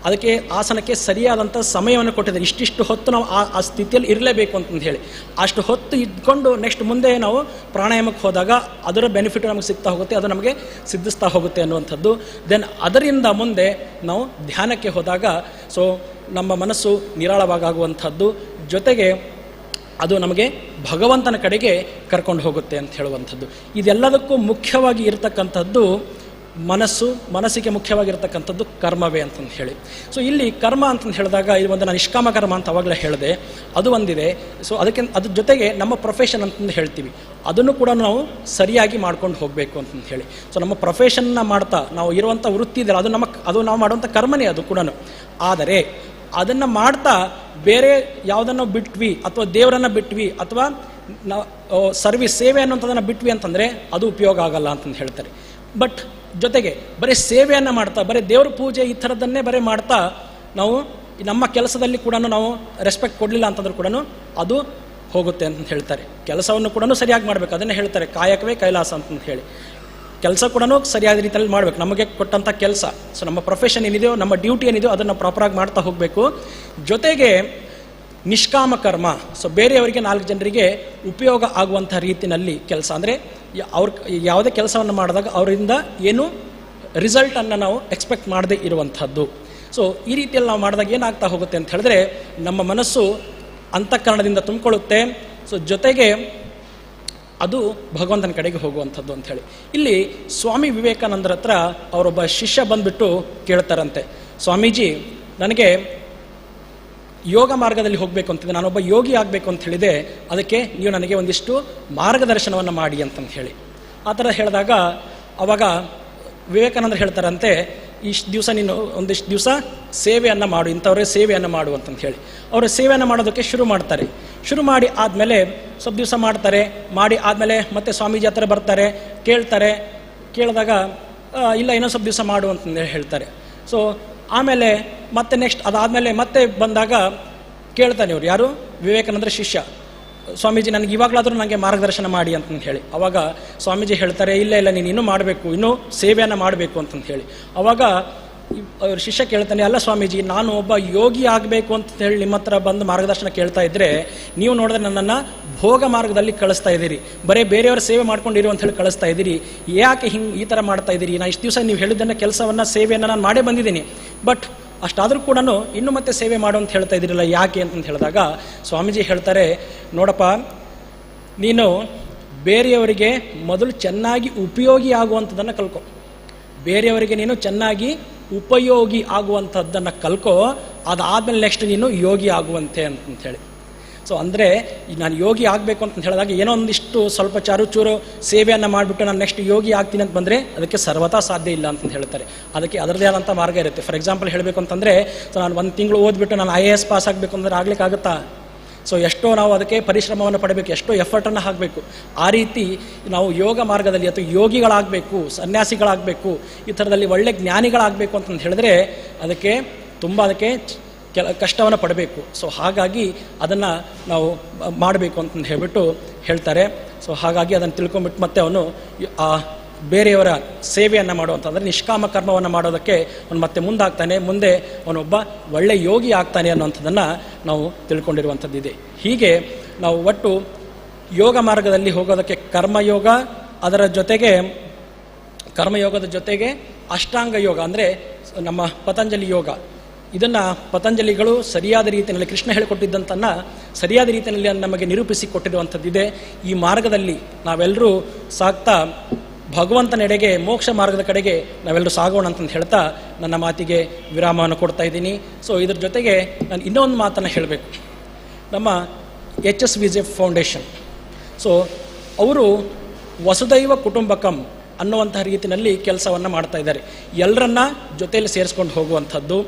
ಅದಕ್ಕೆ ಆಸನಕ್ಕೆ ಸರಿಯಾದಂಥ ಸಮಯವನ್ನು ಕೊಟ್ಟಿದ್ದಾರೆ. ಇಷ್ಟಿಷ್ಟು ಹೊತ್ತು ನಾವು ಆ ಸ್ಥಿತಿಯಲ್ಲಿ ಇರಲೇಬೇಕು ಅಂತಂದು ಹೇಳಿ. ಅಷ್ಟು ಹೊತ್ತು ಇದ್ಕೊಂಡು ನೆಕ್ಸ್ಟ್ ಮುಂದೆ ನಾವು ಪ್ರಾಣಾಯಾಮಕ್ಕೆ ಹೋದಾಗ ಅದರ ಬೆನಿಫಿಟ್ ನಮಗೆ ಸಿಗ್ತಾ ಹೋಗುತ್ತೆ, ಅದು ನಮಗೆ ಸಿದ್ಧಿಸ್ತಾ ಹೋಗುತ್ತೆ ಅನ್ನುವಂಥದ್ದು. ದೆನ್ ಅದರಿಂದ ಮುಂದೆ ನಾವು ಧ್ಯಾನಕ್ಕೆ ಹೋದಾಗ ಸೊ ನಮ್ಮ ಮನಸ್ಸು ನಿರಾಳವಾಗುವಂಥದ್ದು, ಜೊತೆಗೆ ಅದು ನಮಗೆ ಭಗವಂತನ ಕಡೆಗೆ ಕರ್ಕೊಂಡು ಹೋಗುತ್ತೆ ಅಂತ ಹೇಳುವಂಥದ್ದು. ಇದೆಲ್ಲದಕ್ಕೂ ಮುಖ್ಯವಾಗಿ ಇರತಕ್ಕಂಥದ್ದು ಮನಸ್ಸಿಗೆ ಮುಖ್ಯವಾಗಿರ್ತಕ್ಕಂಥದ್ದು ಕರ್ಮವೇ ಅಂತಂದು ಹೇಳಿ. ಸೊ ಇಲ್ಲಿ ಕರ್ಮ ಅಂತಂದು ಹೇಳಿದಾಗ ಇದು ಒಂದು ನಾನು ನಿಷ್ಕಾಮ ಕರ್ಮ ಅಂತ ಅವಾಗಲೇ ಹೇಳಿದೆ, ಅದು ಒಂದಿದೆ. ಸೊ ಅದ್ರ ಜೊತೆಗೆ ನಮ್ಮ ಪ್ರೊಫೆಷನ್ ಅಂತಂದು ಹೇಳ್ತೀವಿ, ಅದನ್ನು ಕೂಡ ನಾವು ಸರಿಯಾಗಿ ಮಾಡ್ಕೊಂಡು ಹೋಗಬೇಕು ಅಂತಂದು ಹೇಳಿ. ಸೊ ನಮ್ಮ ಪ್ರೊಫೆಷನ್ನ ಮಾಡ್ತಾ ನಾವು ಇರುವಂಥ ವೃತ್ತಿ ಇದೆಯಲ್ಲ, ಅದು ನಾವು ಮಾಡುವಂಥ ಕರ್ಮನೇ ಅದು ಕೂಡ. ಆದರೆ ಅದನ್ನು ಮಾಡ್ತಾ ಬೇರೆ ಯಾವುದನ್ನು ಬಿಟ್ವಿ ಅಥವಾ ದೇವರನ್ನು ಬಿಟ್ವಿ ಅಥವಾ ನಾವು ಸರ್ವಿಸ್ ಸೇವೆ ಅನ್ನೋಂಥದ್ದನ್ನು ಬಿಟ್ವಿ ಅಂತಂದರೆ ಅದು ಉಪಯೋಗ ಆಗಲ್ಲ ಅಂತಂದು ಹೇಳ್ತಾರೆ. ಬಟ್ ಜೊತೆಗೆ ಬರೀ ಸೇವೆಯನ್ನು ಮಾಡ್ತಾ ಬರೀ ದೇವ್ರ ಪೂಜೆ ಈ ಥರದನ್ನೇ ಬರೀ ಮಾಡ್ತಾ ನಾವು ನಮ್ಮ ಕೆಲಸದಲ್ಲಿ ಕೂಡ ನಾವು ರೆಸ್ಪೆಕ್ಟ್ ಕೊಡಲಿಲ್ಲ ಅಂತಂದ್ರೂ ಕೂಡ ಅದು ಹೋಗುತ್ತೆ ಅಂತ ಹೇಳ್ತಾರೆ. ಕೆಲಸವನ್ನು ಕೂಡ ಸರಿಯಾಗಿ ಮಾಡಬೇಕು, ಅದನ್ನೇ ಹೇಳ್ತಾರೆ ಕಾಯಕವೇ ಕೈಲಾಸ ಅಂತಂದು ಹೇಳಿ. ಕೆಲಸ ಕೂಡ ಸರಿಯಾದ ರೀತಿಯಲ್ಲಿ ಮಾಡಬೇಕು, ನಮಗೆ ಕೊಟ್ಟಂಥ ಕೆಲಸ. ಸೊ ನಮ್ಮ ಪ್ರೊಫೆಷನ್ ಏನಿದೆಯೋ, ನಮ್ಮ ಡ್ಯೂಟಿ ಏನಿದೆಯೋ ಅದನ್ನು ಪ್ರಾಪರಾಗಿ ಮಾಡ್ತಾ ಹೋಗಬೇಕು. ಜೊತೆಗೆ ನಿಷ್ಕಾಮ ಕರ್ಮ, ಸೊ ಬೇರೆಯವರಿಗೆ 4 ಜನರಿಗೆ ಉಪಯೋಗ ಆಗುವಂಥ ರೀತಿಯಲ್ಲಿ ಕೆಲಸ, ಅಂದರೆ ಅವ್ರ ಯಾವುದೇ ಕೆಲಸವನ್ನು ಮಾಡಿದಾಗ ಅವರಿಂದ ಏನು ರಿಸಲ್ಟನ್ನು ನಾವು ಎಕ್ಸ್ಪೆಕ್ಟ್ ಮಾಡದೇ ಇರುವಂಥದ್ದು. ಸೊ ಈ ರೀತಿಯಲ್ಲಿ ನಾವು ಮಾಡಿದಾಗ ಏನಾಗ್ತಾ ಹೋಗುತ್ತೆ ಅಂತ ಹೇಳಿದ್ರೆ ನಮ್ಮ ಮನಸ್ಸು ಅಂತಃಕರಣದಿಂದ ತುಂಬಿಕೊಳ್ಳುತ್ತೆ. ಸೊ ಜೊತೆಗೆ ಅದು ಭಗವಂತನ ಕಡೆಗೆ ಹೋಗುವಂಥದ್ದು ಅಂಥೇಳಿ. ಇಲ್ಲಿ ಸ್ವಾಮಿ ವಿವೇಕಾನಂದರ ಹತ್ರ ಅವರೊಬ್ಬ ಶಿಷ್ಯ ಬಂದುಬಿಟ್ಟು ಕೇಳ್ತಾರಂತೆ, ಸ್ವಾಮೀಜಿ ನನಗೆ ಯೋಗ ಮಾರ್ಗದಲ್ಲಿ ಹೋಗಬೇಕು ಅಂತಿದೆ, ನಾನೊಬ್ಬ ಯೋಗಿ ಆಗಬೇಕು ಅಂತ ಹೇಳಿದೆ, ಅದಕ್ಕೆ ನೀವು ನನಗೆ ಒಂದಿಷ್ಟು ಮಾರ್ಗದರ್ಶನವನ್ನು ಮಾಡಿ ಅಂತಂದು ಹೇಳಿ. ಆ ಥರ ಹೇಳಿದಾಗ ಅವಾಗ ವಿವೇಕಾನಂದರು ಹೇಳ್ತಾರಂತೆ, ಇಷ್ಟು ದಿವಸ ನೀನು ಒಂದಿಷ್ಟು ದಿವಸ ಸೇವೆಯನ್ನು ಮಾಡು, ಇಂಥವ್ರೆ ಸೇವೆಯನ್ನು ಮಾಡು ಅಂತಂದು ಹೇಳಿ. ಅವರು ಸೇವೆಯನ್ನು ಮಾಡೋದಕ್ಕೆ ಶುರು ಮಾಡಿ ಆದಮೇಲೆ ಸ್ವಲ್ಪ ದಿವಸ ಮಾಡಿ ಆದಮೇಲೆ ಮತ್ತೆ ಸ್ವಾಮೀಜಿ ಹತ್ರ ಬರ್ತಾರೆ, ಕೇಳಿದಾಗ ಇಲ್ಲ ಇನ್ನೊಂದು ಸ್ವಲ್ಪ ದಿವಸ ಮಾಡು ಅಂತಂದು ಹೇಳ್ತಾರೆ. ಸೊ ಆಮೇಲೆ ಮತ್ತೆ ನೆಕ್ಸ್ಟ್ ಅದಾದಮೇಲೆ ಮತ್ತೆ ಬಂದಾಗ ಕೇಳ್ತಾನೆ ಇವ್ರು, ಯಾರು ವಿವೇಕಾನಂದರ ಶಿಷ್ಯ, ಸ್ವಾಮೀಜಿ ನನಗೆ ಇವಾಗಲಾದರೂ ನನಗೆ ಮಾರ್ಗದರ್ಶನ ಮಾಡಿ ಅಂತಂದು ಹೇಳಿ. ಅವಾಗ ಸ್ವಾಮೀಜಿ ಹೇಳ್ತಾರೆ, ಇಲ್ಲ ನೀನು ಇನ್ನೂ ಮಾಡಬೇಕು, ಇನ್ನೂ ಸೇವೆಯನ್ನು ಮಾಡಬೇಕು ಅಂತಂದು ಹೇಳಿ. ಅವಾಗ ಅವ್ರ ಶಿಷ್ಯ ಕೇಳ್ತಾನೆ, ಅಲ್ಲ ಸ್ವಾಮೀಜಿ ನಾನು ಒಬ್ಬ ಯೋಗಿ ಆಗಬೇಕು ಅಂತ ಹೇಳಿ ನಿಮ್ಮ ಹತ್ರ ಬಂದು ಮಾರ್ಗದರ್ಶನ ಕೇಳ್ತಾ ಇದ್ದರೆ ನೀವು ನೋಡಿದ್ರೆ ನನ್ನನ್ನು ಭೋಗ ಮಾರ್ಗದಲ್ಲಿ ಕಳಿಸ್ತಾ ಇದ್ದೀರಿ, ಬರೀ ಬೇರೆಯವ್ರ ಸೇವೆ ಮಾಡ್ಕೊಂಡಿರು ಅಂತ ಹೇಳಿ ಕಳಿಸ್ತಾ ಇದ್ದೀರಿ, ಯಾಕೆ ಈ ಥರ ಮಾಡ್ತಾ ಇದ್ದೀರಿ? ನಾನು ಇಷ್ಟು ದಿವಸ ನೀವು ಹೇಳಿದ್ದನ್ನು ಕೆಲಸವನ್ನು ಸೇವೆಯನ್ನು ನಾನು ಮಾಡೇ ಬಂದಿದ್ದೀನಿ, ಬಟ್ ಅಷ್ಟಾದರೂ ಕೂಡ ಇನ್ನೂ ಮತ್ತೆ ಸೇವೆ ಮಾಡು ಅಂತ ಹೇಳ್ತಾ ಇದ್ದೀರಲ್ಲ, ಯಾಕೆ ಅಂತಂತ ಹೇಳಿದಾಗ ಸ್ವಾಮೀಜಿ ಹೇಳ್ತಾರೆ, ನೋಡಪ್ಪ ನೀನು ಬೇರೆಯವರಿಗೆ ಮೊದಲು ಚೆನ್ನಾಗಿ ಉಪಯೋಗಿ ಆಗುವಂಥದ್ದನ್ನು ಕಲ್ಕೊ, ಬೇರೆಯವರಿಗೆ ನೀನು ಚೆನ್ನಾಗಿ ಉಪಯೋಗಿ ಆಗುವಂಥದ್ದನ್ನು ಕಲ್ಕೊ, ಅದಾದಮೇಲೆ ನೆಕ್ಸ್ಟ್ ನೀನು ಯೋಗಿ ಆಗುವಂತೆ ಅಂತಂಥೇಳಿ. ಸೊ ಅಂದರೆ ನಾನು ಯೋಗಿ ಆಗಬೇಕು ಅಂತ ಹೇಳಿದಾಗ ಏನೋ ಒಂದಿಷ್ಟು ಸ್ವಲ್ಪ ಚೂರು ಸೇವೆಯನ್ನು ಮಾಡಿಬಿಟ್ಟು ನಾನು ನೆಕ್ಸ್ಟ್ ಯೋಗಿ ಆಗ್ತೀನಿ ಅಂತ ಬಂದರೆ ಅದಕ್ಕೆ ಸರ್ವತಾ ಸಾಧ್ಯ ಇಲ್ಲ ಅಂತ ಹೇಳ್ತಾರೆ. ಅದಕ್ಕೆ ಅದರದೇ ಆದಂಥ ಮಾರ್ಗ ಇರುತ್ತೆ. ಫಾರ್ ಎಕ್ಸಾಂಪಲ್ ಹೇಳಬೇಕು ಅಂತಂದರೆ, ಸೊ ನಾನು 1 ತಿಂಗಳು ಓದ್ಬಿಟ್ಟು ನಾನು IAS ಪಾಸ್ ಆಗಬೇಕು ಅಂದರೆ ಆಗ್ಲಿಕ್ಕಾಗುತ್ತಾ? ಸೊ ಎಷ್ಟೋ ನಾವು ಅದಕ್ಕೆ ಪರಿಶ್ರಮವನ್ನು ಪಡಬೇಕು, ಎಷ್ಟೋ ಎಫರ್ಟನ್ನು ಹಾಕಬೇಕು. ಆ ರೀತಿ ನಾವು ಯೋಗ ಮಾರ್ಗದಲ್ಲಿ ಅಥವಾ ಯೋಗಿಗಳಾಗಬೇಕು, ಸನ್ಯಾಸಿಗಳಾಗಬೇಕು, ಈ ಥರದಲ್ಲಿ ಒಳ್ಳೆ ಜ್ಞಾನಿಗಳಾಗಬೇಕು ಅಂತಂದು ಹೇಳಿದ್ರೆ ಅದಕ್ಕೆ ಕಷ್ಟವನ್ನು ಪಡಬೇಕು. ಸೊ ಹಾಗಾಗಿ ಅದನ್ನು ನಾವು ಮಾಡಬೇಕು ಅಂತಂದು ಹೇಳಿಬಿಟ್ಟು ಹೇಳ್ತಾರೆ. ಸೊ ಹಾಗಾಗಿ ಅದನ್ನು ತಿಳ್ಕೊಂಬಿಟ್ಟು ಮತ್ತೆ ಅವನು ಬೇರೆಯವರ ಸೇವೆಯನ್ನು ಮಾಡುವಂಥದ್ದು, ನಿಷ್ಕಾಮ ಕರ್ಮವನ್ನು ಮಾಡೋದಕ್ಕೆ ಅವನು ಮತ್ತೆ ಮುಂದಾಗ್ತಾನೆ. ಮುಂದೆ ಅವನೊಬ್ಬ ಒಳ್ಳೆ ಯೋಗಿ ಆಗ್ತಾನೆ ಅನ್ನೋಂಥದ್ದನ್ನು ನಾವು ತಿಳ್ಕೊಂಡಿರುವಂಥದ್ದಿದೆ. ಹೀಗೆ ನಾವು ಒಟ್ಟು ಯೋಗ ಮಾರ್ಗದಲ್ಲಿ ಹೋಗೋದಕ್ಕೆ ಕರ್ಮಯೋಗ, ಅದರ ಜೊತೆಗೆ ಕರ್ಮಯೋಗದ ಜೊತೆಗೆ ಅಷ್ಟಾಂಗ ಯೋಗ ಅಂದರೆ ನಮ್ಮ ಪತಂಜಲಿ ಯೋಗ, ಇದನ್ನು ಪತಂಜಲಿಗಳು ಸರಿಯಾದ ರೀತಿಯಲ್ಲಿ ಕೃಷ್ಣ ಹೇಳಿಕೊಟ್ಟಿದ್ದಂತನ್ನು ಸರಿಯಾದ ರೀತಿಯಲ್ಲಿ ನಮಗೆ ನಿರೂಪಿಸಿ ಕೊಟ್ಟಿರುವಂಥದ್ದಿದೆ. ಈ ಮಾರ್ಗದಲ್ಲಿ ನಾವೆಲ್ಲರೂ ಸಾಗ್ತಾ ಭಗವಂತನೆಡೆಗೆ, ಮೋಕ್ಷ ಮಾರ್ಗದ ಕಡೆಗೆ ನಾವೆಲ್ಲರೂ ಸಾಗೋಣ ಅಂತಂದು ಹೇಳ್ತಾ ನನ್ನ ಮಾತಿಗೆ ವಿರಾಮವನ್ನು ಕೊಡ್ತಾ ಇದ್ದೀನಿ. ಸೊ ಇದ್ರ ಜೊತೆಗೆ ನಾನು ಇನ್ನೊಂದು ಮಾತನ್ನು ಹೇಳಬೇಕು. ನಮ್ಮ HSVJ ಫೌಂಡೇಶನ್, ಸೊ ಅವರು ವಸುದೈವ ಕುಟುಂಬಕಂ ಅನ್ನುವಂತಹ ರೀತಿಯಲ್ಲಿ ಕೆಲಸವನ್ನು ಮಾಡ್ತಾ ಇದ್ದಾರೆ. ಎಲ್ಲರನ್ನ ಜೊತೆಯಲ್ಲಿ ಸೇರಿಸ್ಕೊಂಡು ಹೋಗುವಂಥದ್ದು,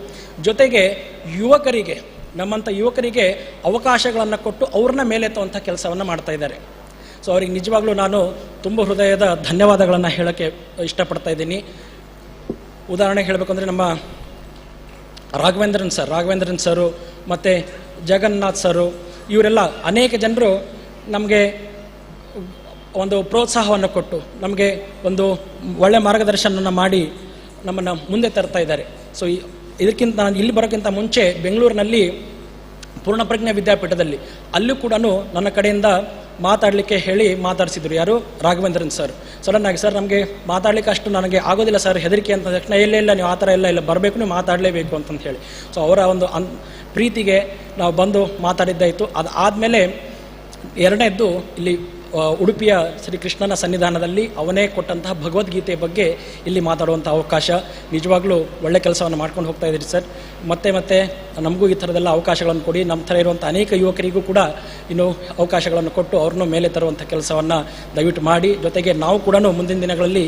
ಜೊತೆಗೆ ಯುವಕರಿಗೆ, ನಮ್ಮಂಥ ಯುವಕರಿಗೆ ಅವಕಾಶಗಳನ್ನು ಕೊಟ್ಟು ಅವ್ರನ್ನ ಮೇಲೆತ್ತುವಂಥ ಕೆಲಸವನ್ನು ಮಾಡ್ತಾ ಇದ್ದಾರೆ. ಸೊ ಅವ್ರಿಗೆ ನಿಜವಾಗ್ಲೂ ನಾನು ತುಂಬ ಹೃದಯದ ಧನ್ಯವಾದಗಳನ್ನು ಹೇಳೋಕ್ಕೆ ಇಷ್ಟಪಡ್ತಾ ಇದ್ದೀನಿ. ಉದಾಹರಣೆಗೆ ಹೇಳಬೇಕಂದ್ರೆ ನಮ್ಮ ರಾಘವೇಂದ್ರನ್ ಸರು ಮತ್ತು ಜಗನ್ನಾಥ್ ಸರು, ಇವರೆಲ್ಲ ಅನೇಕ ಜನರು ನಮಗೆ ಒಂದು ಪ್ರೋತ್ಸಾಹವನ್ನು ಕೊಟ್ಟು ನಮಗೆ ಒಂದು ಒಳ್ಳೆಯ ಮಾರ್ಗದರ್ಶನವನ್ನು ಮಾಡಿ ನಮ್ಮನ್ನು ಮುಂದೆ ತರ್ತಾ ಇದ್ದಾರೆ. ಸೊ ಇದಕ್ಕಿಂತ ನಾನು ಇಲ್ಲಿ ಬರೋಕ್ಕಿಂತ ಮುಂಚೆ ಬೆಂಗಳೂರಿನಲ್ಲಿ ಪೂರ್ಣಪ್ರಜ್ಞೆ ವಿದ್ಯಾಪೀಠದಲ್ಲಿ ಅಲ್ಲೂ ಕೂಡ ನನ್ನ ಕಡೆಯಿಂದ ಮಾತಾಡಲಿಕ್ಕೆ ಹೇಳಿ ಮಾತಾಡಿಸಿದ್ರು. ಯಾರು? ರಾಘವೇಂದ್ರನ್ ಸರ್. ಸಡನ್ನಾಗಿ ಸರ್ ನಮಗೆ ಮಾತಾಡಲಿಕ್ಕೆ ಅಷ್ಟು ನನಗೆ ಆಗೋದಿಲ್ಲ ಸರ್, ಹೆದರಿಕೆ ಅಂತ ತಕ್ಷಣ ಇಲ್ಲ ನೀವು ಆ ಥರ ಇಲ್ಲ ಬರಬೇಕು, ನೀವು ಮಾತಾಡಲೇಬೇಕು ಅಂತಂತ ಹೇಳಿ. ಸೊ ಅವರ ಒಂದು ಪ್ರೀತಿಗೆ ನಾವು ಬಂದು ಮಾತಾಡಿದ್ದಾಯಿತು. ಅದಾದಮೇಲೆ ಎರಡನೇದ್ದು ಇಲ್ಲಿ ಉಡುಪಿಯ ಶ್ರೀಕೃಷ್ಣನ ಸನ್ನಿಧಾನದಲ್ಲಿ ಅವನೇ ಕೊಟ್ಟಂತಹ ಭಗವದ್ಗೀತೆಯ ಬಗ್ಗೆ ಇಲ್ಲಿ ಮಾತಾಡುವಂಥ ಅವಕಾಶ. ನಿಜವಾಗ್ಲೂ ಒಳ್ಳೆ ಕೆಲಸವನ್ನು ಮಾಡ್ಕೊಂಡು ಹೋಗ್ತಾ ಇದ್ದೀರಿ ಸರ್. ಮತ್ತೆ ನಮಗೂ ಈ ಥರದೆಲ್ಲ ಅವಕಾಶಗಳನ್ನು ಕೊಡಿ. ನಮ್ಮ ಥರ ಇರುವಂಥ ಅನೇಕ ಯುವಕರಿಗೂ ಕೂಡ ಇನ್ನೂ ಅವಕಾಶಗಳನ್ನು ಕೊಟ್ಟು ಅವ್ರನ್ನೂ ಮೇಲೆ ತರುವಂಥ ಕೆಲಸವನ್ನು ದಯವಿಟ್ಟು ಮಾಡಿ. ಜೊತೆಗೆ ನಾವು ಕೂಡ ಮುಂದಿನ ದಿನಗಳಲ್ಲಿ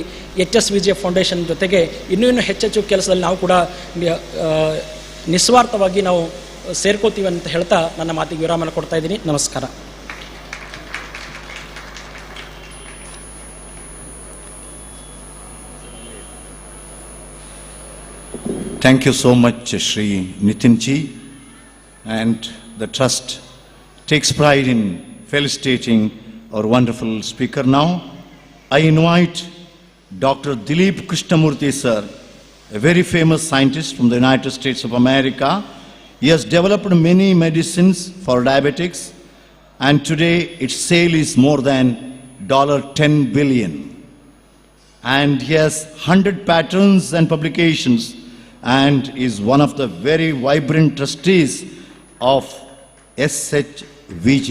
HSVJ ಫೌಂಡೇಶನ್ ಜೊತೆಗೆ ಇನ್ನೂ ಹೆಚ್ಚೆಚ್ಚು ಕೆಲಸದಲ್ಲಿ ನಾವು ಕೂಡ ನಿಸ್ವಾರ್ಥವಾಗಿ ನಾವು ಸೇರ್ಕೋತೀವಿ ಅಂತ ಹೇಳ್ತಾ ನನ್ನ ಮಾತಿಗೆ ವಿರಾಮನ ಕೊಡ್ತಾ ಇದ್ದೀನಿ. ನಮಸ್ಕಾರ. Thank you so much, Shri Nitinji, and the Trust takes pride in felicitating our wonderful speaker. Now, I invite Dr. Dilip Krishnamurthy, sir, a very famous scientist from the United States of America. He has developed many medicines for diabetics, and today its sale is more than $10 billion. And he has 100 patents and publications, and is one of the very vibrant trustees of SHVJ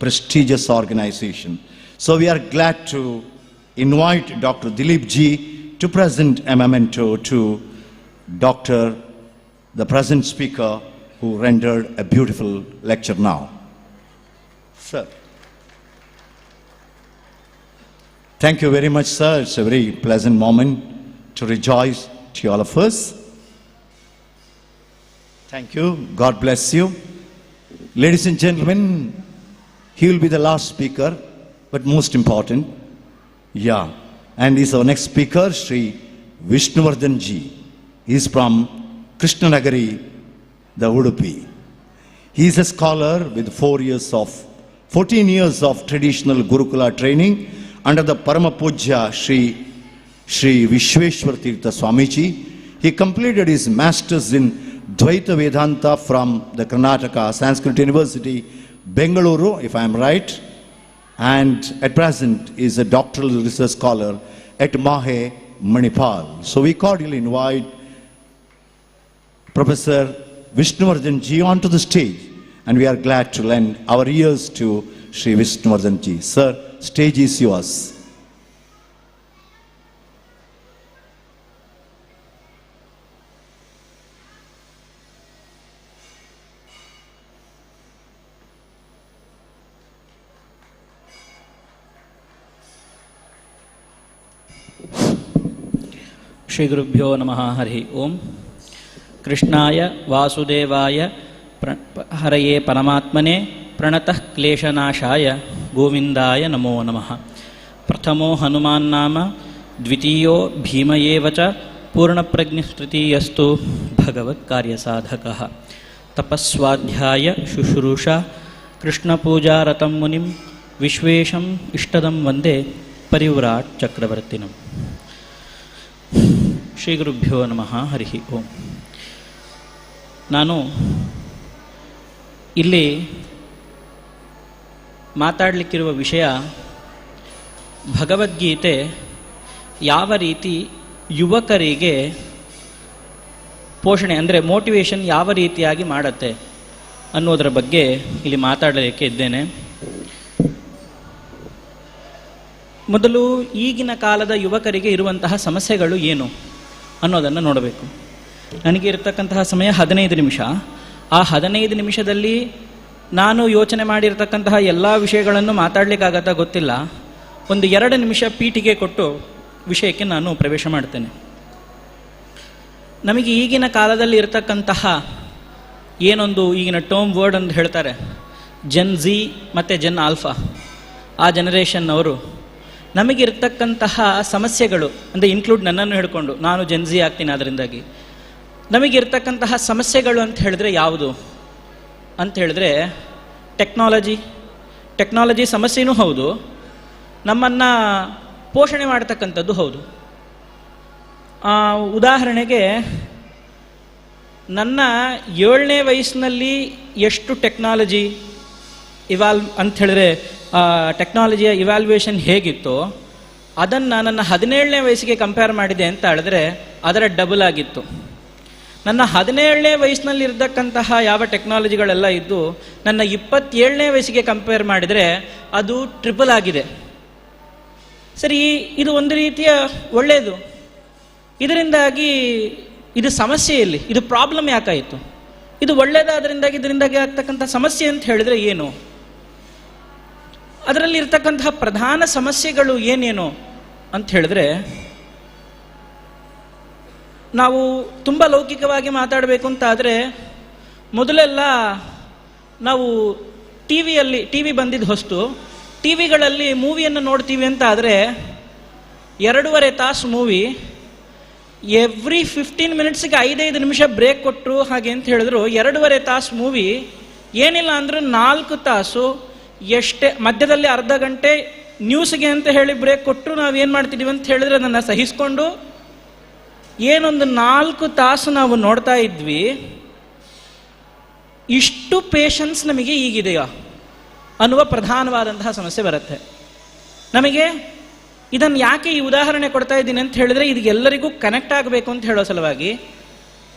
prestigious organization. So we are glad to invite Dr. Dilip ji to present a memento to the present speaker who rendered a beautiful lecture now. Sir. Thank you very much, sir. It's a very pleasant moment to rejoice to all of us. Thank you. God bless you. Ladies and gentlemen, he will be the last speaker, but most important. Yeah. And he's our next speaker, Sri Vishnuvardhan ji. He's from Krishnanagari, the Udupi. He is a scholar with 14 years of traditional Gurukula training under the Paramapujya Sri Vishweshwar Tirtha Swamiji. He completed his masters in Dvaita Vedanta from the Karnataka Sanskrit University, Bengaluru, if I am right, and at present is a doctoral research scholar at Mahe, Manipal. So we cordially invite Professor Vishnuvardhan ji onto the stage, and we are glad to lend our ears to Sri Vishnuvardhan ji. Sir, stage is yours. Shri ಗುರುಭ್ಯೋ ನಮಃ. ಹರಿ ಓಂ. ಕೃಷ್ಣಾಯ ವಾಸುದೇವಾಯ ಹರಯೇ ಪರಮಾತ್ಮನೇ ಪ್ರಣತಃ ಕ್ಲೇಶನಾಶಾಯ ಗೋವಿಂದಾಯ ನಮೋ ನಮಃ. ಪ್ರಥಮೋ ಹನುಮಾನ್ ನಾಮ ದ್ವಿತೀಯೋ ಭೀಮ ಏವ ಚ ಪೂರ್ಣಪ್ರಜ್ಞಸ್ತೃತೀಯಸ್ತು ಭಗವತ್ ಕಾರ್ಯಸಾಧಕಃ. ತಪಸ್ವಾಧ್ಯಾಯ ಶುಶ್ರೂಷಾ ಕೃಷ್ಣಪೂಜಾರತಂ ಮುನಿಂ ವಿಶ್ವೇಶಂ ಇಷ್ಟದಂ ವಂದೇ ಪರಿವ್ರಾಟ್ ಚಕ್ರವರ್ತಿನಂ. ಶ್ರೀ ಗುರುಭ್ಯೋ ನಮಃ. ಹರಿ ಓಂ. ನಾನು ಇಲ್ಲಿ ಮಾತಾಡಲಿಕ್ಕಿರುವ ವಿಷಯ ಭಗವದ್ಗೀತೆ ಯಾವ ರೀತಿ ಯುವಕರಿಗೆ ಪೋಷಣೆ ಅಂದರೆ ಮೋಟಿವೇಶನ್ ಯಾವ ರೀತಿಯಾಗಿ ಮಾಡುತ್ತೆ ಅನ್ನೋದರ ಬಗ್ಗೆ ಇಲ್ಲಿ ಮಾತಾಡಲಿಕ್ಕೆ ಇದ್ದೇನೆ. ಮೊದಲು ಈಗಿನ ಕಾಲದ ಯುವಕರಿಗೆ ಇರುವಂತಹ ಸಮಸ್ಯೆಗಳು ಏನು ಅನ್ನೋದನ್ನು ನೋಡಬೇಕು. ನನಗೆ ಇರತಕ್ಕಂತಹ ಸಮಯ 15 ನಿಮಿಷ. ಆ 15 ನಿಮಿಷದಲ್ಲಿ ನಾನು ಯೋಚನೆ ಮಾಡಿರ್ತಕ್ಕಂತಹ ಎಲ್ಲ ವಿಷಯಗಳನ್ನು ಮಾತಾಡಲಿಕ್ಕಾಗತ್ತಾ ಗೊತ್ತಿಲ್ಲ. ಒಂದು 2 ನಿಮಿಷ ಪೀಠಿಗೆ ಕೊಟ್ಟು ವಿಷಯಕ್ಕೆ ನಾನು ಪ್ರವೇಶ ಮಾಡ್ತೇನೆ. ನಮಗೆ ಈಗಿನ ಕಾಲದಲ್ಲಿ ಇರತಕ್ಕಂತಹ ಏನೊಂದು ಈಗಿನ ಟರ್ಮ್ ವರ್ಡ್ ಅಂತ ಹೇಳ್ತಾರೆ, ಜೆನ್ ಝಿ ಮತ್ತು ಜೆನ್ ಆಲ್ಫಾ, ಆ ಜನರೇಷನ್ನವರು ನಮಗಿರ್ತಕ್ಕಂತಹ ಸಮಸ್ಯೆಗಳು ಅಂದರೆ ಇನ್ಕ್ಲೂಡ್ ನನ್ನನ್ನು ಹಿಡ್ಕೊಂಡು ನಾನು ಜೆನ್ ಝಿ ಆಗ್ತೀನಿ. ಅದರಿಂದಾಗಿ ನಮಗಿರ್ತಕ್ಕಂತಹ ಸಮಸ್ಯೆಗಳು ಅಂತ ಹೇಳಿದ್ರೆ ಯಾವುದು ಅಂತ ಹೇಳಿದ್ರೆ ಟೆಕ್ನಾಲಜಿ ಸಮಸ್ಯೆನೂ ಹೌದು, ನಮ್ಮನ್ನು ಪೋಷಣೆ ಮಾಡತಕ್ಕಂಥದ್ದು ಹೌದು. ಉದಾಹರಣೆಗೆ ನನ್ನ 7ನೇ ವಯಸ್ಸಿನಲ್ಲಿ ಎಷ್ಟು ಟೆಕ್ನಾಲಜಿ ಅಂತ ಹೇಳಿದ್ರೆ ಟೆಕ್ನಾಲಜಿಯ ಇವ್ಯಾಲ್ಯೂಯೇಷನ್ ಹೇಗಿತ್ತೋ ಅದನ್ನು ನನ್ನ 17ನೇ ವಯಸ್ಸಿಗೆ ಕಂಪೇರ್ ಮಾಡಿದೆ ಅಂತ ಹೇಳಿದ್ರೆ ಅದರ ಡಬಲ್ ಆಗಿತ್ತು. ನನ್ನ 17ನೇ ವಯಸ್ಸಿನಲ್ಲಿ ಇರತಕ್ಕಂತಹ ಯಾವ ಟೆಕ್ನಾಲಜಿಗಳೆಲ್ಲ ಇದ್ದು ನನ್ನ 27ನೇ ವಯಸ್ಸಿಗೆ ಕಂಪೇರ್ ಮಾಡಿದರೆ ಅದು ಟ್ರಿಪಲ್ ಆಗಿದೆ. ಸರಿ, ಇದು ಒಂದು ರೀತಿಯ ಒಳ್ಳೆಯದು. ಇದರಿಂದಾಗಿ ಇದು ಸಮಸ್ಯೆಯಲ್ಲಿ ಇದು ಪ್ರಾಬ್ಲಮ್ ಯಾಕಾಯಿತು? ಇದು ಇದರಿಂದಾಗಿ ಆಗ್ತಕ್ಕಂಥ ಸಮಸ್ಯೆ ಅಂತ ಹೇಳಿದ್ರೆ ಏನು? ಅದರಲ್ಲಿ ಇರ್ತಕ್ಕಂತಹ ಪ್ರಧಾನ ಸಮಸ್ಯೆಗಳು ಏನೇನು ಅಂತ ಹೇಳಿದ್ರೆ, ನಾವು ತುಂಬ ಲೌಕಿಕವಾಗಿ ಮಾತಾಡಬೇಕು ಅಂತ ಆದರೆ ಮೊದಲೆಲ್ಲ ನಾವು ಟಿ ವಿ ಬಂದಿದ್ದು ಹೊಸ್ತು. ಟಿ ವಿಗಳಲ್ಲಿ ಮೂವಿಯನ್ನು ನೋಡ್ತೀವಿ ಅಂತ ಆದರೆ 2.5 ತಾಸು ಮೂವಿ, ಎವ್ರಿ 15 ಮಿನಿಟ್ಸಿಗೆ 5 ನಿಮಿಷ ಬ್ರೇಕ್ ಕೊಟ್ಟರು ಹಾಗೆ ಅಂತ ಹೇಳಿದ್ರು 2.5 ತಾಸು ಮೂವಿ ಏನಿಲ್ಲ ಅಂದರೂ 4 ತಾಸು ಎಷ್ಟೇ ಮಧ್ಯದಲ್ಲಿ ಅರ್ಧ ಗಂಟೆ ನ್ಯೂಸ್ಗೆ ಅಂತ ಹೇಳಿ ಬ್ರೇಕ್ ಕೊಟ್ಟರು ನಾವೇನು ಮಾಡ್ತಿದ್ದೀವಿ ಅಂತ ಹೇಳಿದ್ರೆ ಅದನ್ನು ಸಹಿಸ್ಕೊಂಡು ಏನೊಂದು 4 ತಾಸು ನಾವು ನೋಡ್ತಾ ಇದ್ವಿ. ಇಷ್ಟು ಪೇಷನ್ಸ್ ನಮಗೆ ಈಗಿದೆಯಾ ಅನ್ನುವ ಪ್ರಧಾನವಾದಂತಹ ಸಮಸ್ಯೆ ಬರುತ್ತೆ ನಮಗೆ. ಇದನ್ನು ಯಾಕೆ ಈ ಉದಾಹರಣೆ ಕೊಡ್ತಾ ಇದ್ದೀನಿ ಅಂತ ಹೇಳಿದ್ರೆ ಇದು ಎಲ್ಲರಿಗೂ ಕನೆಕ್ಟ್ ಆಗಬೇಕು ಅಂತ ಹೇಳೋ ಸಲುವಾಗಿ.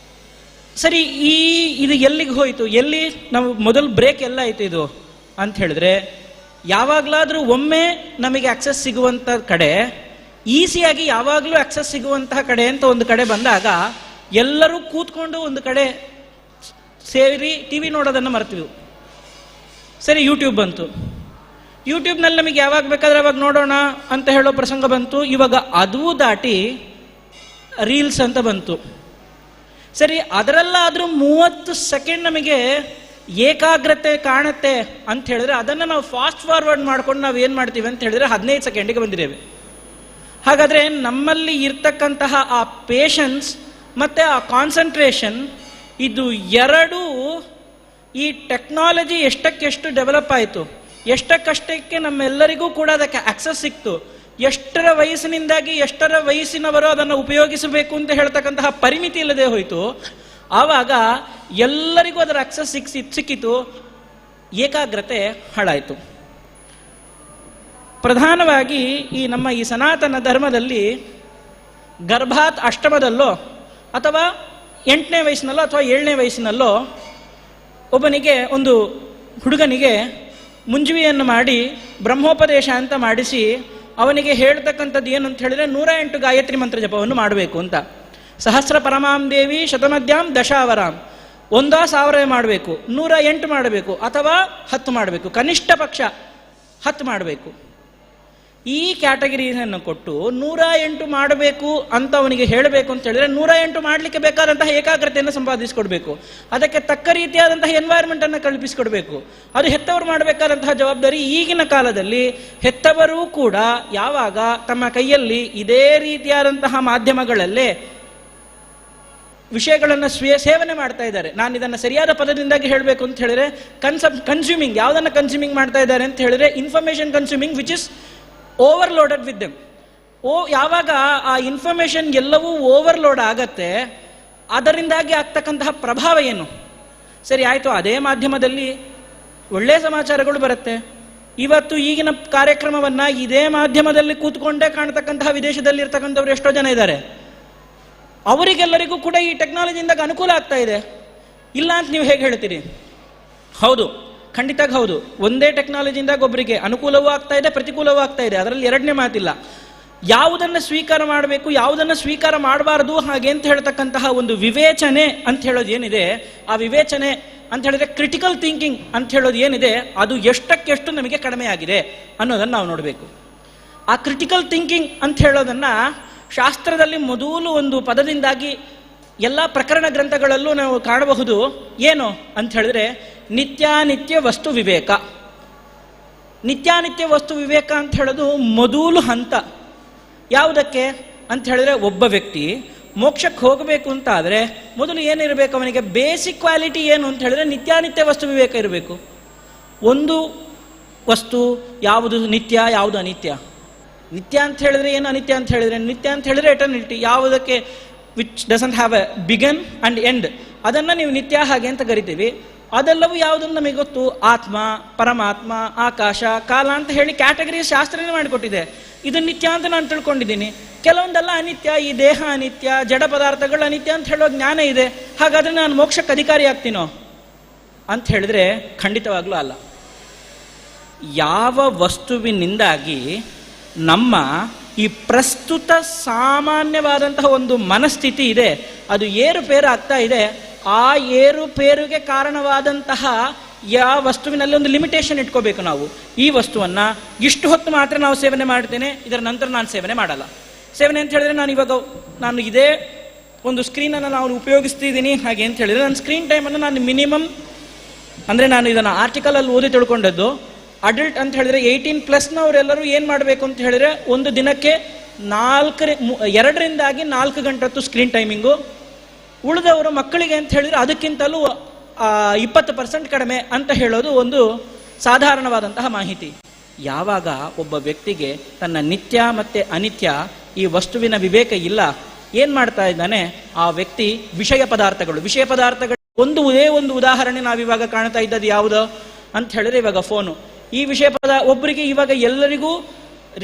ಸರಿ, ಇದು ಎಲ್ಲಿಗೆ ಹೋಯಿತು? ಎಲ್ಲಿ ನಾವು ಮೊದಲು ಬ್ರೇಕ್ ಎಲ್ಲ ಆಯಿತು ಇದು ಅಂತ ಹೇಳಿದ್ರೆ, ಯಾವಾಗಲಾದರೂ ಒಮ್ಮೆ ನಮಗೆ ಆಕ್ಸೆಸ್ ಸಿಗುವಂಥ ಕಡೆ, ಈಸಿಯಾಗಿ ಯಾವಾಗಲೂ ಆಕ್ಸೆಸ್ ಸಿಗುವಂತಹ ಕಡೆ ಅಂತ ಒಂದು ಕಡೆ ಬಂದಾಗ ಎಲ್ಲರೂ ಕೂತ್ಕೊಂಡು ಒಂದು ಕಡೆ ಸೇರಿ ಟಿ ವಿ ನೋಡೋದನ್ನು ಮರ್ತೀವಿ. ಸರಿ, ಯೂಟ್ಯೂಬ್ ಬಂತು. ಯೂಟ್ಯೂಬ್ನಲ್ಲಿ ನಮಗೆ ಯಾವಾಗ ಬೇಕಾದ್ರೆ ಅವಾಗ ನೋಡೋಣ ಅಂತ ಹೇಳೋ ಪ್ರಸಂಗ ಬಂತು. ಇವಾಗ ಅದೂ ದಾಟಿ ರೀಲ್ಸ್ ಅಂತ ಬಂತು. ಸರಿ, ಅದರಲ್ಲಾದರೂ 30 ಸೆಕೆಂಡ್ ನಮಗೆ ಏಕಾಗ್ರತೆ ಕಾಣುತ್ತೆ ಅಂತ ಹೇಳಿದ್ರೆ ಅದನ್ನು ನಾವು ಫಾಸ್ಟ್ ಫಾರ್ವರ್ಡ್ ಮಾಡ್ಕೊಂಡು ನಾವು ಏನು ಮಾಡ್ತೀವಿ ಅಂತ ಹೇಳಿದ್ರೆ 15 ಸೆಕೆಂಡಿಗೆ ಬಂದಿದ್ದೇವೆ. ಹಾಗಾದರೆ ನಮ್ಮಲ್ಲಿ ಇರ್ತಕ್ಕಂತಹ ಆ ಪೇಷನ್ಸ್ ಮತ್ತು ಆ ಕಾನ್ಸಂಟ್ರೇಷನ್ ಇದು ಎರಡೂ ಈ ಟೆಕ್ನಾಲಜಿ ಎಷ್ಟಕ್ಕೆಷ್ಟು ಡೆವಲಪ್ ಆಯಿತು, ಎಷ್ಟಕ್ಕಷ್ಟಕ್ಕೆ ನಮ್ಮೆಲ್ಲರಿಗೂ ಕೂಡ ಅದಕ್ಕೆ ಆಕ್ಸೆಸ್ ಸಿಕ್ತು, ಎಷ್ಟರ ವಯಸ್ಸಿನಿಂದಾಗಿ ಎಷ್ಟರ ವಯಸ್ಸಿನವರು ಅದನ್ನು ಉಪಯೋಗಿಸಬೇಕು ಅಂತ ಹೇಳ್ತಕ್ಕಂತಹ ಪರಿಮಿತಿ ಇಲ್ಲದೆ ಹೋಯಿತು. ಆವಾಗ ಎಲ್ಲರಿಗೂ ಅದರ ಆಕ್ಸೆಸ್ ಸಿಕ್ಕಿತು, ಏಕಾಗ್ರತೆ ಹಾಳಾಯಿತು. ಪ್ರಧಾನವಾಗಿ ನಮ್ಮ ಈ ಸನಾತನ ಧರ್ಮದಲ್ಲಿ ಗರ್ಭಾತ್ ಅಷ್ಟಮದಲ್ಲೋ ಅಥವಾ 8ನೇ ವಯಸ್ಸಿನಲ್ಲೋ ಅಥವಾ 7ನೇ ವಯಸ್ಸಿನಲ್ಲೋ ಒಬ್ಬನಿಗೆ ಒಂದು ಹುಡುಗನಿಗೆ ಮುಂಜುವಿಯನ್ನು ಮಾಡಿ ಬ್ರಹ್ಮೋಪದೇಶ ಅಂತ ಮಾಡಿಸಿ ಅವನಿಗೆ ಹೇಳ್ತಕ್ಕಂಥದ್ದು ಏನು ಅಂತ ಹೇಳಿದ್ರೆ 108 ಗಾಯತ್ರಿ ಮಂತ್ರ ಜಪವನ್ನು ಮಾಡಬೇಕು ಅಂತ. ಸಹಸ್ರ ಪರಮಾಂ ದೇವಿ ಶತಮಧ್ಯಾಂ ದಶಾವರಾಂ, 1000 ಮಾಡಬೇಕು, 108 ಮಾಡಬೇಕು ಅಥವಾ 10 ಮಾಡಬೇಕು, ಕನಿಷ್ಠ ಪಕ್ಷ 10 ಮಾಡಬೇಕು. ಈ ಕ್ಯಾಟಗರಿಯನ್ನು ಕೊಟ್ಟು 108 ಮಾಡಬೇಕು ಅಂತ ಅವನಿಗೆ ಹೇಳಬೇಕು ಅಂತ ಹೇಳಿದ್ರೆ 108 ಮಾಡಲಿಕ್ಕೆ ಬೇಕಾದಂತಹ ಏಕಾಗ್ರತೆಯನ್ನು ಸಂಪಾದಿಸಿಕೊಡ್ಬೇಕು. ಅದಕ್ಕೆ ತಕ್ಕ ರೀತಿಯಾದಂತಹ ಎನ್ವೈರ್ಮೆಂಟ್ ಅನ್ನು ಕಲ್ಪಿಸಿಕೊಡ್ಬೇಕು. ಅದು ಹೆತ್ತವರು ಮಾಡಬೇಕಾದಂತಹ ಜವಾಬ್ದಾರಿ. ಈಗಿನ ಕಾಲದಲ್ಲಿ ಹೆತ್ತವರೂ ಕೂಡ ಯಾವಾಗ ತಮ್ಮ ಕೈಯಲ್ಲಿ ಇದೇ ರೀತಿಯಾದಂತಹ ಮಾಧ್ಯಮಗಳಲ್ಲೇ ವಿಷಯಗಳನ್ನು ಸೇವನೆ ಮಾಡ್ತಾ ಇದ್ದಾರೆ. ನಾನು ಇದನ್ನು ಸರಿಯಾದ ಪದದಿಂದಾಗಿ ಹೇಳಬೇಕು ಅಂತ ಹೇಳಿದ್ರೆ ಕನ್ಸ್ಯೂಮಿಂಗ್, ಯಾವುದನ್ನು ಕನ್ಸ್ಯೂಮಿಂಗ್ ಮಾಡ್ತಾ ಇದ್ದಾರೆ ಅಂತ ಹೇಳಿದ್ರೆ information consuming which is overloaded with them. ಯಾವಾಗ ಆ ಇನ್ಫಾರ್ಮೇಶನ್ ಎಲ್ಲವೂ ಓವರ್ಲೋಡ್ ಆಗತ್ತೆ, ಅದರಿಂದಾಗಿ ಆಗ್ತಕ್ಕಂತಹ ಪ್ರಭಾವ ಏನು? ಸರಿ ಆಯಿತು, ಅದೇ ಮಾಧ್ಯಮದಲ್ಲಿ ಒಳ್ಳೆಯ ಸಮಾಚಾರಗಳು ಬರುತ್ತೆ. ಇವತ್ತು ಈಗಿನ ಕಾರ್ಯಕ್ರಮವನ್ನು ಇದೇ ಮಾಧ್ಯಮದಲ್ಲಿ ಕೂತ್ಕೊಂಡೇ ಕಾಣ್ತಕ್ಕಂತಹ ವಿದೇಶದಲ್ಲಿ ಇರ್ತಕ್ಕಂಥವ್ರು ಎಷ್ಟೋ ಜನ ಇದ್ದಾರೆ. ಅವರಿಗೆಲ್ಲರಿಗೂ ಕೂಡ ಈ ಟೆಕ್ನಾಲಜಿಯಿಂದ ಅನುಕೂಲ ಆಗ್ತಾ ಇದೆ. ಇಲ್ಲ ಅಂತ ನೀವು ಹೇಗೆ ಹೇಳ್ತೀರಿ? ಹೌದು, ಖಂಡಿತ ಹೌದು. ಒಂದೇ ಟೆಕ್ನಾಲಜಿಯಿಂದ ಒಬ್ಬರಿಗೆ ಅನುಕೂಲವೂ ಆಗ್ತಾ ಇದೆ, ಪ್ರತಿಕೂಲವೂ ಆಗ್ತಾ ಇದೆ. ಅದರಲ್ಲಿ ಎರಡನೇ ಮಾತಿಲ್ಲ. ಯಾವುದನ್ನು ಸ್ವೀಕಾರ ಮಾಡಬೇಕು, ಯಾವುದನ್ನು ಸ್ವೀಕಾರ ಮಾಡಬಾರ್ದು ಹಾಗೆ ಅಂತ ಹೇಳ್ತಕ್ಕಂತಹ ಒಂದು ವಿವೇಚನೆ ಅಂತ ಹೇಳೋದು ಏನಿದೆ, ಆ ವಿವೇಚನೆ ಅಂತ ಹೇಳಿದ್ರೆ ಕ್ರಿಟಿಕಲ್ ಥಿಂಕಿಂಗ್ ಅಂತ ಹೇಳೋದು ಏನಿದೆ, ಅದು ಎಷ್ಟಕ್ಕೆಷ್ಟು ನಮಗೆ ಕಡಿಮೆ ಆಗಿದೆ ಅನ್ನೋದನ್ನು ನಾವು ನೋಡಬೇಕು. ಆ ಕ್ರಿಟಿಕಲ್ ಥಿಂಕಿಂಗ್ ಅಂತ ಹೇಳೋದನ್ನು ಶಾಸ್ತ್ರದಲ್ಲಿ ಮೊದಲು ಒಂದು ಪದದಿಂದಾಗಿ ಎಲ್ಲ ಪ್ರಕರಣ ಗ್ರಂಥಗಳಲ್ಲೂ ನಾವು ಕಾಣಬಹುದು. ಏನು ಅಂತ ಹೇಳಿದ್ರೆ ನಿತ್ಯಾನಿತ್ಯ ವಸ್ತು ವಿವೇಕ. ನಿತ್ಯಾನಿತ್ಯ ವಸ್ತು ವಿವೇಕ ಅಂತ ಹೇಳೋದು ಮೊದಲು ಹಂತ. ಯಾವುದಕ್ಕೆ ಅಂತ ಹೇಳಿದ್ರೆ ಒಬ್ಬ ವ್ಯಕ್ತಿ ಮೋಕ್ಷಕ್ಕೆ ಹೋಗಬೇಕು ಅಂತ ಆದರೆ ಮೊದಲು ಏನಿರಬೇಕು, ಅವನಿಗೆ ಬೇಸಿಕ್ ಕ್ವಾಲಿಟಿ ಏನು ಅಂತ ಹೇಳಿದ್ರೆ ನಿತ್ಯಾನಿತ್ಯ ವಸ್ತು ವಿವೇಕ ಇರಬೇಕು. ಒಂದು ವಸ್ತು ಯಾವುದು ನಿತ್ಯ, ಯಾವುದು ಅನಿತ್ಯ. ನಿತ್ಯ ಅಂತ ಹೇಳಿದ್ರೆ ಏನು, ಅನಿತ್ಯ ಅಂತ ಹೇಳಿದ್ರೆ ನಿತ್ಯ ಅಂತ ಹೇಳಿದ್ರೆ ಎಟರ್ನಿಟಿ. ಯಾವುದಕ್ಕೆ which doesn't have a begin and end, ಅದನ್ನು ನೀವು ನಿತ್ಯ ಹಾಗೆ ಅಂತ ಕರಿತೀವಿ. ಅದೆಲ್ಲವೂ ಯಾವುದನ್ನು ನಮಗೆ ಗೊತ್ತು, ಆತ್ಮ, ಪರಮಾತ್ಮ, ಆಕಾಶ, ಕಾಲ ಅಂತ ಹೇಳಿ ಕ್ಯಾಟಗರಿ ಶಾಸ್ತ್ರನೇ ಮಾಡಿಕೊಟ್ಟಿದೆ. ಇದು ನಿತ್ಯ ಅಂತ ನಾನು ತಿಳ್ಕೊಂಡಿದ್ದೀನಿ. ಕೆಲವೊಂದೆಲ್ಲ ಅನಿತ್ಯ, ಈ ದೇಹ ಅನಿತ್ಯ, ಜಡ ಪದಾರ್ಥಗಳು ಅನಿತ್ಯ ಅಂತ ಹೇಳೋ ಜ್ಞಾನ ಇದೆ. ಹಾಗಾದರೆ ನಾನು ಮೋಕ್ಷಕ್ಕೆ ಅಧಿಕಾರಿ ಆಗ್ತೀನೋ ಅಂತ ಹೇಳಿದ್ರೆ ಖಂಡಿತವಾಗ್ಲೂ ಅಲ್ಲ. ಯಾವ ವಸ್ತುವಿನಿಂದಾಗಿ ನಮ್ಮ ಈ ಪ್ರಸ್ತುತ ಸಾಮಾನ್ಯವಾದಂತಹ ಒಂದು ಮನಸ್ಥಿತಿ ಇದೆ, ಅದು ಏರುಪೇರು ಆಗ್ತಾ ಇದೆ, ಆ ಏರುಪೇರುಗೆ ಕಾರಣವಾದಂತಹ ಯಾವ ವಸ್ತುವಿನಲ್ಲಿ ಒಂದು ಲಿಮಿಟೇಷನ್ ಇಟ್ಕೋಬೇಕು ನಾವು. ಈ ವಸ್ತುವನ್ನು ಇಷ್ಟು ಹೊತ್ತು ಮಾತ್ರ ನಾವು ಸೇವನೆ ಮಾಡ್ತೇನೆ, ಇದರ ನಂತರ ನಾನು ಸೇವನೆ ಮಾಡಲ್ಲ. ಸೇವನೆ ಅಂತ ಹೇಳಿದ್ರೆ ನಾನು ಇದೇ ಒಂದು ಸ್ಕ್ರೀನನ್ನು ನಾನು ಉಪಯೋಗಿಸ್ತಿದ್ದೀನಿ ಹಾಗೆ ಅಂತ ಹೇಳಿದ್ರೆ ನನ್ನ ಸ್ಕ್ರೀನ್ ಟೈಮನ್ನು ನಾನು ಮಿನಿಮಮ್, ಅಂದರೆ ನಾನು ಇದನ್ನು ಆರ್ಟಿಕಲಲ್ಲಿ ಓದಿ ತಿಳ್ಕೊಂಡದ್ದು, ಅಡಲ್ಟ್ ಅಂತ ಹೇಳಿದ್ರೆ 18+ನವರೆಲ್ಲರೂ ಏನು ಮಾಡಬೇಕು ಅಂತ ಹೇಳಿದ್ರೆ ಒಂದು ದಿನಕ್ಕೆ 2 ರಿಂದ 4 ಗಂಟೆ ಸ್ಕ್ರೀನ್ ಟೈಮಿಂಗು. ಉಳಿದವರು ಮಕ್ಕಳಿಗೆ ಅಂತ ಹೇಳಿದ್ರೆ ಅದಕ್ಕಿಂತಲೂ 20% ಕಡಿಮೆ ಅಂತ ಹೇಳೋದು ಒಂದು ಸಾಧಾರಣವಾದಂತಹ ಮಾಹಿತಿ. ಯಾವಾಗ ಒಬ್ಬ ವ್ಯಕ್ತಿಗೆ ತನ್ನ ನಿತ್ಯ ಮತ್ತು ಅನಿತ್ಯ ಈ ವಸ್ತುವಿನ ವಿವೇಕ ಇಲ್ಲ, ಏನು ಮಾಡ್ತಾ ಇದ್ದಾನೆ ಆ ವ್ಯಕ್ತಿ? ವಿಷಯ ಪದಾರ್ಥಗಳು ಒಂದೇ ಒಂದು ಉದಾಹರಣೆ ನಾವಿವಾಗ ಕಾಣ್ತಾ ಇದ್ದದ್ದು ಯಾವುದು ಅಂತ ಹೇಳಿದ್ರೆ ಇವಾಗ ಫೋನು. ಈ ಒಬ್ಬರಿಗೆ ಇವಾಗ ಎಲ್ಲರಿಗೂ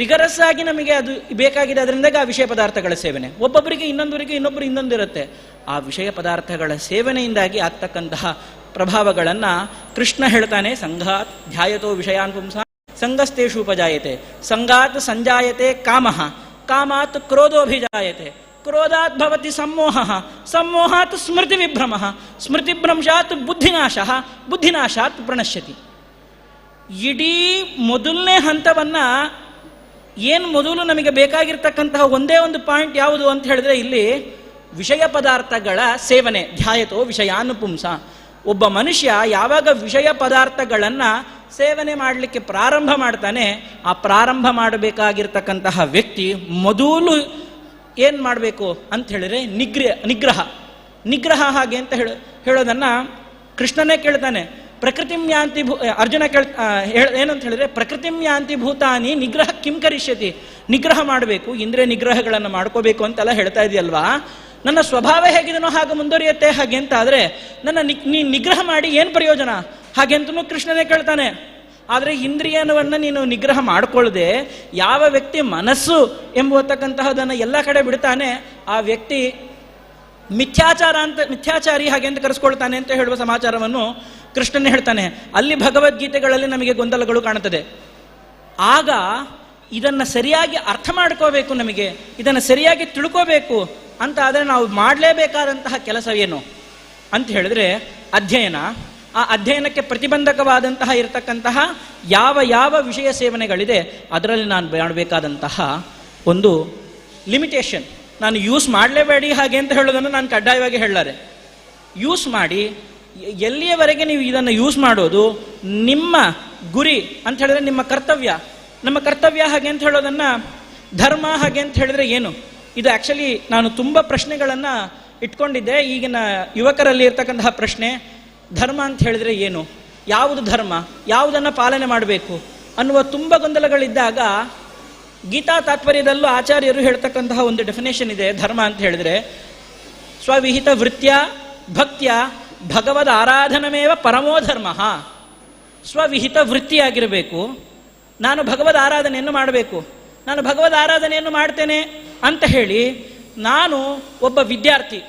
ರಿಗರಸ್ ಆಗಿ ನಮಗೆ ಅದು ಬೇಕಾಗಿದೆ, ಅದರಿಂದಾಗಿ ಆ ವಿಷಯ ಪದಾರ್ಥಗಳ ಸೇವನೆ. ಒಬ್ಬೊಬ್ಬರಿಗೆ ಇನ್ನೊಬ್ಬರು ಇನ್ನೊಂದಿರುತ್ತೆ. ಆ ವಿಷಯ ಪದಾರ್ಥಗಳ ಸೇವನೆಯಿಂದಾಗಿ ಆಗ್ತಕ್ಕಂತಹ ಪ್ರಭಾವಗಳನ್ನು ಕೃಷ್ಣ ಹೇಳ್ತಾನೆ. ಸಂಘಾತ್ ಧ್ಯಾಯತೋ ವಿಷಯಾನ್ ಪುಂಸ ಸಂಗಸ್ತೇಷು ಉಪಜಾಯತೆ, ಸಂಗಾತ್ ಸಂಜಾಯತೆ ಕಾಮಃ, ಕಾಮಾತ್ ಕ್ರೋಧೋಭಿಜಾಯತೆ, ಕ್ರೋಧಾತ್ ಭವತಿ ಸಮ್ಮೋಹಃ, ಸಮ್ಮೋಹಾತ್ ಸ್ಮೃತಿ ವಿಭ್ರಮಃ, ಸ್ಮೃತಿಭ್ರಂಶಾತ್ ಬುದ್ಧಿನಾಶಃ, ಬುದ್ಧಿನಾಶಾತ್ ಪ್ರಣಶ್ಯತಿ. ಇಡೀ ಮೊದಲನೇ ಹಂತವನ್ನು ಏನು ಮೊದಲು ನಮಗೆ ಬೇಕಾಗಿರ್ತಕ್ಕಂತಹ ಒಂದೇ ಒಂದು ಪಾಯಿಂಟ್ ಯಾವುದು ಅಂತ ಹೇಳಿದ್ರೆ ಇಲ್ಲಿ ವಿಷಯ ಪದಾರ್ಥಗಳ ಸೇವನೆ. ಧ್ಯಾಯತೋ ವಿಷಯಾನುಪುಂಸ. ಒಬ್ಬ ಮನುಷ್ಯ ಯಾವಾಗ ವಿಷಯ ಪದಾರ್ಥಗಳನ್ನು ಸೇವನೆ ಮಾಡಲಿಕ್ಕೆ ಪ್ರಾರಂಭ ಮಾಡ್ತಾನೆ, ಆ ಪ್ರಾರಂಭ ಮಾಡಬೇಕಾಗಿರ್ತಕ್ಕಂತಹ ವ್ಯಕ್ತಿ ಮೊದಲು ಏನು ಮಾಡಬೇಕು ಅಂತ ಹೇಳಿದ್ರೆ ನಿಗ್ರಹ ಹಾಗೆ ಅಂತ ಹೇಳೋದನ್ನು ಕೃಷ್ಣನೇ ಕೇಳ್ತಾನೆ. ಪ್ರಕೃತಿಂ ಯಾಂತಿ ಅರ್ಜುನ ಏನಂತ ಹೇಳಿದ್ರೆ ಪ್ರಕೃತಿಂ ಯಾಂತಿ ಭೂತಾನಿ ನಿಗ್ರಹ ಕಿಂ ಕರಿಷ್ಯತಿ. ನಿಗ್ರಹ ಮಾಡಬೇಕು, ಇಂದ್ರಿಯ ನಿಗ್ರಹಗಳನ್ನು ಮಾಡ್ಕೋಬೇಕು ಅಂತೆಲ್ಲ ಹೇಳ್ತಾ ಇದೆಯಲ್ವಾ. ನನ್ನ ಸ್ವಭಾವ ಹೇಗಿದನೋ ಹಾಗೆ ಮುಂದುವರಿಯುತ್ತೆ ಹಾಗೆ ಅಂತ ಆದರೆ ನೀ ನಿಗ್ರಹ ಮಾಡಿ ಏನು ಪ್ರಯೋಜನ ಹಾಗೆ ಅಂತಲೂ ಕೃಷ್ಣನೇ ಕೇಳ್ತಾನೆ. ಆದರೆ ಇಂದ್ರಿಯವನ್ನು ನೀನು ನಿಗ್ರಹ ಮಾಡಿಕೊಳ್ಳದೆ ಯಾವ ವ್ಯಕ್ತಿ ಮನಸ್ಸು ಎಂಬತಕ್ಕಂತಹದನ್ನು ಎಲ್ಲ ಕಡೆ ಬಿಡ್ತಾನೆ, ಆ ವ್ಯಕ್ತಿ ಮಿಥ್ಯಾಚಾರಿ ಹಾಗೆ ಅಂತ ಕರೆಸ್ಕೊಳ್ತಾನೆ ಅಂತ ಹೇಳುವ ಸಮಾಚಾರವನ್ನು ಕೃಷ್ಣನೇ ಹೇಳ್ತಾನೆ. ಅಲ್ಲಿ ಭಗವದ್ಗೀತೆಗಳಲ್ಲಿ ನಮಗೆ ಗೊಂದಲಗಳು ಕಾಣುತ್ತದೆ. ಆಗ ಇದನ್ನು ಸರಿಯಾಗಿ ಅರ್ಥ ಮಾಡ್ಕೋಬೇಕು, ನಮಗೆ ಇದನ್ನು ಸರಿಯಾಗಿ ತಿಳ್ಕೋಬೇಕು ಅಂತ ಆದರೆ ನಾವು ಮಾಡಲೇಬೇಕಾದಂತಹ ಕೆಲಸ ಏನು ಅಂತ ಹೇಳಿದ್ರೆ ಅಧ್ಯಯನ, ಆ ಅಧ್ಯಯನಕ್ಕೆ ಪ್ರತಿಬಂಧಕವಾದಂತಹ ಇರತಕ್ಕಂತಹ ಯಾವ ಯಾವ ವಿಷಯ ಸೇವನೆಗಳಿದೆ ಅದರಲ್ಲಿ ನಾನು ಮಾಡಬೇಕಾದಂತಹ ಒಂದು ಲಿಮಿಟೇಷನ್. ನಾನು ಯೂಸ್ ಮಾಡಲೇಬೇಡಿ ಹಾಗೆ ಅಂತ ಹೇಳೋದನ್ನು ನಾನು ಕಡ್ಡಾಯವಾಗಿ ಹೇಳಲಾರೆ. ಯೂಸ್ ಮಾಡಿ, ಎಲ್ಲಿಯವರೆಗೆ ನೀವು ಇದನ್ನು ಯೂಸ್ ಮಾಡೋದು ನಿಮ್ಮ ಗುರಿ ಅಂತ ಹೇಳಿದ್ರೆ ನಿಮ್ಮ ಕರ್ತವ್ಯ. ನಮ್ಮ ಕರ್ತವ್ಯ ಹಾಗೆ ಅಂತ ಹೇಳೋದನ್ನು ಧರ್ಮ ಹಾಗೆ ಅಂತ ಹೇಳಿದ್ರೆ ಏನು? ಇದು ಆ್ಯಕ್ಚುಲಿ ನಾನು ತುಂಬ ಪ್ರಶ್ನೆಗಳನ್ನು ಇಟ್ಕೊಂಡಿದ್ದೆ. ಈಗಿನ ಯುವಕರಲ್ಲಿ ಇರ್ತಕ್ಕಂತಹ ಪ್ರಶ್ನೆ, ಧರ್ಮ ಅಂತ ಹೇಳಿದ್ರೆ ಏನು, ಯಾವುದು ಧರ್ಮ, ಯಾವುದನ್ನು ಪಾಲನೆ ಮಾಡಬೇಕು ಅನ್ನುವ ತುಂಬ ಗೊಂದಲಗಳಿದ್ದಾಗ ಗೀತಾ ತಾತ್ಪರ್ಯದಲ್ಲೂ ಆಚಾರ್ಯರು ಹೇಳ್ತಕ್ಕಂತಹ ಒಂದು ಡೆಫಿನೇಷನ್ ಇದೆ. ಧರ್ಮ ಅಂತ ಹೇಳಿದ್ರೆ ಸ್ವವಿಹಿತ ವೃತ್ಯ ಭಕ್ತ್ಯ ಭಗವದ್ ಆರಾಧನಮೇವ ಪರಮೋ ಧರ್ಮ. ಸ್ವವಿಹಿತ ವೃತ್ತಿಯಾಗಿರಬೇಕು. ನಾನು ಭಗವದ್ ಆರಾಧನೆಯನ್ನು ಮಾಡಬೇಕು. ನಾನು ಭಗವದ್ ಆರಾಧನೆಯನ್ನು ಮಾಡ್ತೇನೆ ಅಂತ ಹೇಳಿ ನಾನು ಒಬ್ಬ ವಿದ್ಯಾರ್ಥಿ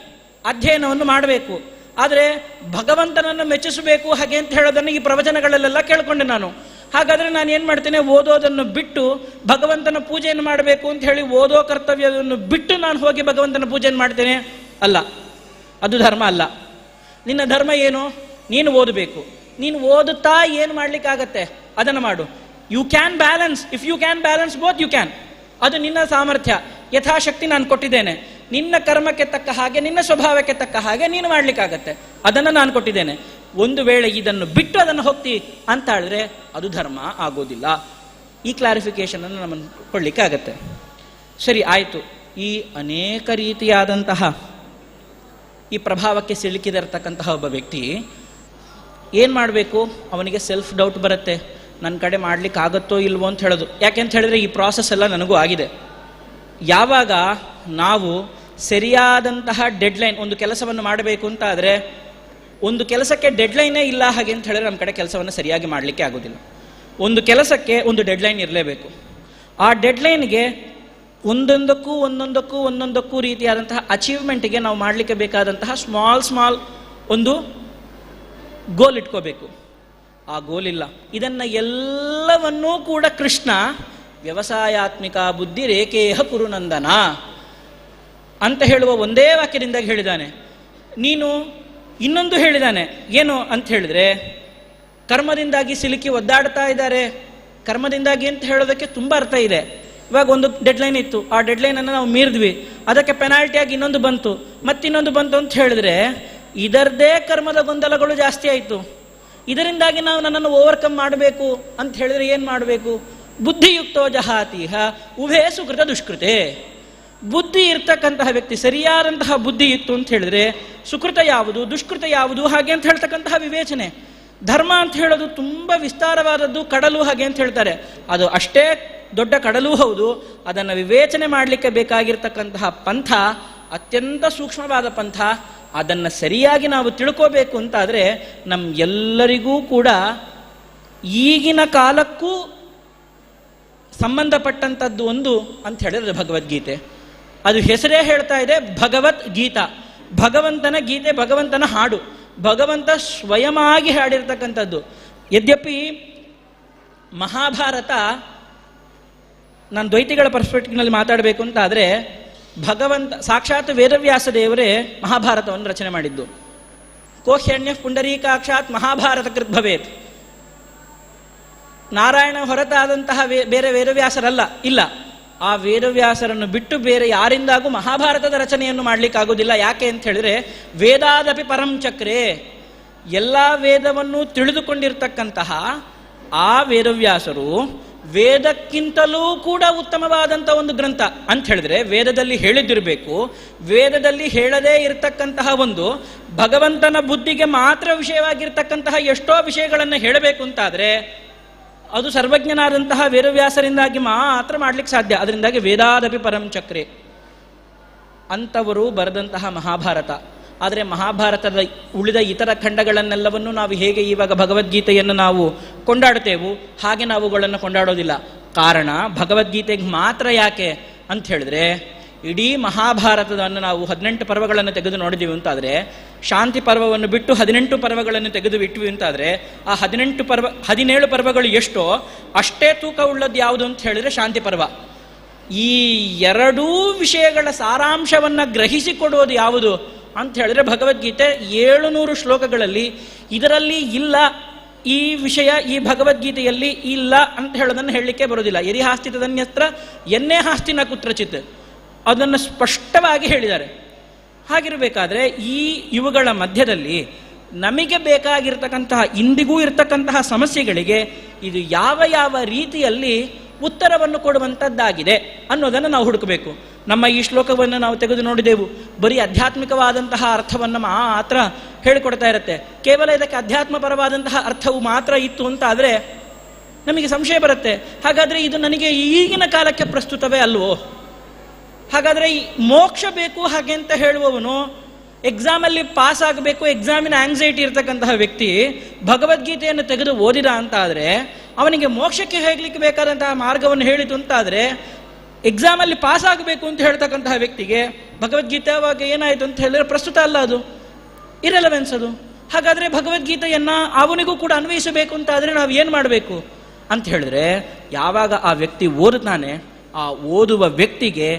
ಅಧ್ಯಯನವನ್ನು ಮಾಡಬೇಕು. ಆದರೆ ಭಗವಂತನನ್ನು ಮೆಚ್ಚಿಸಬೇಕು ಹಾಗೆ ಅಂತ ಹೇಳೋದನ್ನು ಈ ಪ್ರವಚನಗಳಲ್ಲೆಲ್ಲ ಕೇಳಿಕೊಂಡೆ ನಾನು. ಹಾಗಾದರೆ ನಾನು ಏನು ಮಾಡ್ತೇನೆ, ಓದೋದನ್ನು ಬಿಟ್ಟು ಭಗವಂತನ ಪೂಜೆಯನ್ನು ಮಾಡಬೇಕು ಅಂತ ಹೇಳಿ ಓದೋ ಕರ್ತವ್ಯವನ್ನು ಬಿಟ್ಟು ನಾನು ಹೋಗಿ ಭಗವಂತನ ಪೂಜೆಯನ್ನು ಮಾಡ್ತೇನೆ? ಅಲ್ಲ, ಅದು ಧರ್ಮ ಅಲ್ಲ. ನಿನ್ನ ಧರ್ಮ ಏನು? ನೀನು ಓದಬೇಕು. ನೀನು ಓದುತ್ತಾ ಏನು ಮಾಡಲಿಕ್ಕಾಗತ್ತೆ ಅದನ್ನು ಮಾಡು. You can balance. If you can balance both you can. ಅದು ನಿನ್ನ ಸಾಮರ್ಥ್ಯ, ಯಥಾಶಕ್ತಿ ನಾನು ಕೊಟ್ಟಿದ್ದೇನೆ. ನಿನ್ನ ಕರ್ಮಕ್ಕೆ ತಕ್ಕ ಹಾಗೆ, ನಿನ್ನ ಸ್ವಭಾವಕ್ಕೆ ತಕ್ಕ ಹಾಗೆ ನೀನು ಮಾಡಲಿಕ್ಕಾಗತ್ತೆ, ಅದನ್ನು ನಾನು ಕೊಟ್ಟಿದ್ದೇನೆ. ಒಂದು ವೇಳೆ ಇದನ್ನು ಬಿಟ್ಟು ಅದನ್ನು ಹೋಗ್ತಿ ಅಂತ ಹೇಳಿದ್ರೆ ಅದು ಧರ್ಮ ಆಗೋದಿಲ್ಲ. ಈ ಕ್ಲಾರಿಫಿಕೇಶನ್ ಅನ್ನು ನಮ್ಮನ್ನು ಕೊಡಲಿಕ್ಕೆ ಆಗತ್ತೆ. ಸರಿ, ಆಯಿತು. ಈ ಅನೇಕ ರೀತಿಯಾದಂತಹ ಈ ಪ್ರಭಾವಕ್ಕೆ ಸಿಲುಕಿದಿರ್ತಕ್ಕಂತಹ ಒಬ್ಬ ವ್ಯಕ್ತಿ ಏನು ಮಾಡಬೇಕು? ಅವನಿಗೆ ಸೆಲ್ಫ್ ಡೌಟ್ ಬರುತ್ತೆ, ನನ್ನ ಕಡೆ ಮಾಡ್ಲಿಕ್ಕೆ ಆಗುತ್ತೋ ಇಲ್ವೋ ಅಂತ ಹೇಳೋದು. ಯಾಕೆಂತ ಹೇಳಿದ್ರೆ ಈ ಪ್ರಾಸೆಸ್ ಎಲ್ಲ ನನಗೂ ಆಗಿದೆ. ಯಾವಾಗ ನಾವು ಸರಿಯಾದಂತಹ ಡೆಡ್ಲೈನ್, ಒಂದು ಕೆಲಸವನ್ನು ಮಾಡಬೇಕು ಅಂತ ಆದರೆ ಒಂದು ಕೆಲಸಕ್ಕೆ ಡೆಡ್ಲೈನೇ ಇಲ್ಲ ಹಾಗೆ ಅಂತ ಹೇಳಿದ್ರೆ ನಮ್ಮ ಕಡೆ ಕೆಲಸವನ್ನು ಸರಿಯಾಗಿ ಮಾಡಲಿಕ್ಕೆ ಆಗೋದಿಲ್ಲ. ಒಂದು ಕೆಲಸಕ್ಕೆ ಒಂದು ಡೆಡ್ಲೈನ್ ಇರಲೇಬೇಕು. ಆ ಡೆಡ್ಲೈನ್ಗೆ ಒಂದೊಂದಕ್ಕೂ ರೀತಿಯಾದಂತಹ ಅಚೀವ್ಮೆಂಟಿಗೆ ನಾವು ಮಾಡಲಿಕ್ಕೆ ಬೇಕಾದಂತಹ ಸ್ಮಾಲ್ ಒಂದು ಗೋಲ್ ಇಟ್ಕೋಬೇಕು. ಆ ಗೋಲ್ ಇಲ್ಲ. ಇದನ್ನು ಎಲ್ಲವನ್ನೂ ಕೂಡ ಕೃಷ್ಣ ವ್ಯವಸಾಯಾತ್ಮಿಕ ಬುದ್ಧಿ ರೇಖೇಹ ಕುರುನಂದನ ಅಂತ ಹೇಳುವ ಒಂದೇ ವಾಕ್ಯದಿಂದ ಹೇಳಿದ್ದಾನೆ. ನೀನು ಇನ್ನೊಂದು ಹೇಳಿದ್ದಾನೆ, ಏನು ಅಂತ ಹೇಳಿದ್ರೆ, ಕರ್ಮದಿಂದಾಗಿ ಸಿಲುಕಿ ಒದ್ದಾಡ್ತಾ ಇದ್ದಾರೆ. ಕರ್ಮದಿಂದಾಗಿ ಅಂತ ಹೇಳೋದಕ್ಕೆ ತುಂಬ ಅರ್ಥ ಇದೆ. ಇವಾಗ ಒಂದು ಡೆಡ್ಲೈನ್ ಇತ್ತು, ಆ ಡೆಡ್ಲೈನನ್ನು ನಾವು ಮೀರಿದ್ವಿ, ಅದಕ್ಕೆ ಪೆನಾಲ್ಟಿಯಾಗಿ ಇನ್ನೊಂದು ಬಂತು, ಮತ್ತಿನ್ನೊಂದು ಬಂತು ಅಂತ ಹೇಳಿದ್ರೆ ಇದರದೇ ಕರ್ಮದ ಗೊಂದಲಗಳು ಜಾಸ್ತಿ ಆಯಿತು. ಇದರಿಂದಾಗಿ ನಾವು ನನ್ನನ್ನು ಓವರ್ಕಮ್ ಮಾಡಬೇಕು ಅಂತ ಹೇಳಿದ್ರೆ ಏನು ಮಾಡಬೇಕು? ಬುದ್ಧಿಯುಕ್ತೋ ಜಹಾತಿಹ ಉಭೇ ಸುಕೃತ ದುಷ್ಕೃತೆ. ಬುದ್ಧಿ ಇರ್ತಕ್ಕಂತಹ ವ್ಯಕ್ತಿ, ಸರಿಯಾದಂತಹ ಬುದ್ಧಿ ಇತ್ತು ಅಂತ ಹೇಳಿದ್ರೆ ಸುಕೃತ ಯಾವುದು, ದುಷ್ಕೃತ ಯಾವುದು ಹಾಗೆ ಅಂತ ಹೇಳ್ತಕ್ಕಂತಹ ವಿವೇಚನೆ. ಧರ್ಮ ಅಂತ ಹೇಳೋದು ತುಂಬ ವಿಸ್ತಾರವಾದದ್ದು, ಕಡಲು ಹಾಗೆ ಅಂತ ಹೇಳ್ತಾರೆ. ಅದು ಅಷ್ಟೇ ದೊಡ್ಡ ಕಡಲು ಹೌದು. ಅದನ್ನು ವಿವೇಚನೆ ಮಾಡಲಿಕ್ಕೆ ಬೇಕಾಗಿರ್ತಕ್ಕಂತಹ ಪಂಥ ಅತ್ಯಂತ ಸೂಕ್ಷ್ಮವಾದ ಪಂಥ. ಅದನ್ನು ಸರಿಯಾಗಿ ನಾವು ತಿಳ್ಕೋಬೇಕು ಅಂತಾದರೆ ಎಲ್ಲರಿಗೂ ಕೂಡ ಈಗಿನ ಕಾಲಕ್ಕೂ ಸಂಬಂಧಪಟ್ಟಂಥದ್ದು ಒಂದು ಅಂತ ಹೇಳಿದ್ರೆ ಭಗವದ್ಗೀತೆ. ಅದು ಹೆಸರೇ ಹೇಳ್ತಾ ಇದೆ, ಭಗವದ್ ಗೀತಾ, ಭಗವಂತನ ಗೀತೆ, ಭಗವಂತನ ಹಾಡು. ಭಗವಂತ ಸ್ವಯಮಾಗಿ ಹಾಡಿರ್ತಕ್ಕಂಥದ್ದು. ಯದ್ಯಪಿ ಮಹಾಭಾರತ, ನಾನು ದ್ವೈತಿಗಳ ಪರ್ಸ್ಪೆಕ್ಟಿವ್ನಲ್ಲಿ ಮಾತಾಡಬೇಕು ಅಂತ ಆದರೆ, ಭಗವಂತ ಸಾಕ್ಷಾತ್ ವೇದವ್ಯಾಸ ದೇವರೇ ಮಹಾಭಾರತವನ್ನು ರಚನೆ ಮಾಡಿದ್ದು. ಕೋಹ್ಯಣ್ಯ ಪುಂಡರೀಕಾಕ್ಷಾತ್ ಮಹಾಭಾರತ ಕೃತ್ ಭವೇತ್. ನಾರಾಯಣ ಹೊರತಾದಂತಹ ಬೇರೆ ವೇದವ್ಯಾಸರಲ್ಲ, ಇಲ್ಲ. ಆ ವೇದವ್ಯಾಸರನ್ನು ಬಿಟ್ಟು ಬೇರೆ ಯಾರಿಂದಾಗೂ ಮಹಾಭಾರತದ ರಚನೆಯನ್ನು ಮಾಡಲಿಕ್ಕಾಗೋದಿಲ್ಲ. ಯಾಕೆ ಅಂತ ಹೇಳಿದ್ರೆ, ವೇದಾದಪಿ ಪರಂ ಚಕ್ರೆ, ಎಲ್ಲ ವೇದವನ್ನು ತಿಳಿದುಕೊಂಡಿರ್ತಕ್ಕಂತಹ ಆ ವೇದವ್ಯಾಸರು ವೇದಕ್ಕಿಂತಲೂ ಕೂಡ ಉತ್ತಮವಾದಂಥ ಒಂದು ಗ್ರಂಥ ಅಂತ ಹೇಳಿದ್ರೆ ವೇದದಲ್ಲಿ ಹೇಳಿದ್ದಿರಬೇಕು. ವೇದದಲ್ಲಿ ಹೇಳದೇ ಇರತಕ್ಕಂತಹ ಒಂದು ಭಗವಂತನ ಬುದ್ಧಿಗೆ ಮಾತ್ರ ವಿಷಯವಾಗಿರ್ತಕ್ಕಂತಹ ಎಷ್ಟೋ ವಿಷಯಗಳನ್ನು ಹೇಳಬೇಕು ಅಂತಾದರೆ ಅದು ಸರ್ವಜ್ಞನಾದಂತಹ ವೇದವ್ಯಾಸರಿಂದಾಗಿ ಮಾತ್ರ ಮಾಡಲಿಕ್ಕೆ ಸಾಧ್ಯ. ಅದರಿಂದಾಗಿ ವೇದಾದಪಿ ಪರಂ ಚಕ್ರೆ ಅಂಥವರು ಬರೆದಂತಹ ಮಹಾಭಾರತ. ಆದರೆ ಮಹಾಭಾರತದ ಉಳಿದ ಇತರ ಖಂಡಗಳನ್ನೆಲ್ಲವನ್ನು ನಾವು ಹೇಗೆ ಇವಾಗ ಭಗವದ್ಗೀತೆಯನ್ನು ನಾವು ಕೊಂಡಾಡ್ತೇವೆ ಹಾಗೆ ನಾವುಗಳನ್ನು ಕೊಂಡಾಡೋದಿಲ್ಲ. ಕಾರಣ ಭಗವದ್ಗೀತೆಗೆ ಮಾತ್ರ ಯಾಕೆ ಅಂತ ಹೇಳಿದ್ರೆ, ಇಡೀ ಮಹಾಭಾರತವನ್ನು ನಾವು 18 ಪರ್ವಗಳನ್ನು ತೆಗೆದು ನೋಡಿದ್ದೀವಿ ಅಂತಾದರೆ, ಶಾಂತಿ ಪರ್ವವನ್ನು ಬಿಟ್ಟು 18 ಪರ್ವಗಳನ್ನು ತೆಗೆದು ಬಿಟ್ವಿ ಅಂತಾದರೆ, ಆ 17 ಪರ್ವಗಳು ಎಷ್ಟೋ ಅಷ್ಟೇ ತೂಕ ಉಳ್ಳದ್ದು ಯಾವುದು ಅಂತ ಹೇಳಿದ್ರೆ ಶಾಂತಿ ಪರ್ವ. ಈ ಎರಡೂ ವಿಷಯಗಳ ಸಾರಾಂಶವನ್ನು ಗ್ರಹಿಸಿಕೊಡುವುದು ಯಾವುದು ಅಂತ ಹೇಳಿದ್ರೆ ಭಗವದ್ಗೀತೆ 700 ಶ್ಲೋಕಗಳಲ್ಲಿ ಇದರಲ್ಲಿ ಇಲ್ಲ, ಈ ವಿಷಯ ಈ ಭಗವದ್ಗೀತೆಯಲ್ಲಿ ಇಲ್ಲ ಅಂತ ಹೇಳೋದನ್ನು ಹೇಳಲಿಕ್ಕೆ ಬರೋದಿಲ್ಲ. ಯದಿ ಹಾಸ್ತಿ ತದನ್ಯತ್ರ ಎನ್ನೇ ಹಾಸ್ತಿ ನ ಕುತ್ರಚಿತ್, ಅದನ್ನು ಸ್ಪಷ್ಟವಾಗಿ ಹೇಳಿದ್ದಾರೆ. ಹಾಗಿರಬೇಕಾದ್ರೆ ಇವುಗಳ ಮಧ್ಯದಲ್ಲಿ ನಮಗೆ ಬೇಕಾಗಿರ್ತಕ್ಕಂತಹ ಇಂದಿಗೂ ಇರತಕ್ಕಂತಹ ಸಮಸ್ಯೆಗಳಿಗೆ ಇದು ಯಾವ ಯಾವ ರೀತಿಯಲ್ಲಿ ಉತ್ತರವನ್ನು ಕೊಡುವಂಥದ್ದಾಗಿದೆ ಅನ್ನೋದನ್ನು ನಾವು ಹುಡುಕಬೇಕು. ನಮ್ಮ ಈ ಶ್ಲೋಕವನ್ನು ನಾವು ತೆಗೆದು ನೋಡಿದೆವು, ಬರೀ ಆಧ್ಯಾತ್ಮಿಕವಾದಂತಹ ಅರ್ಥವನ್ನು ಮಾತ್ರ ಹೇಳಿಕೊಡ್ತಾ ಇರುತ್ತೆ. ಕೇವಲ ಇದಕ್ಕೆ ಅಧ್ಯಾತ್ಮಪರವಾದಂತಹ ಅರ್ಥವು ಮಾತ್ರ ಇತ್ತು ಅಂತ ಆದರೆ ನಮಗೆ ಸಂಶಯ ಬರುತ್ತೆ. ಹಾಗಾದರೆ ಇದು ನನಗೆ ಈಗಿನ ಕಾಲಕ್ಕೆ ಪ್ರಸ್ತುತವೇ ಅಲ್ವೋ? ಹಾಗಾದರೆ ಈ ಮೋಕ್ಷ ಬೇಕು ಹಾಗೆ ಅಂತ ಹೇಳುವವನು ಎಕ್ಸಾಮಲ್ಲಿ ಪಾಸ್ ಆಗಬೇಕು, ಎಕ್ಸಾಮಿನ ಆಂಗ್ಸೈಟಿ ಇರತಕ್ಕಂತಹ ವ್ಯಕ್ತಿ ಭಗವದ್ಗೀತೆಯನ್ನು ತೆಗೆದು ಓದಿದ ಅಂತ ಆದರೆ ಅವನಿಗೆ ಮೋಕ್ಷಕ್ಕೆ ಹೋಗ್ಲಿಕ್ಕೆ ಬೇಕಾದಂತಹ ಮಾರ್ಗವನ್ನು ಹೇಳಿತು ಅಂತಾದರೆ, ಎಕ್ಸಾಮಲ್ಲಿ ಪಾಸ್ ಆಗಬೇಕು ಅಂತ ಹೇಳ್ತಕ್ಕಂತಹ ವ್ಯಕ್ತಿಗೆ ಭಗವದ್ಗೀತೆ ಅವಾಗ ಏನಾಯಿತು ಅಂತ ಹೇಳಿದ್ರೆ ಪ್ರಸ್ತುತ ಅಲ್ಲ, ಅದು ಇರೆಲೆವೆನ್ಸ್ ಅದು. ಹಾಗಾದರೆ ಭಗವದ್ಗೀತೆಯನ್ನು ಅವನಿಗೂ ಕೂಡ ಅನ್ವಯಿಸಬೇಕು ಅಂತಾದರೆ ನಾವು ಏನು ಮಾಡಬೇಕು ಅಂತ ಹೇಳಿದ್ರೆ, ಯಾವಾಗ ಆ ವ್ಯಕ್ತಿ ಓದುತ್ತಾನೆ ಆ ಓದುವ ವ್ಯಕ್ತಿಗೆ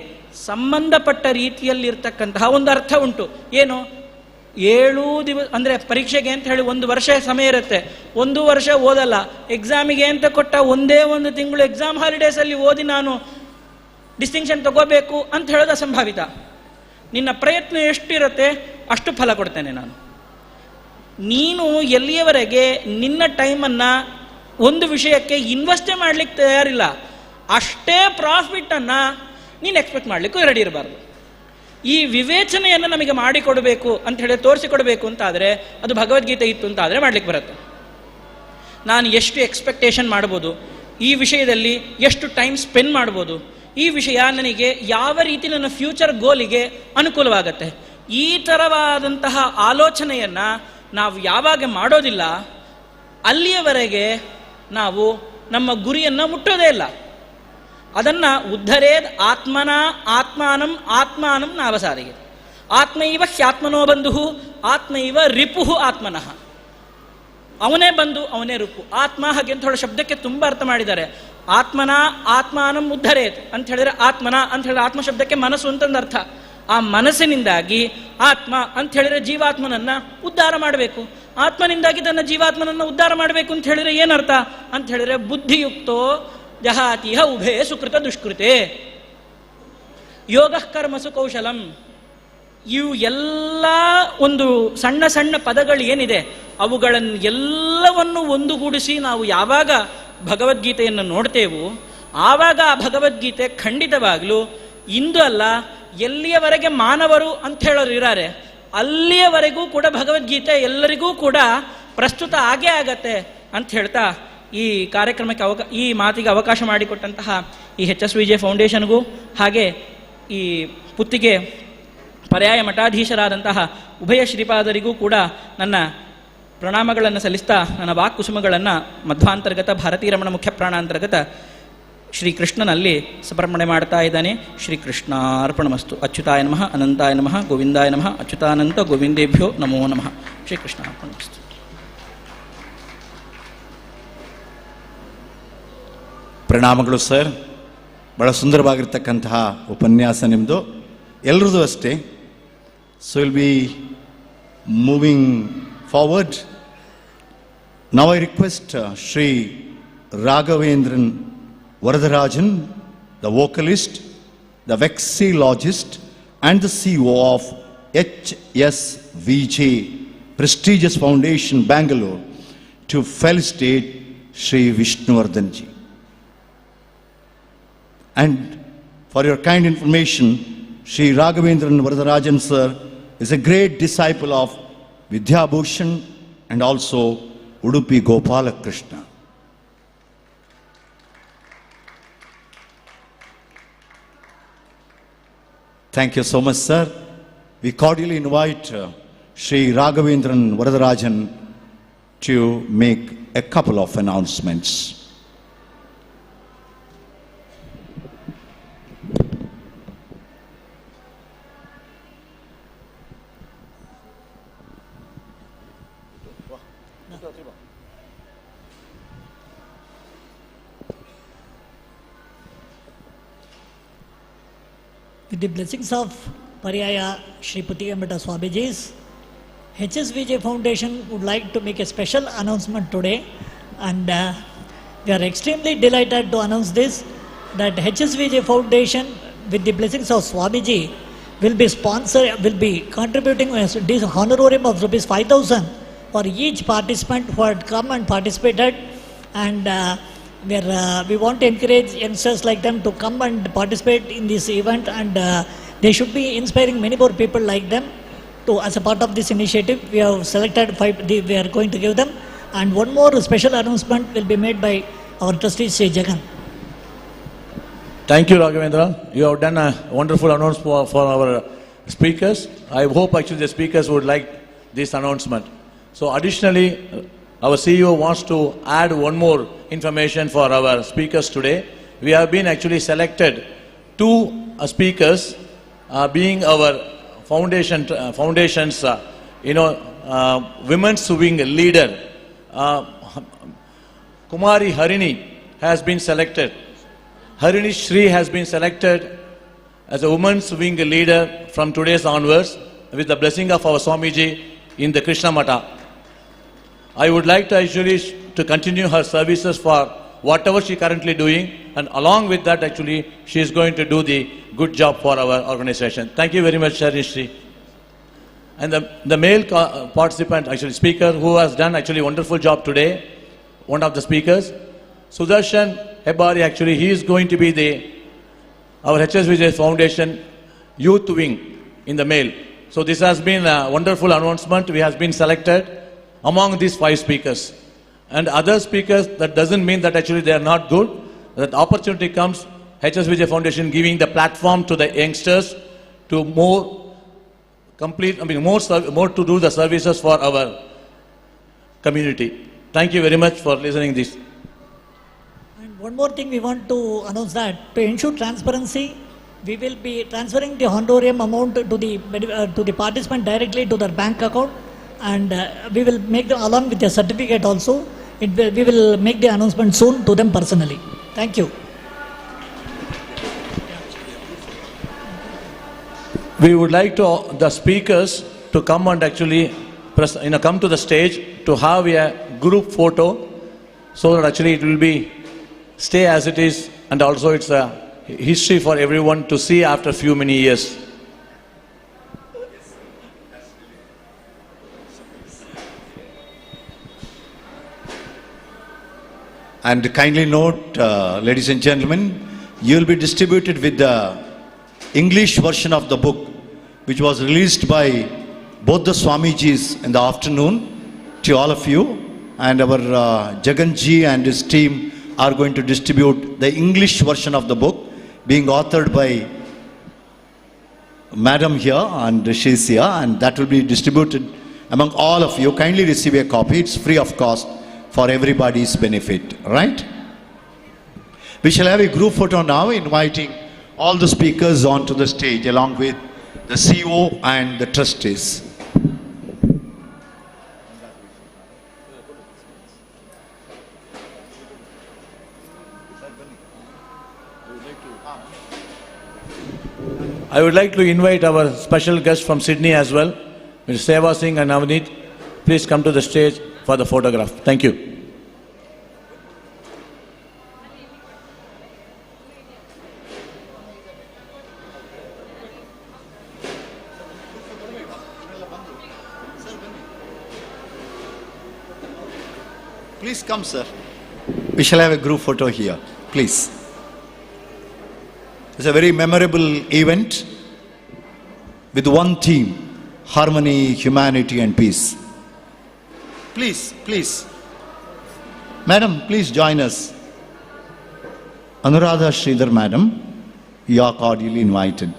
ಸಂಬಂಧಪಟ್ಟ ರೀತಿಯಲ್ಲಿರ್ತಕ್ಕಂತಹ ಒಂದು ಅರ್ಥ ಉಂಟು. ಏನು, 7 ದಿವಸ ಅಂದರೆ ಪರೀಕ್ಷೆಗೆ ಅಂತ ಹೇಳಿ 1 ವರ್ಷ ಸಮಯ ಇರುತ್ತೆ, 1 ವರ್ಷ ಓದಲ್ಲ, ಎಕ್ಸಾಮಿಗೆ ಅಂತ ಕೊಟ್ಟ 1 ತಿಂಗಳು ಎಕ್ಸಾಮ್ ಹಾಲಿಡೇಸಲ್ಲಿ ಓದಿ ನಾನು ಡಿಸ್ಟಿಂಕ್ಷನ್ ತಗೋಬೇಕು ಅಂತ ಹೇಳೋದು ಅಸಂಭಾವಿತ. ನಿನ್ನ ಪ್ರಯತ್ನ ಎಷ್ಟಿರುತ್ತೆ ಅಷ್ಟು ಫಲ ಕೊಡ್ತೇನೆ ನಾನು. ನೀನು ಎಲ್ಲಿಯವರೆಗೆ ನಿನ್ನ ಟೈಮನ್ನು ಒಂದು ವಿಷಯಕ್ಕೆ ಇನ್ವೆಸ್ಟೇ ಮಾಡಲಿಕ್ಕೆ ತಯಾರಿಲ್ಲ, ಅಷ್ಟೇ ಪ್ರಾಫಿಟನ್ನು ನೀನು ಎಕ್ಸ್ಪೆಕ್ಟ್ ಮಾಡಲಿಕ್ಕೂ ರೆಡಿ ಇರಬಾರ್ದು. ಈ ವಿವೇಚನೆಯನ್ನು ನಮಗೆ ಮಾಡಿಕೊಡಬೇಕು ಅಂತ ಹೇಳಿ ತೋರಿಸಿಕೊಡಬೇಕು ಅಂತಾದರೆ ಅದು ಭಗವದ್ಗೀತೆ ಇತ್ತು ಅಂತ ಆದರೆ ಮಾಡಲಿಕ್ಕೆ ಬರುತ್ತೆ. ನಾನು ಎಷ್ಟು ಎಕ್ಸ್ಪೆಕ್ಟೇಷನ್ ಮಾಡ್ಬೋದು, ಈ ವಿಷಯದಲ್ಲಿ ಎಷ್ಟು ಟೈಮ್ ಸ್ಪೆಂಡ್ ಮಾಡ್ಬೋದು, ಈ ವಿಷಯ ನನಗೆ ಯಾವ ರೀತಿ ನನ್ನ ಫ್ಯೂಚರ್ ಗೋಲಿಗೆ ಅನುಕೂಲವಾಗತ್ತೆ, ಈ ಥರವಾದಂತಹ ಆಲೋಚನೆಯನ್ನು ನಾವು ಯಾವಾಗ ಮಾಡೋದಿಲ್ಲ ಅಲ್ಲಿಯವರೆಗೆ ನಾವು ನಮ್ಮ ಗುರಿಯನ್ನು ಮುಟ್ಟೋದೇ ಇಲ್ಲ. ಅದನ್ನು ಉದ್ಧರೇದ್ ಆತ್ಮಾನಂ ನಾವಸಾರಿಗೆ. ಆತ್ಮೈವ ಹ್ಯಾತ್ಮನೋ ಬಂಧು ಆತ್ಮೈವ ರಿಪುಃ ಆತ್ಮನಃ. ಅವನೇ ಬಂಧು ಅವನೇ ರಿಪು. ಆತ್ಮ ಹಾಗೆ ಅಂತ ಹೇಳೋ ಶಬ್ದಕ್ಕೆ ತುಂಬ ಅರ್ಥ ಮಾಡಿದ್ದಾರೆ. ಆತ್ಮಾನಂ ಉದ್ಧರೇತ್ ಅಂತ ಹೇಳಿದ್ರೆ ಆತ್ಮನ ಅಂತ ಹೇಳಿದ್ರೆ ಆತ್ಮ ಶಬ್ದಕ್ಕೆ ಮನಸ್ಸು ಅಂತಂದು ಅರ್ಥ. ಆ ಮನಸ್ಸಿನಿಂದಾಗಿ ಆತ್ಮ ಅಂತ ಹೇಳಿದ್ರೆ ಜೀವಾತ್ಮನನ್ನು ಉದ್ಧಾರ ಮಾಡಬೇಕು. ಆತ್ಮನಿಂದಾಗಿ ತನ್ನ ಜೀವಾತ್ಮನನ್ನು ಉದ್ಧಾರ ಮಾಡಬೇಕು ಅಂತ ಹೇಳಿದ್ರೆ ಏನರ್ಥ ಅಂತ ಹೇಳಿದ್ರೆ ಬುದ್ಧಿಯುಕ್ತೋ ಜಹಾತಿಹ ಉಭೇ ಸುಕೃತ ದುಷ್ಕೃತೆ ಯೋಗ ಕರ್ಮಸು ಕೌಶಲಂ. ಇವು ಎಲ್ಲ ಒಂದು ಸಣ್ಣ ಸಣ್ಣ ಪದಗಳು ಏನಿದೆ ಅವುಗಳನ್ನು ಎಲ್ಲವನ್ನು ಒಂದುಗೂಡಿಸಿ ನಾವು ಯಾವಾಗ ಭಗವದ್ಗೀತೆಯನ್ನು ನೋಡ್ತೇವೋ ಆವಾಗ ಆ ಭಗವದ್ಗೀತೆ ಖಂಡಿತವಾಗಲೂ ಇಂದು ಅಲ್ಲ, ಎಲ್ಲಿಯವರೆಗೆ ಮಾನವರು ಅಂತ ಹೇಳೋರು ಇದ್ದಾರೆ ಅಲ್ಲಿಯವರೆಗೂ ಕೂಡ ಭಗವದ್ಗೀತೆ ಎಲ್ಲರಿಗೂ ಕೂಡ ಪ್ರಸ್ತುತ ಆಗೇ ಆಗತ್ತೆ ಅಂತ ಹೇಳ್ತಾ ಈ ಕಾರ್ಯಕ್ರಮಕ್ಕೆ ಈ ಮಾತಿಗೆ ಅವಕಾಶ ಮಾಡಿಕೊಟ್ಟಂತಹ ಈ HSVJ ಫೌಂಡೇಶನ್ಗೂ ಹಾಗೆ ಈ ಪುತ್ತಿಗೆ ಪರ್ಯಾಯ ಮಠಾಧೀಶರಾದಂತಹ ಉಭಯ ಶ್ರೀಪಾದರಿಗೂ ಕೂಡ ನನ್ನ ಪ್ರಣಾಮಗಳನ್ನು ಸಲ್ಲಿಸ್ತಾ ನನ್ನ ವಾಕ್ಕುಸುಮಗಳನ್ನು ಮಧ್ವಾಂತರ್ಗತ ಭಾರತೀ ರಮಣ ಮುಖ್ಯ ಪ್ರಾಣಾಂತರ್ಗತ ಶ್ರೀಕೃಷ್ಣನಲ್ಲಿ ಸಮರ್ಪಣೆ ಮಾಡ್ತಾ ಇದ್ದಾನೆ. ಶ್ರೀಕೃಷ್ಣಾರ್ಪಣಮಸ್ತು. ಅಚ್ಯುತಾಯ ನಮಃ, ಅನಂತಾಯ ನಮಃ, ಗೋವಿಂದಾಯ ನಮಃ. ಅಚ್ಯುತಾನಂತ ಗೋವಿಂದೇಭ್ಯೋ ನಮೋ ನಮಃ. ಶ್ರೀಕೃಷ್ಣಾರ್ಪಣಮಸ್ತು. ಪ್ರಣಾಮಗಳು ಸರ್. ಬಹಳ ಸುಂದರವಾಗಿರ್ತಕ್ಕಂತಹ ಉಪನ್ಯಾಸ ನಿಮ್ಮದು, ಎಲ್ಲರದು ಅಷ್ಟೇ. So will be moving forward. Now I request Shri Raghavendran Varadarajan, the vocalist, the vexillologist and the CEO of HSVJ prestigious foundation Bangalore, to felicitate Sri Vishnuvardhanji. And for your kind information, Sri Raghavendran Varadarajan sir is a great disciple of Vidyabhushan and also Udupi Gopala Krishna. Thank you so much, sir. We cordially invite Sri Raghavendran Varadarajan to make a couple of announcements. With the blessings of Paryaya Shri Puthige Matha Swamiji's. HSVJ Foundation would like to make a special announcement today, and we are extremely delighted to announce this, that HSVJ Foundation, with the blessings of Swamiji, will be contributing this honorarium of rupees 5,000 for each participant who had come and participated, and we want to encourage youngsters like them to come and participate in this event, and they should be inspiring many more people like them. As a part of this initiative, we have selected 5, we are going to give them, and one more special announcement will be made by our trustee Sri Jagan. Thank you, Raghavendra. You have done a wonderful announcement for our speakers. I hope actually the speakers would like this announcement. So additionally, our CEO wants to add one more information for our speakers today. We have been actually selected 2 speakers, being our foundation's women's wing leader. Kumari Harini has been selected. Harini Shri has been selected as a women's wing leader from today's onwards, with the blessing of our Swamiji in the Krishna Matha. I would like to actually to continue her services for whatever she currently doing, and along with that actually she is going to do the good job for our organization. Thank you very much, Harini Shri. And the male participant, actually speaker, who has done actually a wonderful job today, one of the speakers, Sudarshan Hebari, actually he is going to be our HSVJ Foundation youth wing in the male. So this has been a wonderful announcement. We have been selected among these 5 speakers. And other speakers, that doesn't mean that actually they are not good. That opportunity comes, HSVJ Foundation giving the platform to the youngsters to more to do the services for our community. Thank you very much for listening this. And one more thing we want to announce, that to ensure transparency, we will be transferring the honorarium amount to the participant directly to their bank account, and we will make them along with their certificate also. We will make the announcement soon to them personally. Thank you. We would like the speakers to come and actually come to the stage to have a group photo, so that actually it will stay as it is, and also it's a history for everyone to see after few many years. And kindly note, ladies and gentlemen, you will be distributed with the English version of the book, which was released by both the Swamijis in the afternoon to all of you, and our Jaganji and his team are going to distribute the English version of the book, being authored by Madam here, and she's here, and that will be distributed among all of you. Kindly receive a copy. It's free of cost for everybody's benefit, right? We shall have a group photo now, inviting all the speakers onto the stage along with the CEO and the trustees. I would like to invite our special guest from Sydney as well, Mr. Seva Singh and Navneet. Please come to the stage for the photograph. Thank you. Please come, sir. We shall have a group photo here. Please. It's a very memorable event with one theme: harmony, humanity, and peace. Please, please. Madam, please join us. Anuradha Sridhar, madam, you are cordially invited.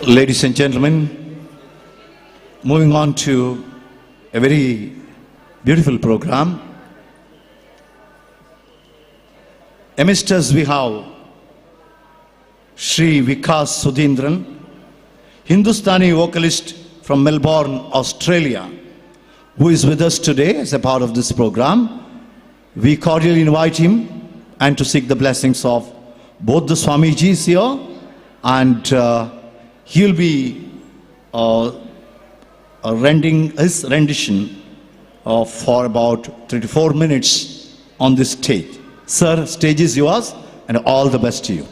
Ladies and gentlemen, moving on to a very beautiful program. Amidst us we have Sri Vikas Sudhindran, Hindustani vocalist from Melbourne, Australia, who is with us today as a part of this program. We cordially invite him and to seek the blessings of both the Swamijis here, and he'll be rendering his rendition for about 3 to 4 minutes on this stage. Sir, stage is yours, and all the best to you.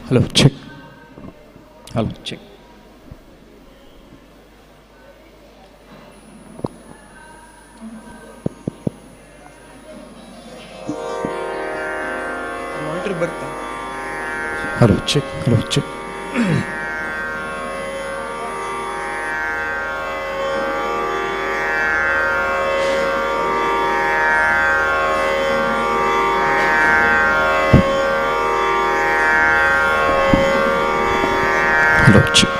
Hello, check. Hello, check. Hello, check. Hello, check. Hello, check.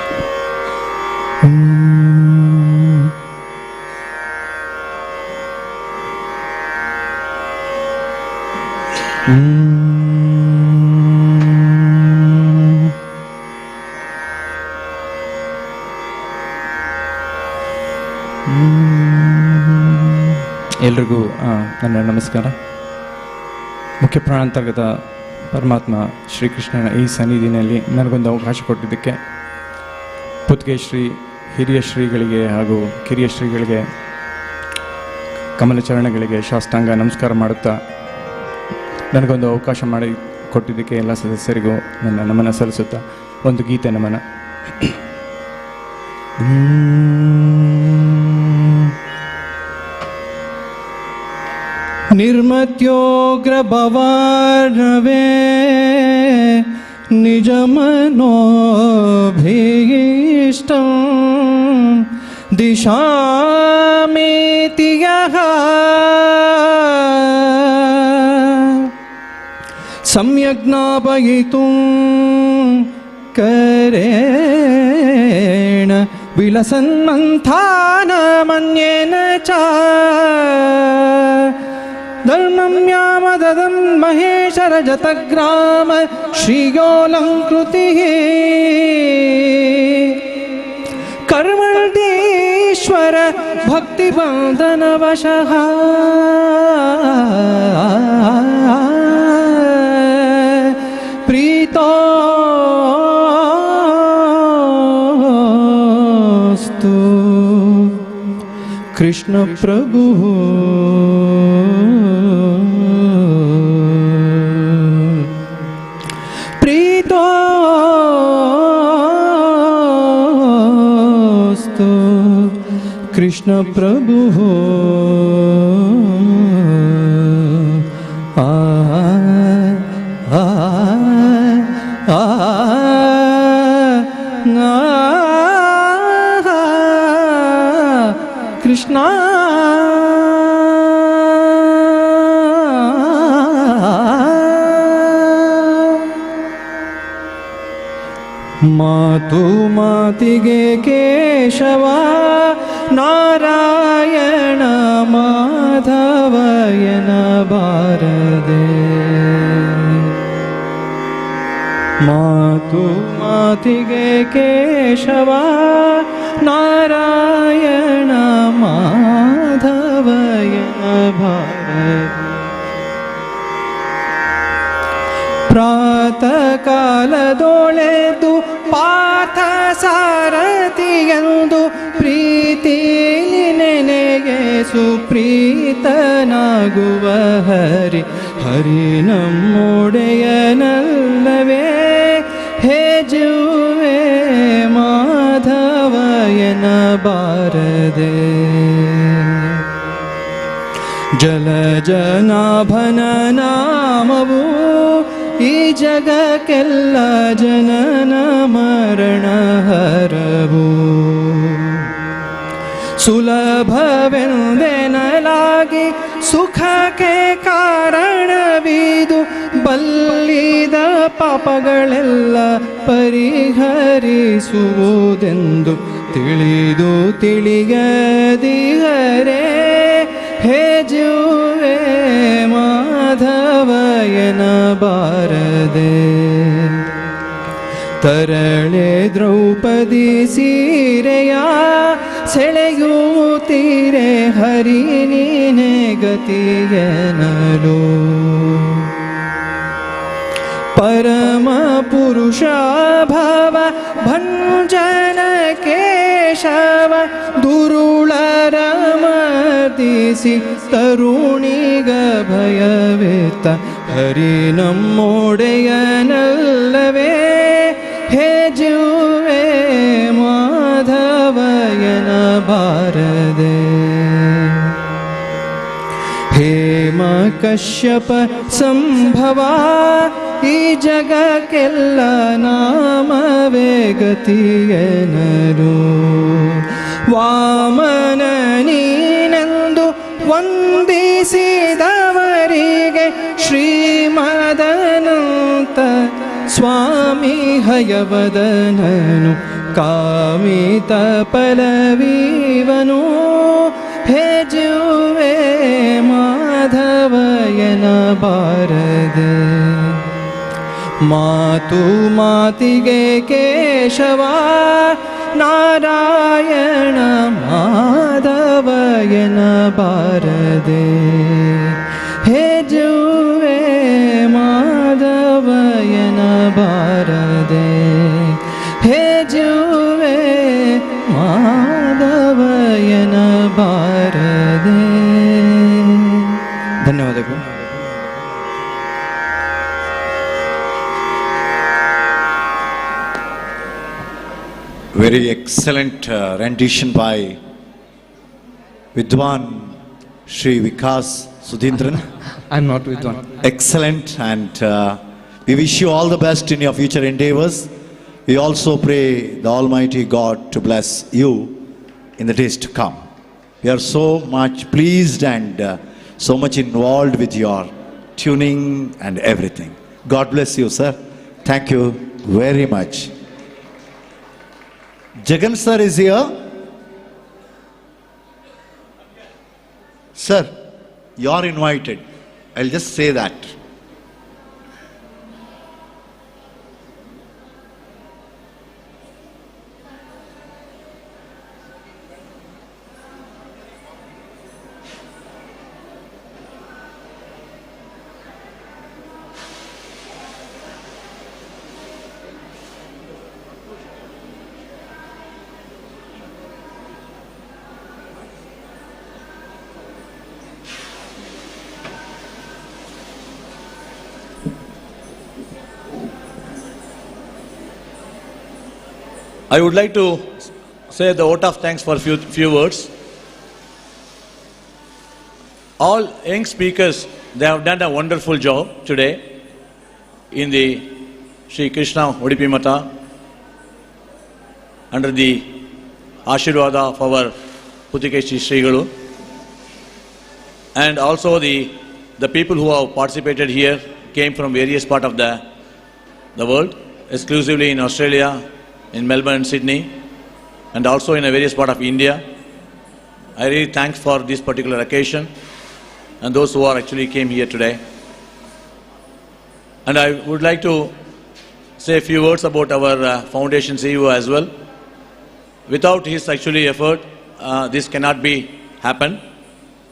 ಎಲ್ರಿಗೂ ನನ್ನ ನಮಸ್ಕಾರ. ಮುಖ್ಯ ಪ್ರಾಣಾಂತರ್ಗತ ಪರಮಾತ್ಮ ಶ್ರೀಕೃಷ್ಣನ ಈ ಸನ್ನಿಧಿನಲ್ಲಿ ನನಗೊಂದು ಅವಕಾಶ ಕೊಟ್ಟಿದ್ದಕ್ಕೆ ಪುತ್ಗೆ ಶ್ರೀ ಹಿರಿಯ ಶ್ರೀಗಳಿಗೆ ಹಾಗೂ ಕಿರಿಯ ಶ್ರೀಗಳಿಗೆ ಕಮಲಚರಣಗಳಿಗೆ ಶಾಸ್ತಾಂಗ ನಮಸ್ಕಾರ ಮಾಡುತ್ತಾ ನನಗೊಂದು ಅವಕಾಶ ಮಾಡಿ ಕೊಟ್ಟಿದ್ದಕ್ಕೆ ಎಲ್ಲ ಸದಸ್ಯರಿಗೂ ನನ್ನ ನಮನ ಸಲ್ಲಿಸುತ್ತಾ ಒಂದು ಗೀತೆ ನಮನ. ನಿರ್ಮತ್ಯೋಗ್ರ ಭವಾರ್ಣವೇ ನಿಜಮನೋಭೀಷ್ಟಂ ದಿಶಾಮೇತಿ ಯಃ ಸಮ್ಯಕ್ ಜ್ಞಾಪಯಿತುಂ ಕರೇಣ ವಿಲಸನ್ಮಂಥಾನಮನ್ಯೇನ ಚ ಧರ್ಮಂ ಯಾಮದಂ ಮಹೇಶರಜತಗ್ರಾಮ ಶ್ರೀಯೋಲಂಕೃತಿಃ ಕರ್ಮಣೀಶ್ವರ ಭಕ್ತಿಬಂಧನವಶಃ ಪ್ರೀತೋಸ್ತು ಕೃಷ್ಣ ಪ್ರಭು ಪ್ರೀತೋಸ್ತು ಕೃಷ್ಣ ಪ್ರಭು ಕೃಷ್ಣ ಮಾತು ಮಾತಿಗೆ ಕೇಶವ ನಾರಾಯಣ ಮಾಧವಯನ ಬಾರದೆ ಮಾತು ಮಾತಿಗೆ ಕೇಶವ ನಾರಾಯಣ ಮಾಧವಯನ ಬಾರದೆ ಪ್ರಾತಃ ಕಾಲದೊಳೆದು ಪಾಥ ಸಾರಥಿಯಂದು ಪ್ರೀತಿ ನೆನೆಗೆ ಸುಪ್ರೀತನಾಗುವ ಹರಿ ಹರಿ ನಮ್ಮೊಡೆಯನಲ್ಲವೇ ಹೇ ಜುವೆ ಮಾಧವಯನ ಬಾರದೆ ಜಲಜನಾಭನ ನಾಮವು ಜಗಕ್ಕೆಲ್ಲ ಜನನ ಮರಣ ಹರವು ಸುಲಭವೆಂದೆನಲಾಗಿ ಸುಖಕ್ಕೆ ಕಾರಣವಿದು ಬಲ್ಲಿದ ಪಾಪಗಳೆಲ್ಲ ಪರಿಹರಿಸುವುದೆಂದು ತಿಳಿದು ತಿಳಿಯದಿಹರೇ ಹೇ ಜೀವೇ ಮಾಧವಯನ ಬಾರದೆ ತರಳೆ ದ್ರೌಪದಿ ಸೀರೆಯ ಸೆಳೆಯುತ್ತೀರೆ ಹರಿ ನೀನೆ ಗತಿಯನಲು ಪರಮ ಪುರುಷ ಭವ ಭಂಜನ ಕೇಶವ ದುರುಳರ ಮರ್ದಿಸಿ ತರುಣಿಗ ಭಯವೇತ ಹರಿ ನಮ್ಮೊಡೆಯನಲ್ಲವೇ ಹೇ ಜೀವೇ ಮಾಧವಯನ ಬಾರದೆ ಹೇಮ ಕಶ್ಯಪ ಸಂಭವ ಈ ಜಗಕ್ಕೆಲ್ಲ ನಾಮವೇ ಗತಿಯನರು ವಾಮನ ನೀನೆಂದು ವಂದಿಸಿದವರಿಗೆ ಶ್ರೀಮದನಂತ ಸ್ವಾಮಿ ಹಯವದನನು ಕಾಮಿತ ಫಲವೀವನು ಹೇ ಜೀವೇ ಮಾಧವಯನ ಬಾರದೆ ಮಾತು ಮಾತಿಗೆ ಕೇಶವ ನಾರಾಯಣ ಮಾಧವಯನ ಬಾರದೆ ಹೇ ಜೀವೇ ಮಾಧವಯನ ಬಾರದೆ ಹೇ ಜೀವೇ ಮಾಧವಯನ ಬಾರದೆ. ಧನ್ಯವಾದಗಳು. Very excellent rendition by Vidwan Shri Vikas Sudhindran. I'm not with one. Excellent, and we wish you all the best in your future endeavors. We also pray the Almighty God to bless you in the days to come. We are so much pleased and so much involved with your tuning and everything. God bless you, sir. Thank you very much. Jagan sir is here. Sir, you are invited. I'll just say that. I would like to say the vote of thanks for few words. All young speakers, they have done a wonderful job today in the Sri Krishna Udupi Matha under the Ashirvada of our Puthige Srigalu, and also the people who have participated here came from various parts of the world, exclusively in Australia, in Melbourne and Sydney, and also in a various part of India. I really thank for this particular occasion and those who are actually came here today. And I would like to say a few words about our foundation CEO as well. Without his actually effort, this cannot be happen.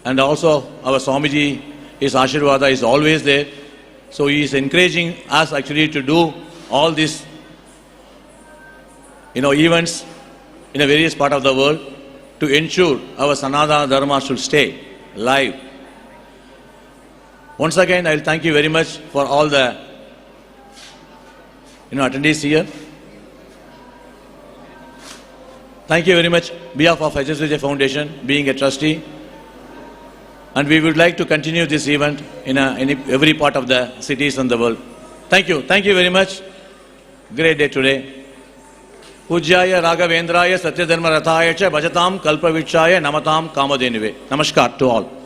And also our Swamiji, his Ashirvada is always there. So he is encouraging us actually to do all this events in a various part of the world to ensure our Sanatana Dharma should stay live. Once again, I will thank you very much for all the attendees here. Thank you very much on behalf of HSVJ Foundation, being a trustee. And we would like to continue this event in every part of the cities and the world. Thank you. Thank you very much. Great day today. Pujyaya Raghavendraya Satyadharma Rathaya Cha Bhajatam Kalpavicchaya Namatam Kamadenive. Namaskar to all.